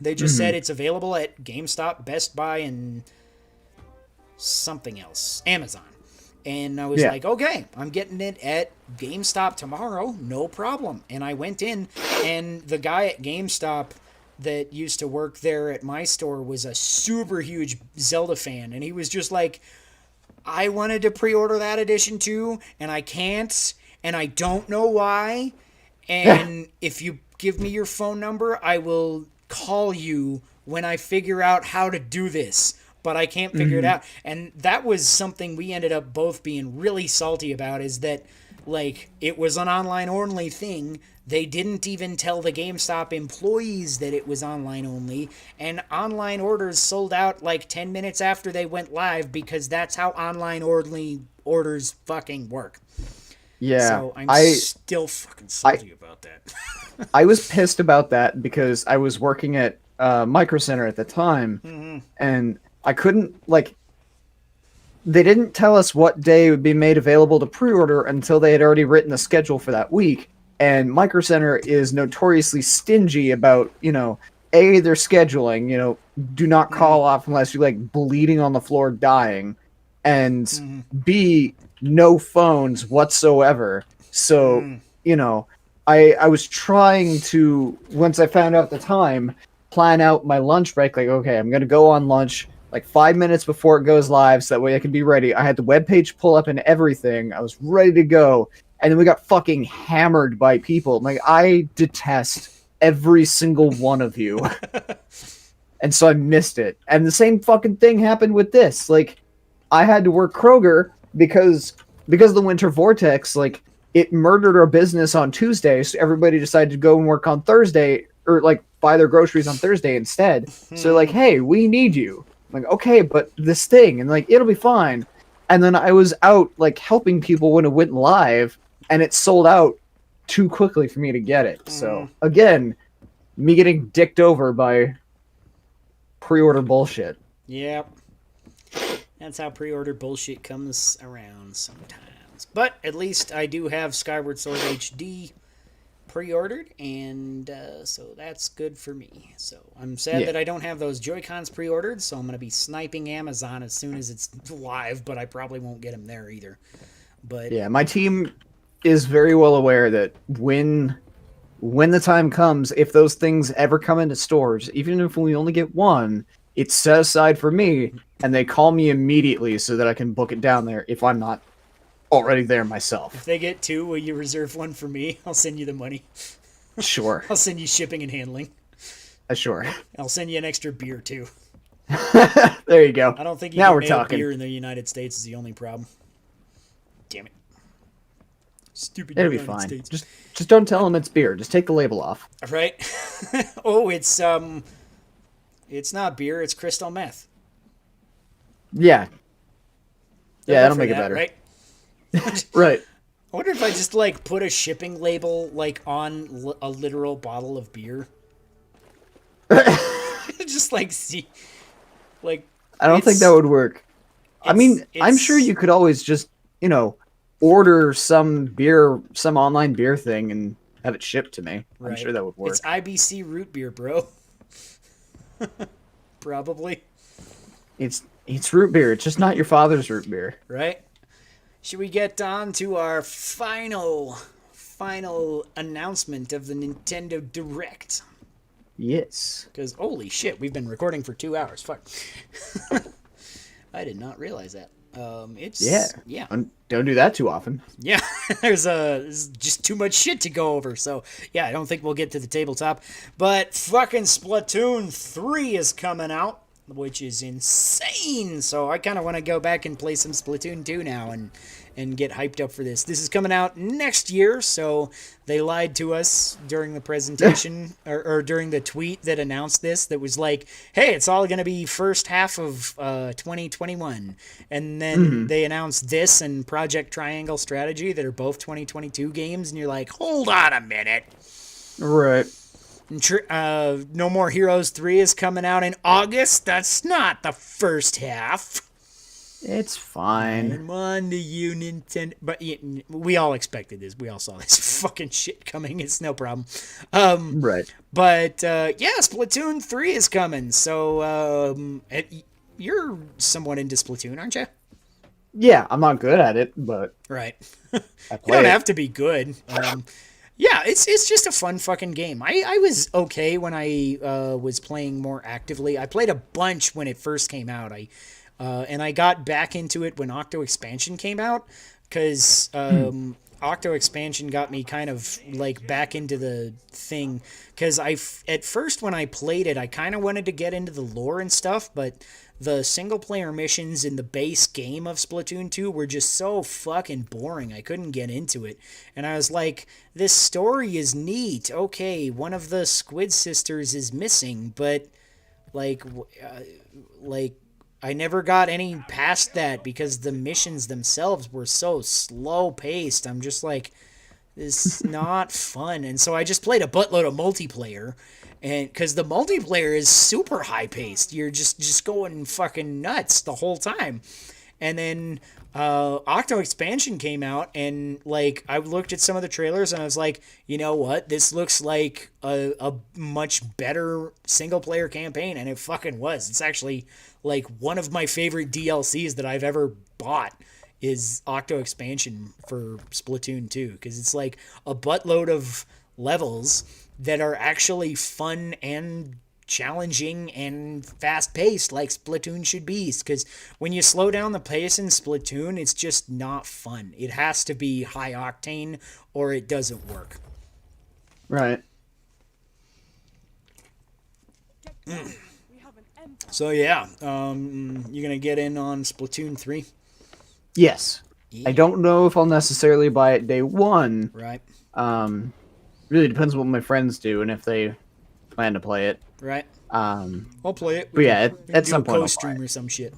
[SPEAKER 1] They just said it's available at GameStop, Best Buy, and something else, Amazon. And I was
[SPEAKER 2] Yeah.
[SPEAKER 1] like, okay, I'm getting it at GameStop tomorrow, no problem. And I went in, and the guy at GameStop that used to work there at my store was a super huge Zelda fan. And he was just like, I wanted to pre-order that edition too, and I can't, and I don't know why. And if you give me your phone number, I will call you when I figure out how to do this. But I can't figure it
[SPEAKER 2] Hmm.
[SPEAKER 1] out. And that was something we ended up both being really salty about, is that like it was an online only thing. They didn't even tell the GameStop employees that it was online only, and online orders sold out like 10 minutes after they went live, because that's how online only orders fucking work.
[SPEAKER 2] Yeah.
[SPEAKER 1] So I'm
[SPEAKER 2] I
[SPEAKER 1] still fucking
[SPEAKER 2] I
[SPEAKER 1] salty about that.
[SPEAKER 2] I was pissed about that because I was working at Micro Center at the time, and I couldn't like. They didn't tell us what day it would be made available to pre-order until they had already written the schedule for that week. And Micro Center is notoriously stingy about, A, their scheduling, do not call off unless you're like bleeding on the floor dying, and B, no phones whatsoever. So, I was trying to, once I found out the time, plan out my lunch break. Like, okay, I'm gonna go on lunch. like 5 minutes before it goes live, so that way I could be ready. I had the webpage pull up and everything. I was ready to go, and then we got fucking hammered by people. Like, I detest every single one of you, and so I missed it. And the same fucking thing happened with this. Like, I had to work Kroger because of the winter vortex. Like, it murdered our business on Tuesday, so everybody decided to go and work on Thursday, or like buy their groceries on Thursday instead. So like, hey, we need you. I'm like, okay, but this thing, and like, it'll be fine. And then I was out like helping people when it went live, and it sold out too quickly for me to get it. So again, me getting dicked over by pre-order bullshit.
[SPEAKER 1] Yep. That's how pre-order bullshit comes around sometimes. But at least I do have Skyward Sword HD pre-ordered, and so that's good for me. So I'm sad that I don't have those Joy-Cons pre-ordered, so I'm going to be sniping Amazon as soon as it's live, but I probably won't get them there either. But
[SPEAKER 2] yeah, my team is very well aware that when the time comes, if those things ever come into stores, even if we only get one, it's set aside for me, and they call me immediately so that I can book it down there if I'm not already there myself.
[SPEAKER 1] If they get two, will you reserve one for me? I'll send you the money.
[SPEAKER 2] Sure.
[SPEAKER 1] I'll send you shipping and handling.
[SPEAKER 2] Sure.
[SPEAKER 1] I'll send you an extra beer too.
[SPEAKER 2] There you go.
[SPEAKER 1] I don't think you
[SPEAKER 2] now
[SPEAKER 1] can
[SPEAKER 2] we're
[SPEAKER 1] mail
[SPEAKER 2] talking.
[SPEAKER 1] beer in the United States is the only problem. Damn it. Stupid
[SPEAKER 2] It'll be
[SPEAKER 1] United
[SPEAKER 2] fine.
[SPEAKER 1] States.
[SPEAKER 2] Just don't tell them it's beer. Just take the label off.
[SPEAKER 1] Right? Oh, it's not beer, it's crystal meth.
[SPEAKER 2] Yeah.
[SPEAKER 1] They're
[SPEAKER 2] Yeah,
[SPEAKER 1] good
[SPEAKER 2] that'll
[SPEAKER 1] for
[SPEAKER 2] make it
[SPEAKER 1] that,
[SPEAKER 2] better.
[SPEAKER 1] Right?
[SPEAKER 2] Right.
[SPEAKER 1] I wonder if I just like put a shipping label like on a literal bottle of beer. Just like see, like
[SPEAKER 2] I don't think that would work. I mean, I'm sure you could always just, order some beer, some online beer thing and have it shipped to me.
[SPEAKER 1] Right.
[SPEAKER 2] I'm sure that would work.
[SPEAKER 1] It's IBC root beer, bro. Probably.
[SPEAKER 2] It's root beer. It's just not your father's root beer.
[SPEAKER 1] Right? Should we get on to our final announcement of the Nintendo Direct?
[SPEAKER 2] Yes.
[SPEAKER 1] Because, holy shit, we've been recording for 2 hours. Fuck. I did not realize that. Yeah.
[SPEAKER 2] Don't do that too often.
[SPEAKER 1] Yeah, there's just too much shit to go over. So, yeah, I don't think we'll get to the tabletop. But fucking Splatoon 3 is coming out, which is insane. So I kind of want to go back and play some Splatoon 2 now and get hyped up for this. This is coming out next year, so they lied to us during the presentation or during the tweet that announced this, that was like, hey, it's all going to be first half of 2021. And then they announced this and Project Triangle Strategy that are both 2022 games, and you're like, hold on a minute.
[SPEAKER 2] Right.
[SPEAKER 1] No More Heroes 3 is coming out in August. That's not the first half.
[SPEAKER 2] It's fine.
[SPEAKER 1] I'm on to you, Nintendo. But yeah, we all expected this. We all saw this fucking shit coming. It's no problem.
[SPEAKER 2] Right.
[SPEAKER 1] But yeah, Splatoon 3 is coming. So you're somewhat into Splatoon, aren't you?
[SPEAKER 2] Yeah, I'm not good at it, but
[SPEAKER 1] Right.
[SPEAKER 2] I
[SPEAKER 1] You
[SPEAKER 2] play
[SPEAKER 1] don't
[SPEAKER 2] it.
[SPEAKER 1] have to be good. Yeah, it's just a fun fucking game. I was okay when I was playing more actively. I played a bunch when it first came out. And I got back into it when Octo Expansion came out, because Octo Expansion got me kind of like back into the thing. Because at first when I played it, I kind of wanted to get into the lore and stuff, but the single player missions in the base game of Splatoon 2 were just so fucking boring. I couldn't get into it. And I was like, this story is neat. Okay, one of the Squid Sisters is missing, but like I never got any past that because the missions themselves were so slow paced. I'm just like, this is not fun. And so I just played a buttload of multiplayer, and because the multiplayer is super high paced, you're just going fucking nuts the whole time. And then Octo Expansion came out, and like I looked at some of the trailers and I was like, you know what? This looks like a much better single player campaign, and it fucking was. It's actually like one of my favorite DLCs that I've ever bought is Octo Expansion for Splatoon 2, because it's like a buttload of levels that are actually fun and challenging and fast paced like Splatoon should be. Because when you slow down the pace in Splatoon, it's just not fun. It has to be high octane or it doesn't work.
[SPEAKER 2] Right.
[SPEAKER 1] So yeah, you gonna get in on Splatoon 3?
[SPEAKER 2] Yes.
[SPEAKER 1] Yeah.
[SPEAKER 2] I don't know if I'll necessarily buy it day one.
[SPEAKER 1] Right.
[SPEAKER 2] Really depends on what my friends do and if they plan to play it.
[SPEAKER 1] Right.
[SPEAKER 2] Um,
[SPEAKER 1] I'll play it.
[SPEAKER 2] but yeah,
[SPEAKER 1] We can
[SPEAKER 2] at
[SPEAKER 1] do
[SPEAKER 2] some
[SPEAKER 1] a
[SPEAKER 2] point I'll buy
[SPEAKER 1] co-stream
[SPEAKER 2] it.
[SPEAKER 1] or some shit.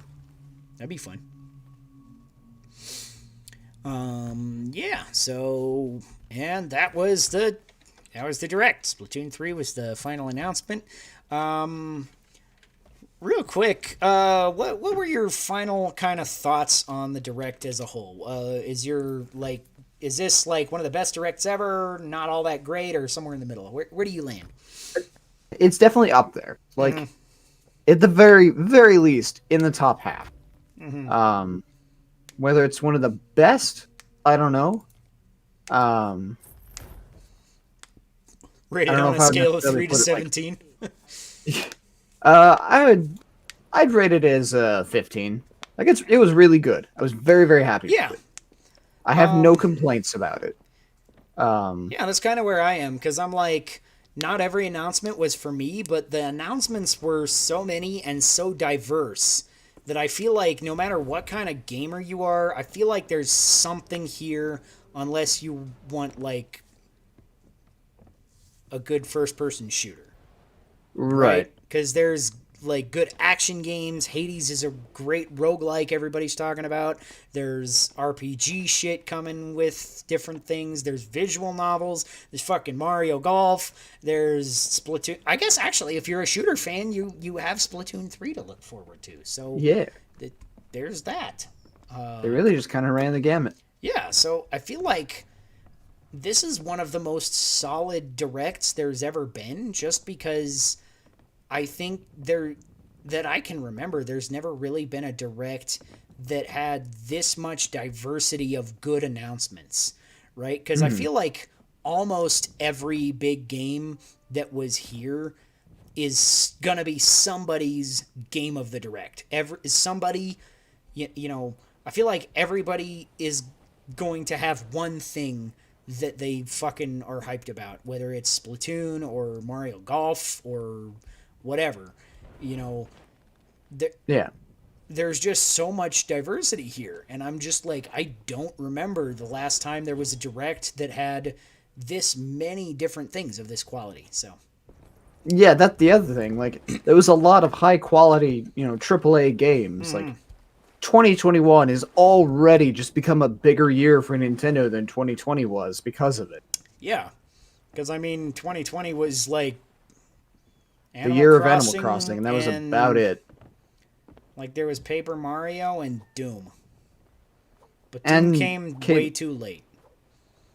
[SPEAKER 1] That'd be fun. Yeah. So, and that was the direct. Splatoon 3 was the final announcement. Real quick, what were your final kind of thoughts on the direct as a whole? Is this like one of the best directs ever? Not all that great, or somewhere in the middle? Where do you land?
[SPEAKER 2] It's definitely up there. Like, at the very, very least, in the top half. Whether it's one of the best, I don't know.
[SPEAKER 1] Rated
[SPEAKER 2] I don't know
[SPEAKER 1] on
[SPEAKER 2] if
[SPEAKER 1] a
[SPEAKER 2] I would
[SPEAKER 1] scale of
[SPEAKER 2] necessarily
[SPEAKER 1] 3 to
[SPEAKER 2] put it, like-
[SPEAKER 1] 17.
[SPEAKER 2] I'd rate it as 15. Like it was really good. I was very, very happy
[SPEAKER 1] Yeah.
[SPEAKER 2] with it. I have no complaints about it.
[SPEAKER 1] Yeah, that's kind of where I am, because I'm like, not every announcement was for me, but the announcements were so many and so diverse that I feel like no matter what kind of gamer you are, I feel like there's something here, unless you want like a good first-person shooter.
[SPEAKER 2] Right.
[SPEAKER 1] Because there's like good action games. Hades is a great roguelike everybody's talking about. There's RPG shit coming with different things. There's visual novels. There's fucking Mario Golf. There's Splatoon. I guess actually if you're a shooter fan, you have Splatoon 3 to look forward to. So
[SPEAKER 2] Yeah.
[SPEAKER 1] there's that.
[SPEAKER 2] They really just kind of ran the gamut.
[SPEAKER 1] Yeah, so I feel like this is one of the most solid directs there's ever been, just because I think that I can remember there's never really been a direct that had this much diversity of good announcements, right? Because I feel like almost every big game that was here is gonna be somebody's game of the direct. Somebody, you know, I feel like everybody is going to have one thing that they fucking are hyped about, whether it's Splatoon or Mario Golf or whatever, you know. There's just so much diversity here, and I'm just like, I don't remember the last time there was a direct that had this many different things of this quality. So
[SPEAKER 2] Yeah, that's the other thing. Like, there was a lot of high quality, AAA games. Like, 2021 is already just become a bigger year for Nintendo than 2020 was because of it.
[SPEAKER 1] yeah, because I mean 2020 was like
[SPEAKER 2] The year of Animal Crossing, and that was about it.
[SPEAKER 1] Like, there was Paper Mario and Doom. But Doom came way too late.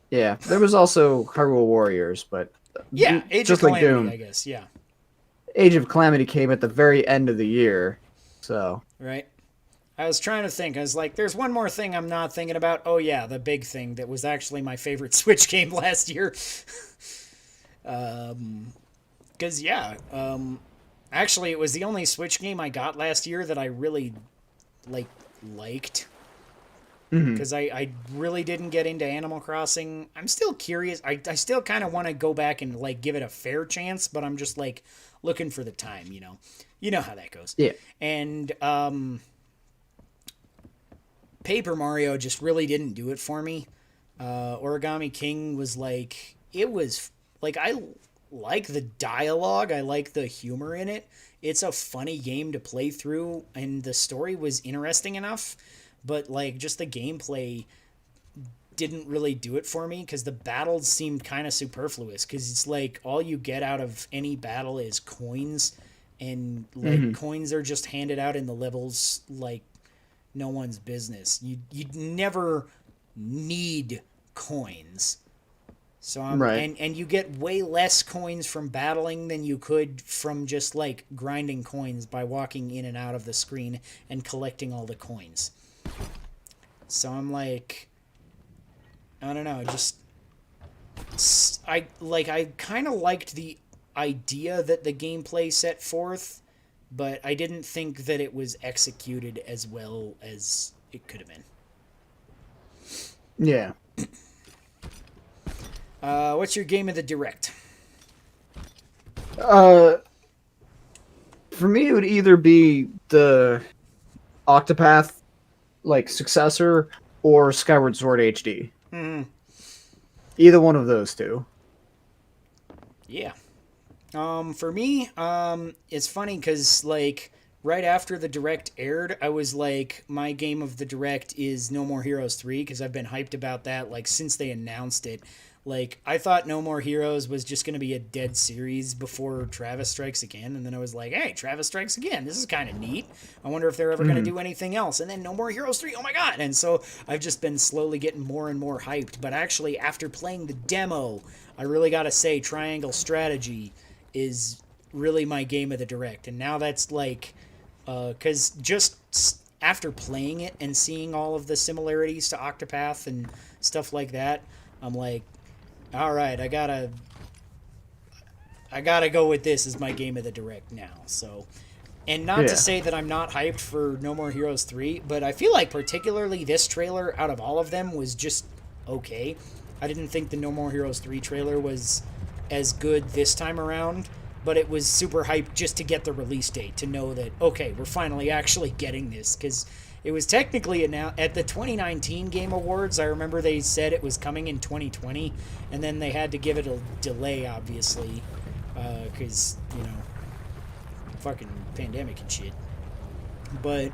[SPEAKER 2] Yeah, there was also Hyrule Warriors, but
[SPEAKER 1] yeah, Age
[SPEAKER 2] just
[SPEAKER 1] of
[SPEAKER 2] like
[SPEAKER 1] Calamity,
[SPEAKER 2] Doom,
[SPEAKER 1] I guess, yeah.
[SPEAKER 2] Age of Calamity came at the very end of the year, so...
[SPEAKER 1] Right. I was trying to think. I was like, there's one more thing I'm not thinking about. Oh, yeah, the big thing that was actually my favorite Switch game last year. Because, yeah, actually, it was the only Switch game I got last year that I really, liked. Because I really didn't get into Animal Crossing. I'm still curious. I still kind of want to go back and, give it a fair chance, but I'm just, looking for the time, you know. You know how that goes.
[SPEAKER 2] Yeah.
[SPEAKER 1] And, Paper Mario just really didn't do it for me. Origami King was it was, I like the dialogue. I like the humor in it. It's a funny game to play through, and the story was interesting enough, but, just the gameplay didn't really do it for me, because the battles seemed kind of superfluous, because it's all you get out of any battle is coins, and, coins are just handed out in the levels no one's business. You'd never need coins. So
[SPEAKER 2] right.
[SPEAKER 1] and you get way less coins from battling than you could from just grinding coins by walking in and out of the screen and collecting all the coins. So I'm I don't know, just I kind of liked the idea that the gameplay set forth, but I didn't think that it was executed as well as it could have been.
[SPEAKER 2] Yeah.
[SPEAKER 1] What's your game of the direct?
[SPEAKER 2] For me, it would either be the Octopath, like, successor or Skyward Sword HD. Either one of those two.
[SPEAKER 1] Yeah. For me, it's funny because, like, right after the direct aired, I was like, my game of the direct is No More Heroes 3 because I've been hyped about that, like, since they announced it. Like, I thought No More Heroes was just going to be a dead series before Travis Strikes Again, and then I was like, hey, Travis Strikes Again, this is kind of neat. I wonder if they're ever going to do anything else. And then No More Heroes 3, oh my god! And so I've just been slowly getting more and more hyped. But actually, after playing the demo, I really got to say, Triangle Strategy is really my game of the direct. And now that's like, because just after playing it and seeing all of the similarities to Octopath and stuff like that, I'm like, all right, I gotta go with this as my game of the direct now. So, and not to say that I'm not hyped for No More Heroes 3, but I feel like particularly this trailer out of all of them was just okay. I didn't think the No More Heroes 3 trailer was as good this time around, but it was super hyped just to get the release date, to know that, okay, we're finally actually getting this, because it was technically announced at the 2019 Game Awards. I remember they said it was coming in 2020, and then they had to give it a delay, obviously, because, you know, fucking pandemic and shit. But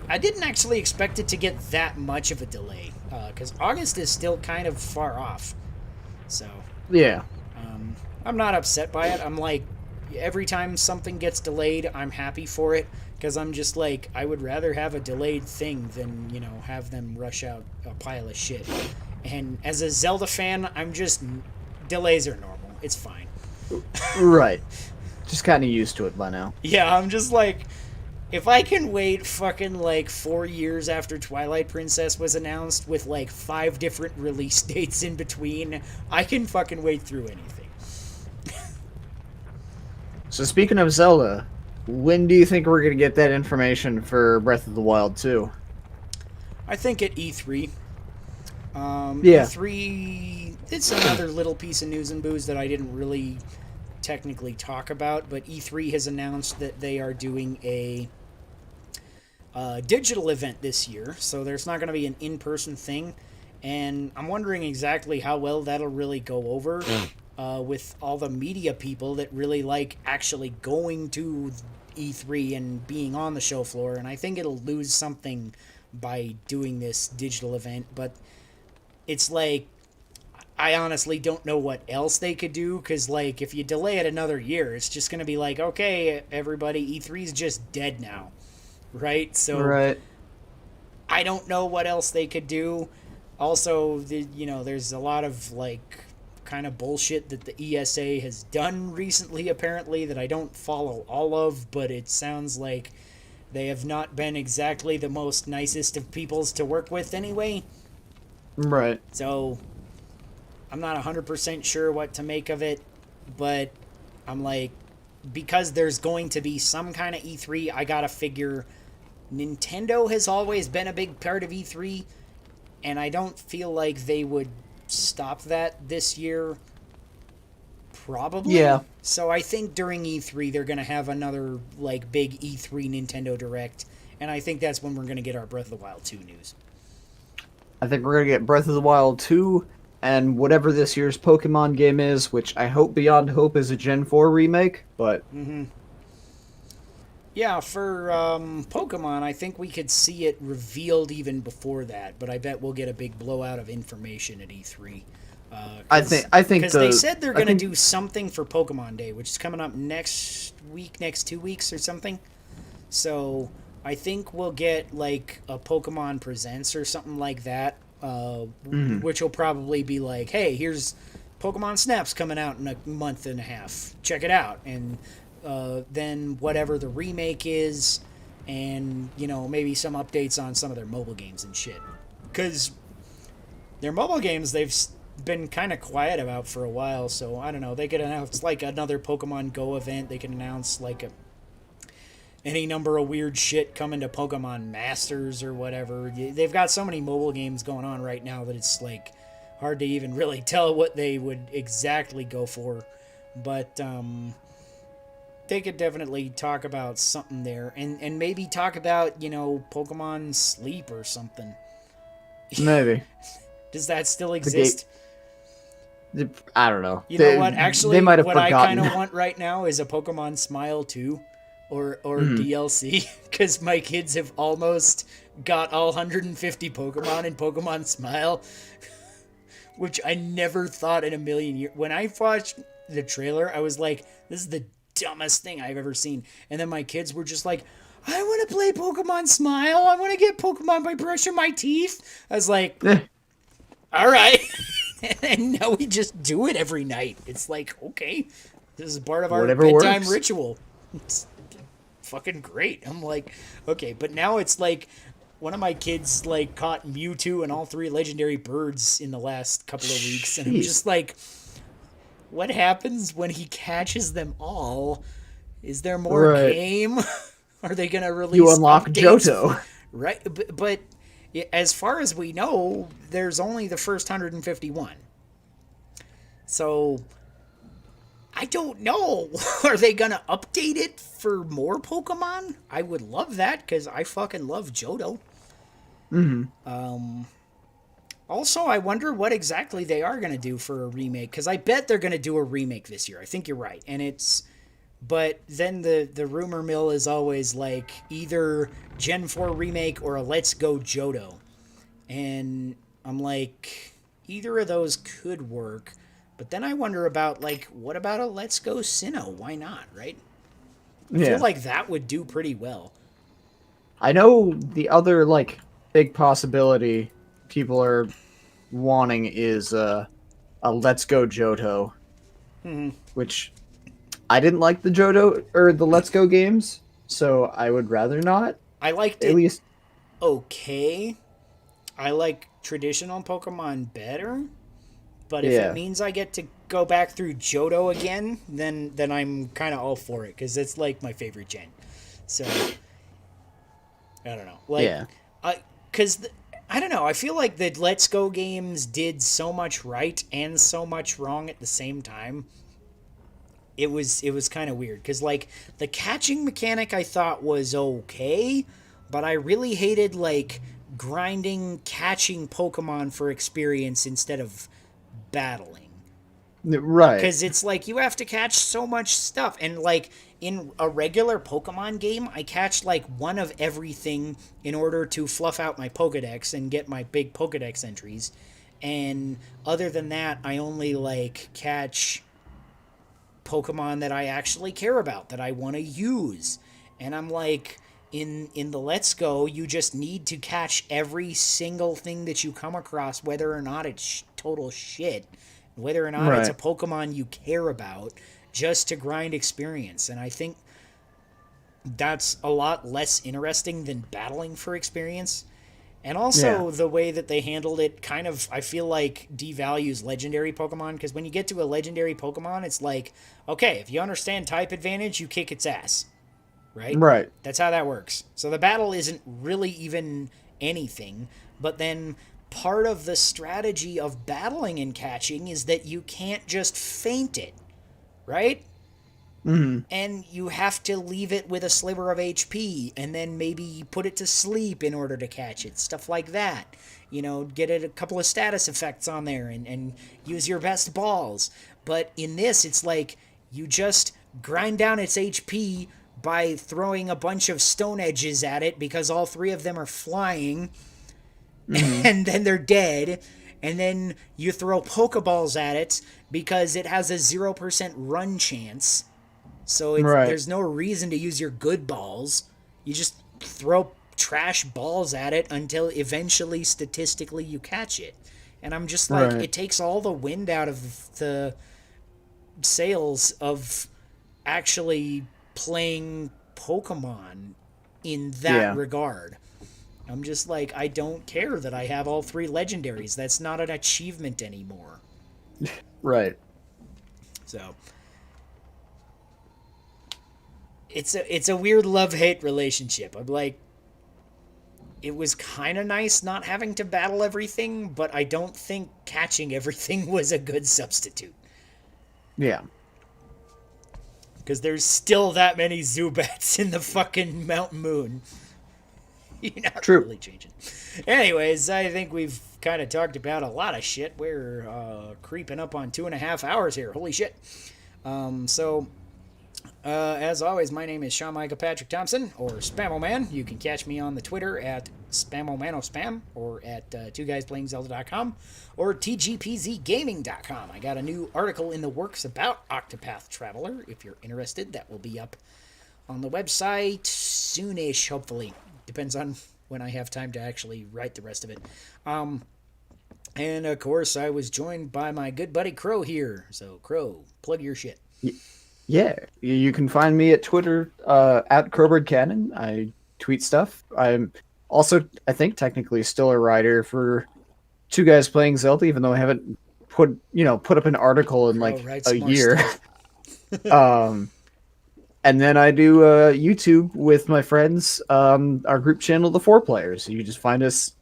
[SPEAKER 1] I didn't actually expect it to get that much of a delay, because August is still kind of far off. So,
[SPEAKER 2] yeah.
[SPEAKER 1] I'm not upset by it. I'm like, every time something gets delayed, I'm happy for it. Because I'm just like, I would rather have a delayed thing than, you know, have them rush out a pile of shit. And as a Zelda fan, I'm just, delays are normal. It's fine.
[SPEAKER 2] Right. Just kind of used to it by now.
[SPEAKER 1] Yeah, I'm just like, if I can wait fucking like 4 years after Twilight Princess was announced with like 5 different release dates in between, I can fucking wait through anything.
[SPEAKER 2] So speaking of Zelda, when do you think we're going to get that information for Breath of the Wild 2?
[SPEAKER 1] I think at E3.
[SPEAKER 2] Yeah.
[SPEAKER 1] E3, it's another little piece of news and booze that I didn't really technically talk about, but E3 has announced that they are doing a digital event this year, so there's not going to be an in-person thing, and I'm wondering exactly how well that'll really go over with all the media people that really like actually going to E3 and being on the show floor, and I think it'll lose something by doing this digital event, but it's like, I honestly don't know what else they could do, because, like, if you delay it another year, it's just going to be like, okay, everybody, E3's just dead now, right? So,
[SPEAKER 2] right.
[SPEAKER 1] I don't know what else they could do. Also, you know, there's a lot of, like, kind of bullshit that the ESA has done recently, apparently, that I don't follow all of, but it sounds like they have not been exactly the most nicest of peoples to work with anyway.
[SPEAKER 2] Right.
[SPEAKER 1] So, I'm not 100% sure what to make of it, but I'm like, because there's going to be some kind of E3, I gotta figure Nintendo has always been a big part of E3, and I don't feel like they would stop that this year. Probably.
[SPEAKER 2] Yeah.
[SPEAKER 1] So I think during E3 they're going to have another like big E3 Nintendo Direct, and I think that's when we're going to get our Breath of the Wild 2 news.
[SPEAKER 2] I think we're going to get Breath of the Wild 2 and whatever this year's Pokemon game is, which I hope beyond hope is a Gen 4 remake, but...
[SPEAKER 1] Yeah, for Pokemon, I think we could see it revealed even before that, but I bet we'll get a big blowout of information at E3.
[SPEAKER 2] I think
[SPEAKER 1] because they said they're going to do something for Pokemon Day, which is coming up next week, next 2 weeks or something. So I think we'll get like a Pokemon Presents or something like that, which will probably be like, hey, here's Pokemon Snap's coming out in a month and a half. Check it out. And then whatever the remake is, and, you know, maybe some updates on some of their mobile games and shit. Because their mobile games, they've been kind of quiet about for a while. So I don't know. They could announce like another Pokemon Go event. They could announce like any number of weird shit coming to Pokemon Masters or whatever. They've got so many mobile games going on right now that it's like hard to even really tell what they would exactly go for. But they could definitely talk about something there, and maybe talk about, Pokemon Sleep or something.
[SPEAKER 2] Maybe.
[SPEAKER 1] Does that still exist?
[SPEAKER 2] I don't know.
[SPEAKER 1] You know what? Actually,
[SPEAKER 2] they might have
[SPEAKER 1] what I
[SPEAKER 2] forgotten.
[SPEAKER 1] kind of want right now is a Pokemon Smile 2 or
[SPEAKER 2] Mhm.
[SPEAKER 1] DLC, because my kids have almost got all 150 Pokemon in Pokemon Smile, which I never thought in a million years. When I watched the trailer, I was like, this is the dumbest thing I've ever seen. And then my kids were just like, I want to play Pokemon Smile. I want to get Pokemon by brushing my teeth. I was like, all right. And now we just do it every night. It's like, okay, this is part of our
[SPEAKER 2] Whatever
[SPEAKER 1] bedtime
[SPEAKER 2] works.
[SPEAKER 1] ritual. It's fucking great. I'm like, okay, but now it's like one of my kids like caught Mewtwo and all 3 legendary birds in the last couple of weeks, and I'm
[SPEAKER 2] Jeez.
[SPEAKER 1] just like, what happens when he catches them all? Is there more
[SPEAKER 2] Right.
[SPEAKER 1] game? Are they gonna release
[SPEAKER 2] You unlock
[SPEAKER 1] updates?
[SPEAKER 2] Johto.
[SPEAKER 1] Right, but as far as we know, there's only the first 151. So I don't know. Are they gonna update it for more Pokemon? I would love that because I fucking love Johto. Also, I wonder what exactly they are gonna do for a remake, because I bet they're gonna do a remake this year. I think you're right, and it's. But then the rumor mill is always like either Gen 4 remake or a Let's Go Johto. And I'm like, either of those could work. But then I wonder about, like, what about a Let's Go Sinnoh? Why not, right? I
[SPEAKER 2] Yeah.
[SPEAKER 1] feel like that would do pretty well.
[SPEAKER 2] I know the other like big possibility people are wanting is a Let's Go Johto, which I didn't like the Johto or the Let's Go games, so I would rather not.
[SPEAKER 1] I liked
[SPEAKER 2] At
[SPEAKER 1] it
[SPEAKER 2] least,
[SPEAKER 1] okay. I like traditional Pokemon better. But if
[SPEAKER 2] Yeah.
[SPEAKER 1] it means I get to go back through Johto again, then I'm kind of all for it, because it's like my favorite gen. So I don't know, like,
[SPEAKER 2] Yeah.
[SPEAKER 1] because I don't know. I feel like the Let's Go games did so much right and so much wrong at the same time. It was kind of weird, because like the catching mechanic I thought was okay, but I really hated like grinding catching Pokemon for experience instead of battling.
[SPEAKER 2] Right.
[SPEAKER 1] Because it's like you have to catch so much stuff. And like in a regular Pokemon game, I catch like one of everything in order to fluff out my Pokedex and get my big Pokedex entries. And other than that, I only like catch Pokemon that I actually care about, that I want to use. And I'm like, in the Let's Go, you just need to catch every single thing that you come across, whether or not it's total shit, whether or not it's a
[SPEAKER 2] Right.
[SPEAKER 1] Pokemon you care about, just to grind experience. And I think that's a lot less interesting than battling for experience. And also,
[SPEAKER 2] Yeah.
[SPEAKER 1] the way that they handled it kind of, I feel like, devalues legendary Pokemon. Because when you get to a legendary Pokemon, it's like, okay, if you understand type advantage, you kick its ass. Right?
[SPEAKER 2] Right.
[SPEAKER 1] That's how that works. So the battle isn't really even anything. But then part of the strategy of battling and catching is that you can't just feint it. Right? And you have to leave it with a sliver of HP, and then maybe put it to sleep in order to catch it. Stuff like that. Get it a couple of status effects on there, and use your best balls. But in this, it's like you just grind down its HP by throwing a bunch of stone edges at it, because all 3 of them are flying, and then they're dead. And then you throw Pokeballs at it because it has a 0% run chance. So
[SPEAKER 2] Right.
[SPEAKER 1] there's no reason to use your good balls. You just throw trash balls at it until eventually, statistically, you catch it. And I'm just like,
[SPEAKER 2] Right.
[SPEAKER 1] it takes all the wind out of the sails of actually playing Pokemon in that
[SPEAKER 2] Yeah.
[SPEAKER 1] regard. I'm just like, I don't care that I have all 3 legendaries. That's not an achievement anymore.
[SPEAKER 2] Right.
[SPEAKER 1] So it's a weird love-hate relationship. I'm like, it was kind of nice not having to battle everything, but I don't think catching everything was a good substitute.
[SPEAKER 2] Yeah.
[SPEAKER 1] Because there's still that many Zubats in the fucking Mount Moon. You're not
[SPEAKER 2] True.
[SPEAKER 1] really changing. Anyways, I think we've kind of talked about a lot of shit. We're creeping up on 2.5 hours here. Holy shit. As always, my name is Sean Michael Patrick Thompson, or Spamoman. You can catch me on the Twitter at SpamoManoSpam, or at 2guysplayingzelda.com, or tgpzgaming.com. I got a new article in the works about Octopath Traveler. If you're interested, that will be up on the website soonish, hopefully. Depends on when I have time to actually write the rest of it. And, of course, I was joined by my good buddy Crow here. So, Crow, plug your shit.
[SPEAKER 2] Yeah, you can find me at Twitter at Crowbird Cannon. I tweet stuff. I'm also, I think, technically still a writer for Two Guys Playing Zelda, even though I haven't put up an article in like a year. And then I do YouTube with my friends, our group channel, The Four Players. You just find us,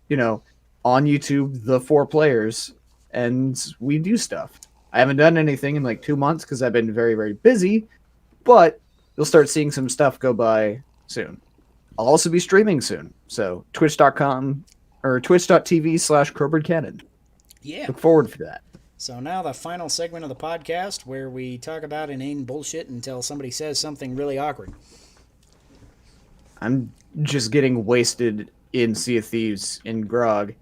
[SPEAKER 2] on YouTube, The Four Players, and we do stuff. I haven't done anything in like 2 months because I've been very, very busy, but you'll start seeing some stuff go by soon. I'll also be streaming soon, so twitch.com or twitch.tv/CrowbirdCannon.
[SPEAKER 1] Yeah.
[SPEAKER 2] Look forward to that.
[SPEAKER 1] So now the final segment of the podcast where we talk about inane bullshit until somebody says something really awkward.
[SPEAKER 2] I'm just getting wasted in Sea of Thieves in grog,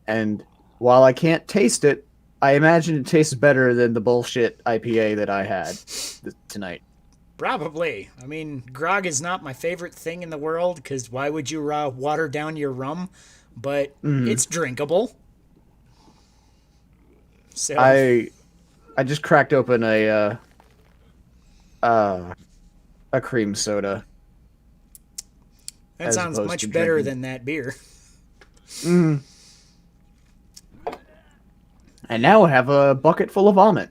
[SPEAKER 2] and while I can't taste it, I imagine it tastes better than the bullshit IPA that I had tonight.
[SPEAKER 1] Probably. I mean, grog is not my favorite thing in the world, because why would you water down your rum? But it's drinkable. So
[SPEAKER 2] I just cracked open a cream soda.
[SPEAKER 1] that sounds much better than that beer.
[SPEAKER 2] And now I have a bucket full of vomit.